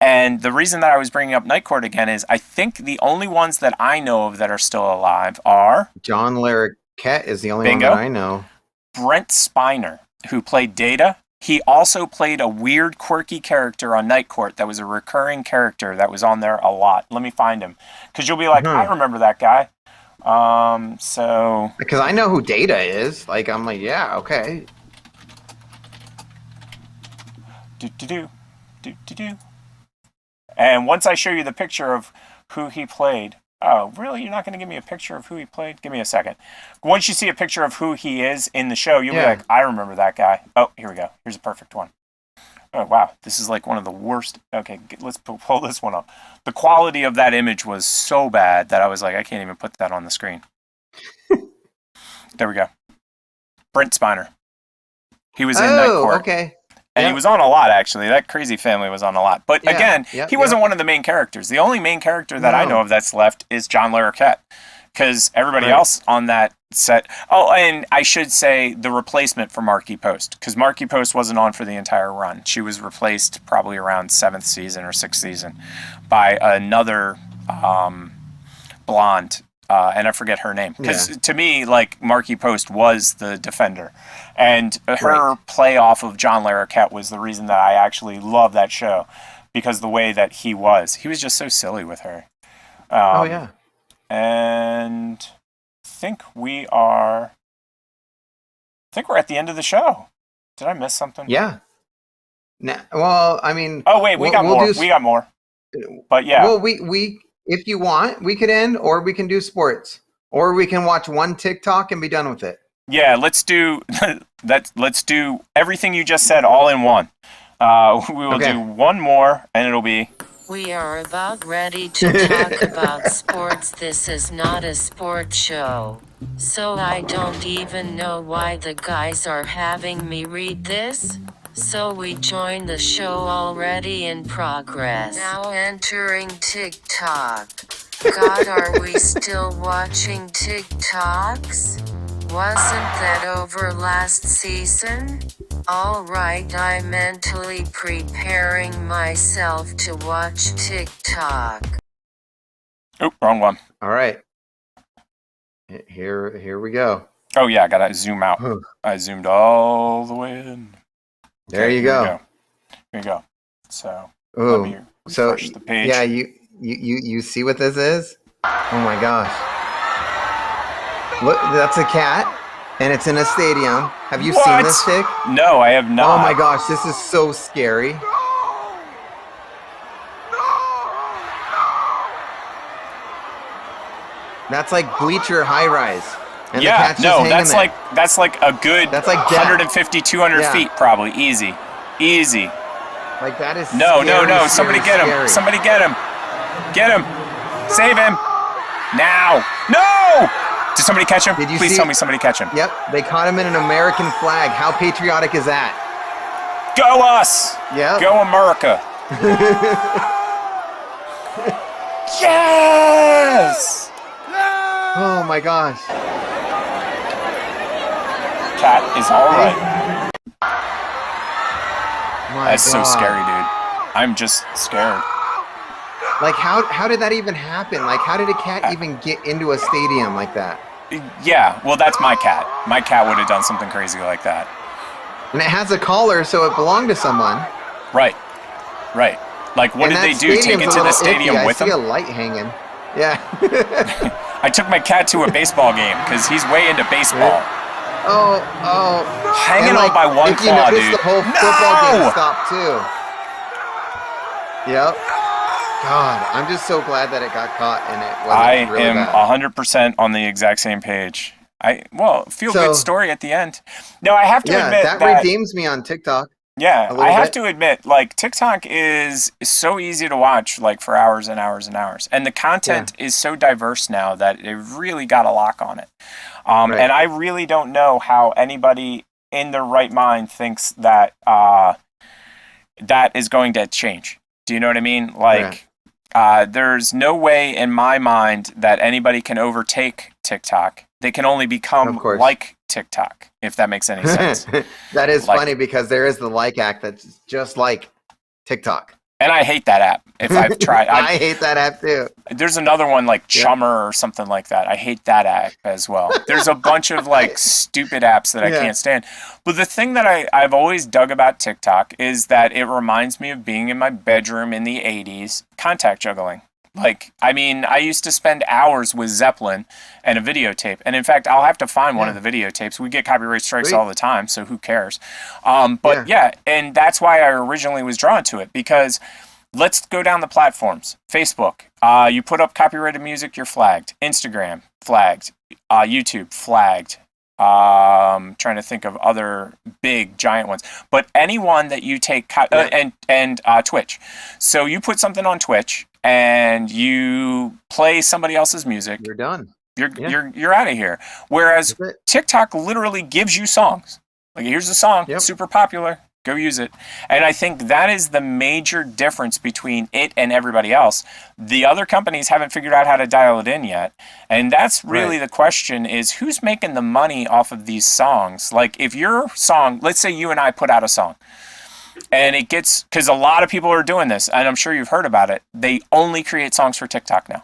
And the reason that I was bringing up Night Court again is I think the only ones that I know of that are still alive are John Larroquette is the only one that I know. Brent Spiner, who played Data. He also played a weird, quirky character on Night Court that was a recurring character that was on there a lot. Let me find him, because you'll be like, I remember that guy. Because I know who Data is. Like, I'm like, yeah, okay. And once I show you the picture of who he played. Oh, really? You're not going to give me a picture of who he played? Give me a second. Once you see a picture of who he is in the show, you'll be like, I remember that guy. Oh, here we go. Here's a perfect one. Oh, wow. This is like one of the worst. Okay, let's pull this one up. The quality of that image was so bad that I was like, I can't even put that on the screen. There we go. Brent Spiner. He was in Night Court. Okay. And he was on a lot, actually. That crazy family was on a lot. But again, he wasn't one of the main characters. The only main character that I know of that's left is John Larroquette. Because everybody else on that set... Oh, and I should say the replacement for Marky Post. Because Marky Post wasn't on for the entire run. She was replaced probably around 7th season or 6th season by another blonde. And I forget her name. Because to me, like, Marky Post was the defender. And her play off of John Larroquette was the reason that I actually love that show. Because the way that he was just so silly with her. And I think we're at the end of the show. Did I miss something? Yeah. Well, I mean... Oh, wait, we got more. We got more. But yeah. Well, we if you want, we could end, or we can do sports. Or we can watch one TikTok and be done with it. Yeah, let's do that. Let's do everything you just said all in one. We will do one more, and it'll be... We are about ready to talk about sports. This is not a sports show. So I don't even know why the guys are having me read this. So we join the show already in progress. Now entering TikTok. God, are we still watching TikToks? Wasn't that over last season? Alright, I'm mentally preparing myself to watch TikTok. Oh, wrong one. All right. Here we go. Oh yeah, I gotta zoom out. I zoomed all the way in. There you go. Here you go. So let me refresh the page. Yeah, you see what this is? Oh my gosh. Look, that's a cat, and it's in a stadium. Have you seen this, Tick? No, I have not. Oh my gosh, this is so scary. That's like bleacher high rise. And yeah, no, that's like a good 150, 200 feet probably. Easy. Like that is No. scary, Somebody get him. scary. Somebody get him. Get him. Save him. Now. No! Did somebody catch him? Please tell me somebody catch him. Yep, they caught him in an American flag. How patriotic is that? Go us! Yeah. Go America. Yes! Oh my gosh. Cat is alright. That's so God. scary, dude. I'm just scared. Like how did that even happen? Like how did a cat even get into a stadium like that? Yeah, well that's my cat. My cat would have done something crazy like that. And it has a collar, so it belonged to someone. Right. Like what did they do? Take it to the stadium with them? I see a light hanging. Yeah. I took my cat to a baseball game because he's way into baseball. Oh. Hanging on by one claw, dude. The whole football game stopped too. Yep. God, I'm just so glad that it got caught and it wasn't really am bad. 100% on the exact same page. Feel good story at the end. No, I have to admit that redeems me on TikTok. Yeah, I have to admit, like TikTok is so easy to watch, like for hours and hours and hours, and the content is so diverse now that it really got a lock on it. And I really don't know how anybody in their right mind thinks that that is going to change. Do you know what I mean? Like, there's no way in my mind that anybody can overtake TikTok. They can only become like TikTok, if that makes any sense. That is funny because there is the like act that's just like TikTok. And I hate that app. If I've tried, I hate that app too. There's another one like Chummer or something like that. I hate that app as well. There's a bunch of like stupid apps that I can't stand. But the thing that I've always dug about TikTok is that it reminds me of being in my bedroom in the 80s, contact juggling. Like, I mean, I used to spend hours with Zeppelin and a videotape. And in fact, I'll have to find one of the videotapes. We get copyright strikes all the time, so who cares? But and that's why I originally was drawn to it, because let's go down the platforms. Facebook, you put up copyrighted music, you're flagged. Instagram, flagged. YouTube, flagged. Trying to think of other big giant ones, but anyone that you take and Twitch. So you put something on Twitch and you play somebody else's music, you're done. You're out of here. Whereas TikTok literally gives you songs. Like, here's a song, super popular, go use it. And I think that is the major difference between it and everybody else. The other companies haven't figured out how to dial it in yet. And that's really the question, is who's making the money off of these songs? Like, if your song, let's say you and I put out a song, and it gets, because a lot of people are doing this, and I'm sure you've heard about it, they only create songs for TikTok now.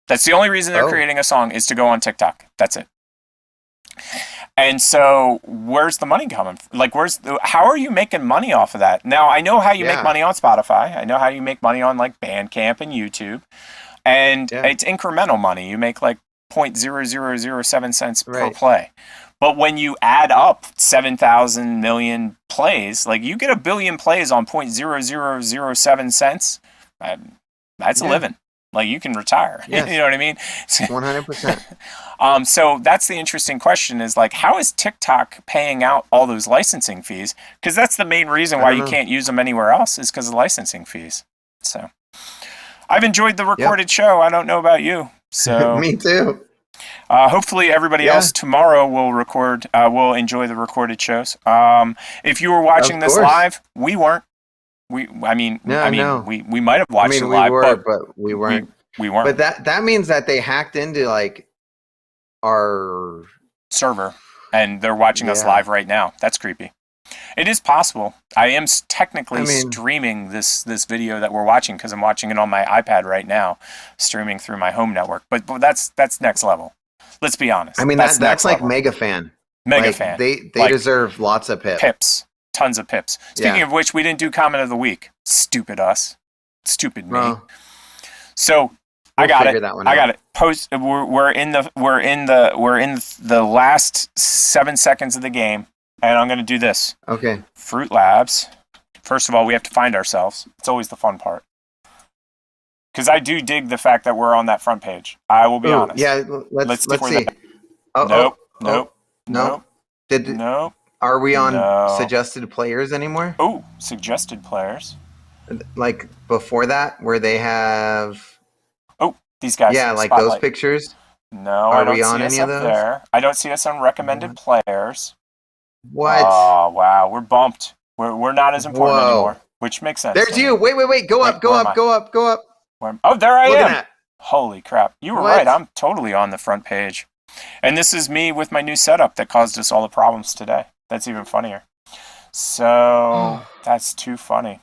That's the only reason they're creating a song, is to go on TikTok. That's it. And so where's the money coming from? Like, how are you making money off of that? Now, I know how you make money on Spotify. I know how you make money on like Bandcamp and YouTube. And it's incremental money. You make like 0.0007 cents per play. But when you add up 7,000 million plays, like you get 1 billion plays on 0.0007 cents, that's a living. Like, you can retire. Yes. You know what I mean? 100%. So that's the interesting question, is like, how is TikTok paying out all those licensing fees? Because that's the main reason why you can't use them anywhere else, is because of licensing fees. So I've enjoyed the recorded show. I don't know about you. So Me too. Hopefully everybody else tomorrow will enjoy the recorded shows. If you were watching this live, we weren't. We might have watched it live, but we weren't. We weren't. But that means that they hacked into like our server, and they're watching us live right now. That's creepy. It is possible. I am technically streaming this video that we're watching because I'm watching it on my iPad right now, streaming through my home network. But that's next level. Let's be honest. I mean, that's like level. Mega fan. Mega fan. They like, deserve lots of pips. Pips. Tons of pips. Speaking of which, we didn't do comment of the week. Stupid us. Stupid me. Well, so I got it. I got it. Post. We're in the last 7 seconds of the game, and I'm going to do this. Okay. Fruit Labs. First of all, we have to find ourselves. It's always the fun part. Because I do dig the fact that we're on that front page. I will be honest. Yeah. Let's see. Nope. Are we on suggested players anymore? Oh, suggested players. Like before that, where they have. Oh, these guys. Yeah, like Spotlight. those pictures. No, I don't see us up there. I don't see us on recommended players. What? Oh, wow. We're bumped. We're not as important anymore, which makes sense. There's you. Wait. Go up. Oh, there I am. Holy crap. You were right. I'm totally on the front page. And this is me with my new setup that caused us all the problems today. That's even funnier. So that's too funny.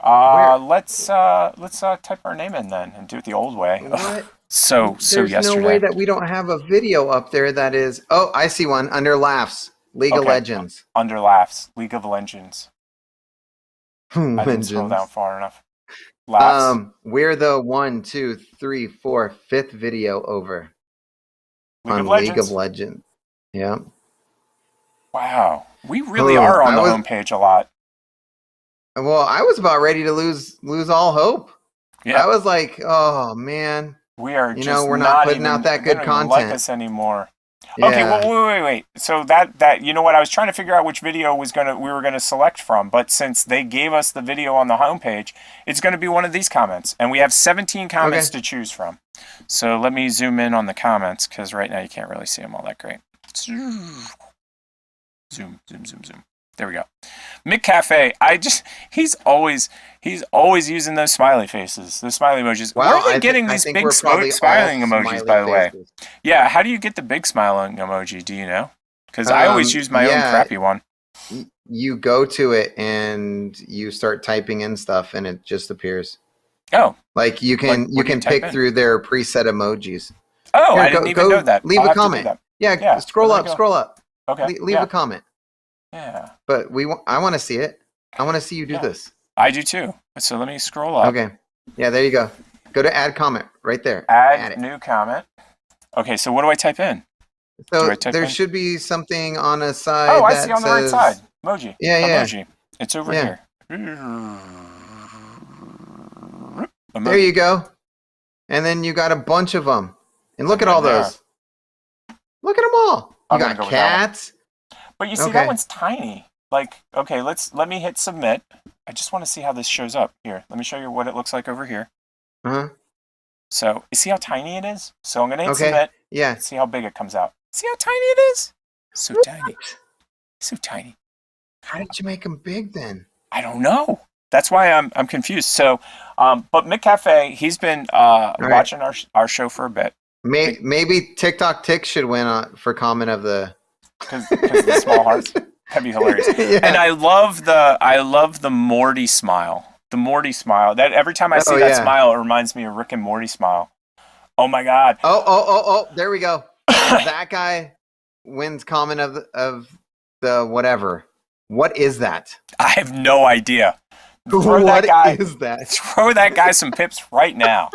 Let's type our name in then and do it the old way. What? So There's yesterday. no way that we don't have a video up there that is. Oh, I see one under laughs. League of Legends. Under laughs. League of Legends. I didn't scroll down far enough. Laughs. We're the 1, 2, 3, 4, 5th video over. League of Legends. Yeah. Wow. We really are on the homepage a lot. Well, I was about ready to lose all hope. Yeah. I was like, oh man. We are we're not putting out that good content. Like us anymore. Yeah. Okay, well wait. So that you know what, I was trying to figure out which video we were gonna select from, but since they gave us the video on the homepage, it's gonna be one of these comments. And we have 17 comments to choose from. So let me zoom in on the comments, because right now you can't really see them all that great. Zoom. There we go. Mick Cafe, he's always using those smiley faces, those smiley emojis. Where are they getting these big smiling emojis, by the way? Yeah, how do you get the big smiling emoji? Do you know? Because I always use my own crappy one. You go to it and you start typing in stuff, and it just appears. Oh, like you can pick through their preset emojis. Oh, I didn't even know that. Leave a comment. Yeah, scroll up. Okay, leave a comment. Yeah. But I want to see it. I want to see you do this. I do too. So let me scroll up. Okay. Yeah, there you go. Go to add comment right there. Add new comment. Okay, so what do I type in? So there should be something on a side. Oh, I see on the right side. Emoji. Yeah. Emoji. It's over here. Emoji. There you go. And then you got a bunch of them. And look at all those. Look at them all. You got cats. But you see, that one's tiny. Like, okay, let me hit submit. I just want to see how this shows up. Here, let me show you what it looks like over here. So, you see how tiny it is? So I'm going to hit submit. Yeah. See how big it comes out. See how tiny it is? So tiny. So tiny. How did you make them big then? I don't know. That's why I'm confused. So, but Mick Cafe, he's been watching our show for a bit. Maybe TICKTICK should win for comment of the... Because the small hearts. That'd be hilarious. Yeah. And I love the Morty smile. The Morty smile. That every time I see that smile, it reminds me of Rick and Morty smile. Oh my God. Oh, there we go. That guy wins comment of the whatever. What is that? I have no idea. What is that? Throw that guy some pips right now.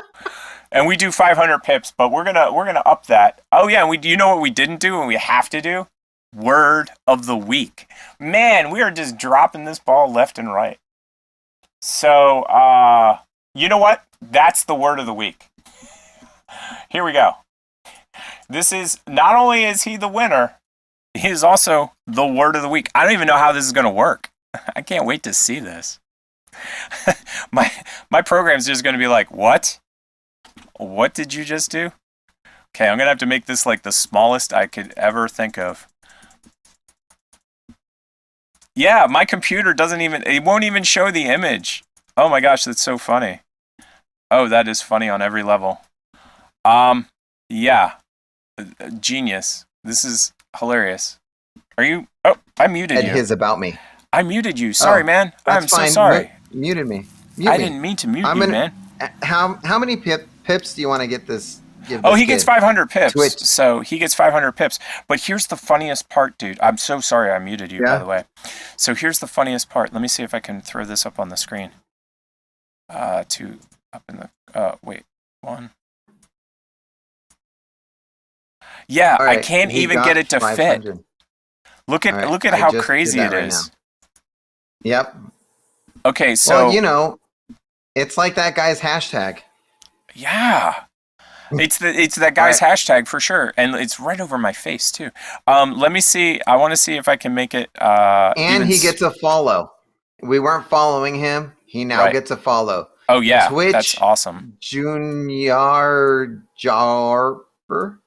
And we do 500 pips, but we're gonna up that. Oh yeah, and you know what we didn't do and we have to do? Word of the week. Man, we are just dropping this ball left and right. So, you know what? That's the word of the week. Here we go. This is, not only is he the winner, he is also the word of the week. I don't even know how this is going to work. I can't wait to see this. My program's just going to be like, what? What did you just do? Okay, I'm going to have to make this like the smallest I could ever think of. Yeah, my computer it won't even show the image. Oh my gosh, that's so funny. Oh, that is funny on every level. Yeah. Genius. This is hilarious. Are you? Oh, I muted you. His about me. I muted you. Sorry, man. I'm so sorry. Muted me. I didn't mean to mute you, man. How many pips do you want to get this? He gets 500 pips. Twitch. So he gets 500 pips. But here's the funniest part, dude. I'm so sorry I muted you, by the way. So here's the funniest part. Let me see if I can throw this up on the screen. Wait, one. Yeah, right, I can't even get it to fit. Look at how crazy it is. Yep. Okay, so well, it's like that guy's hashtag. Yeah. It's that guy's hashtag for sure, and it's right over my face too. Let me see. I want to see if I can make it. And he gets a follow. We weren't following him. He now gets a follow. Oh yeah, Twitch, that's awesome. Junior Jarper.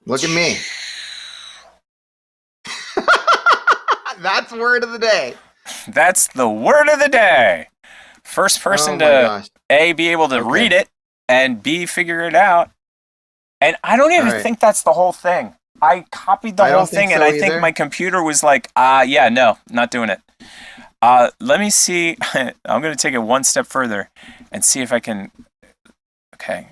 Look at me. That's word of the day. That's the word of the day. First person to A, be able to read it, and B, figure it out. And I don't even think that's the whole thing. I copied the whole thing, and I think my computer was like, yeah, no, not doing it. Let me see. I'm going to take it one step further and see if I can. Okay.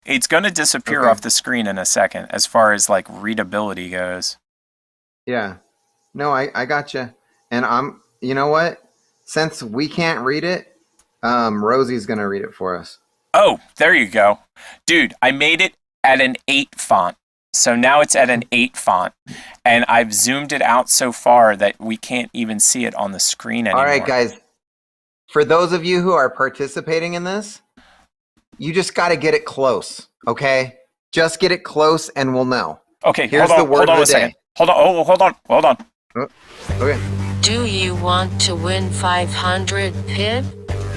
It's going to disappear off the screen in a second as far as like readability goes. Yeah. No, I got you. And you know what? Since we can't read it, Rosie's going to read it for us. Oh, there you go. Dude, I made it at an 8 font. So now it's at an 8 font. And I've zoomed it out so far that we can't even see it on the screen anymore. All right, guys. For those of you who are participating in this, you just got to get it close, okay? Just get it close and we'll know. Okay, here's the word of the day. Hold on. Oh, hold on. Oh, okay. Do you want to win 500 pip?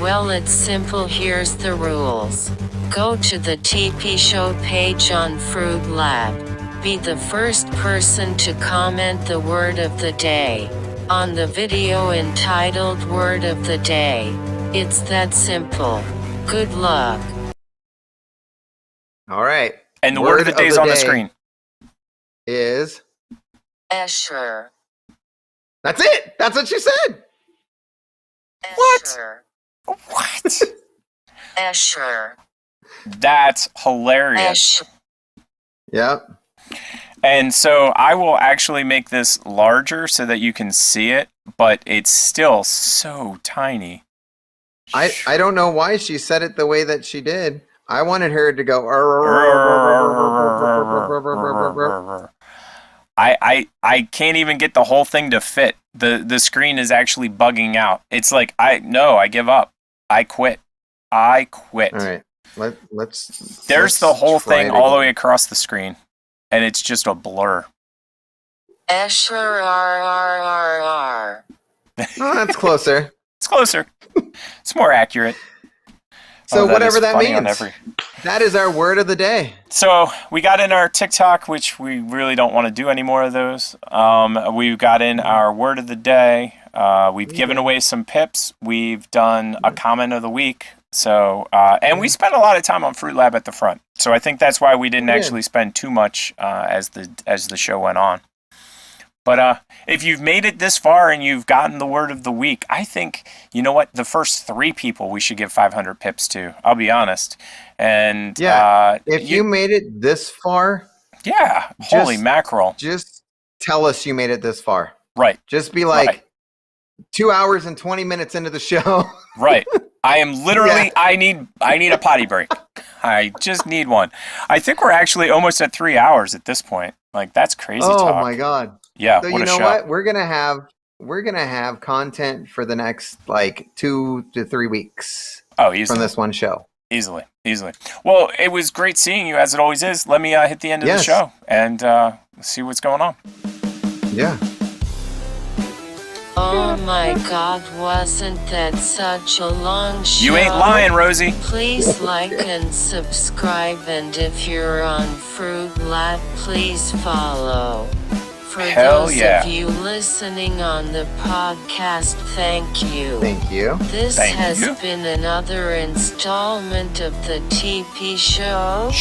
Well, it's simple. Here's the rules. Go to the TP Show page on Fruit Lab. Be the first person to comment the word of the day on the video entitled Word of the Day. It's that simple. Good luck. All right. And the word of the day is on the screen. Is Escher. That's it. That's what you said. Escher. What? Escher. That's hilarious. Yep. And so I will actually make this larger so that you can see it, but it's still so tiny. I don't know why she said it the way that she did. I wanted her to go. I can't even get the whole thing to fit. The screen is actually bugging out. It's like I give up. I quit. All right. There's the whole thing all the way across the screen, and it's just a blur. Escher. Oh, that's closer. It's closer. It's more accurate. So whatever that means. That is our word of the day. So we got in our TikTok, which we really don't want to do any more of those. We've got in our word of the day. We've given away some pips. We've done a comment of the week. So and we spent a lot of time on Fruit Lab at the front. So I think that's why we didn't actually spend too much as the show went on. But if you've made it this far and you've gotten the word of the week, I think, you know what, the first 3 people we should give 500 pips to. I'll be honest. And if you made it this far, holy mackerel. Just tell us you made it this far. Right. Just be like 2 hours and 20 minutes into the show. Right. I am literally I need a potty break. I just need one. I think we're actually almost at 3 hours at this point. Like, that's crazy talk. Oh my god. Yeah, so what you a know show. what? We're gonna have content for the next like 2 to 3 weeks. Oh, easily. From this one show. Easily. Well, it was great seeing you, as it always is. Let me hit the end of the show and see what's going on. Yeah. Oh my god, wasn't that such a long show? You ain't lying, Rosie. Please like and subscribe, and if you're on Fruit Lab, please follow. For those of you listening on the podcast, thank you. Thank you. This has been another installment of the TP Show.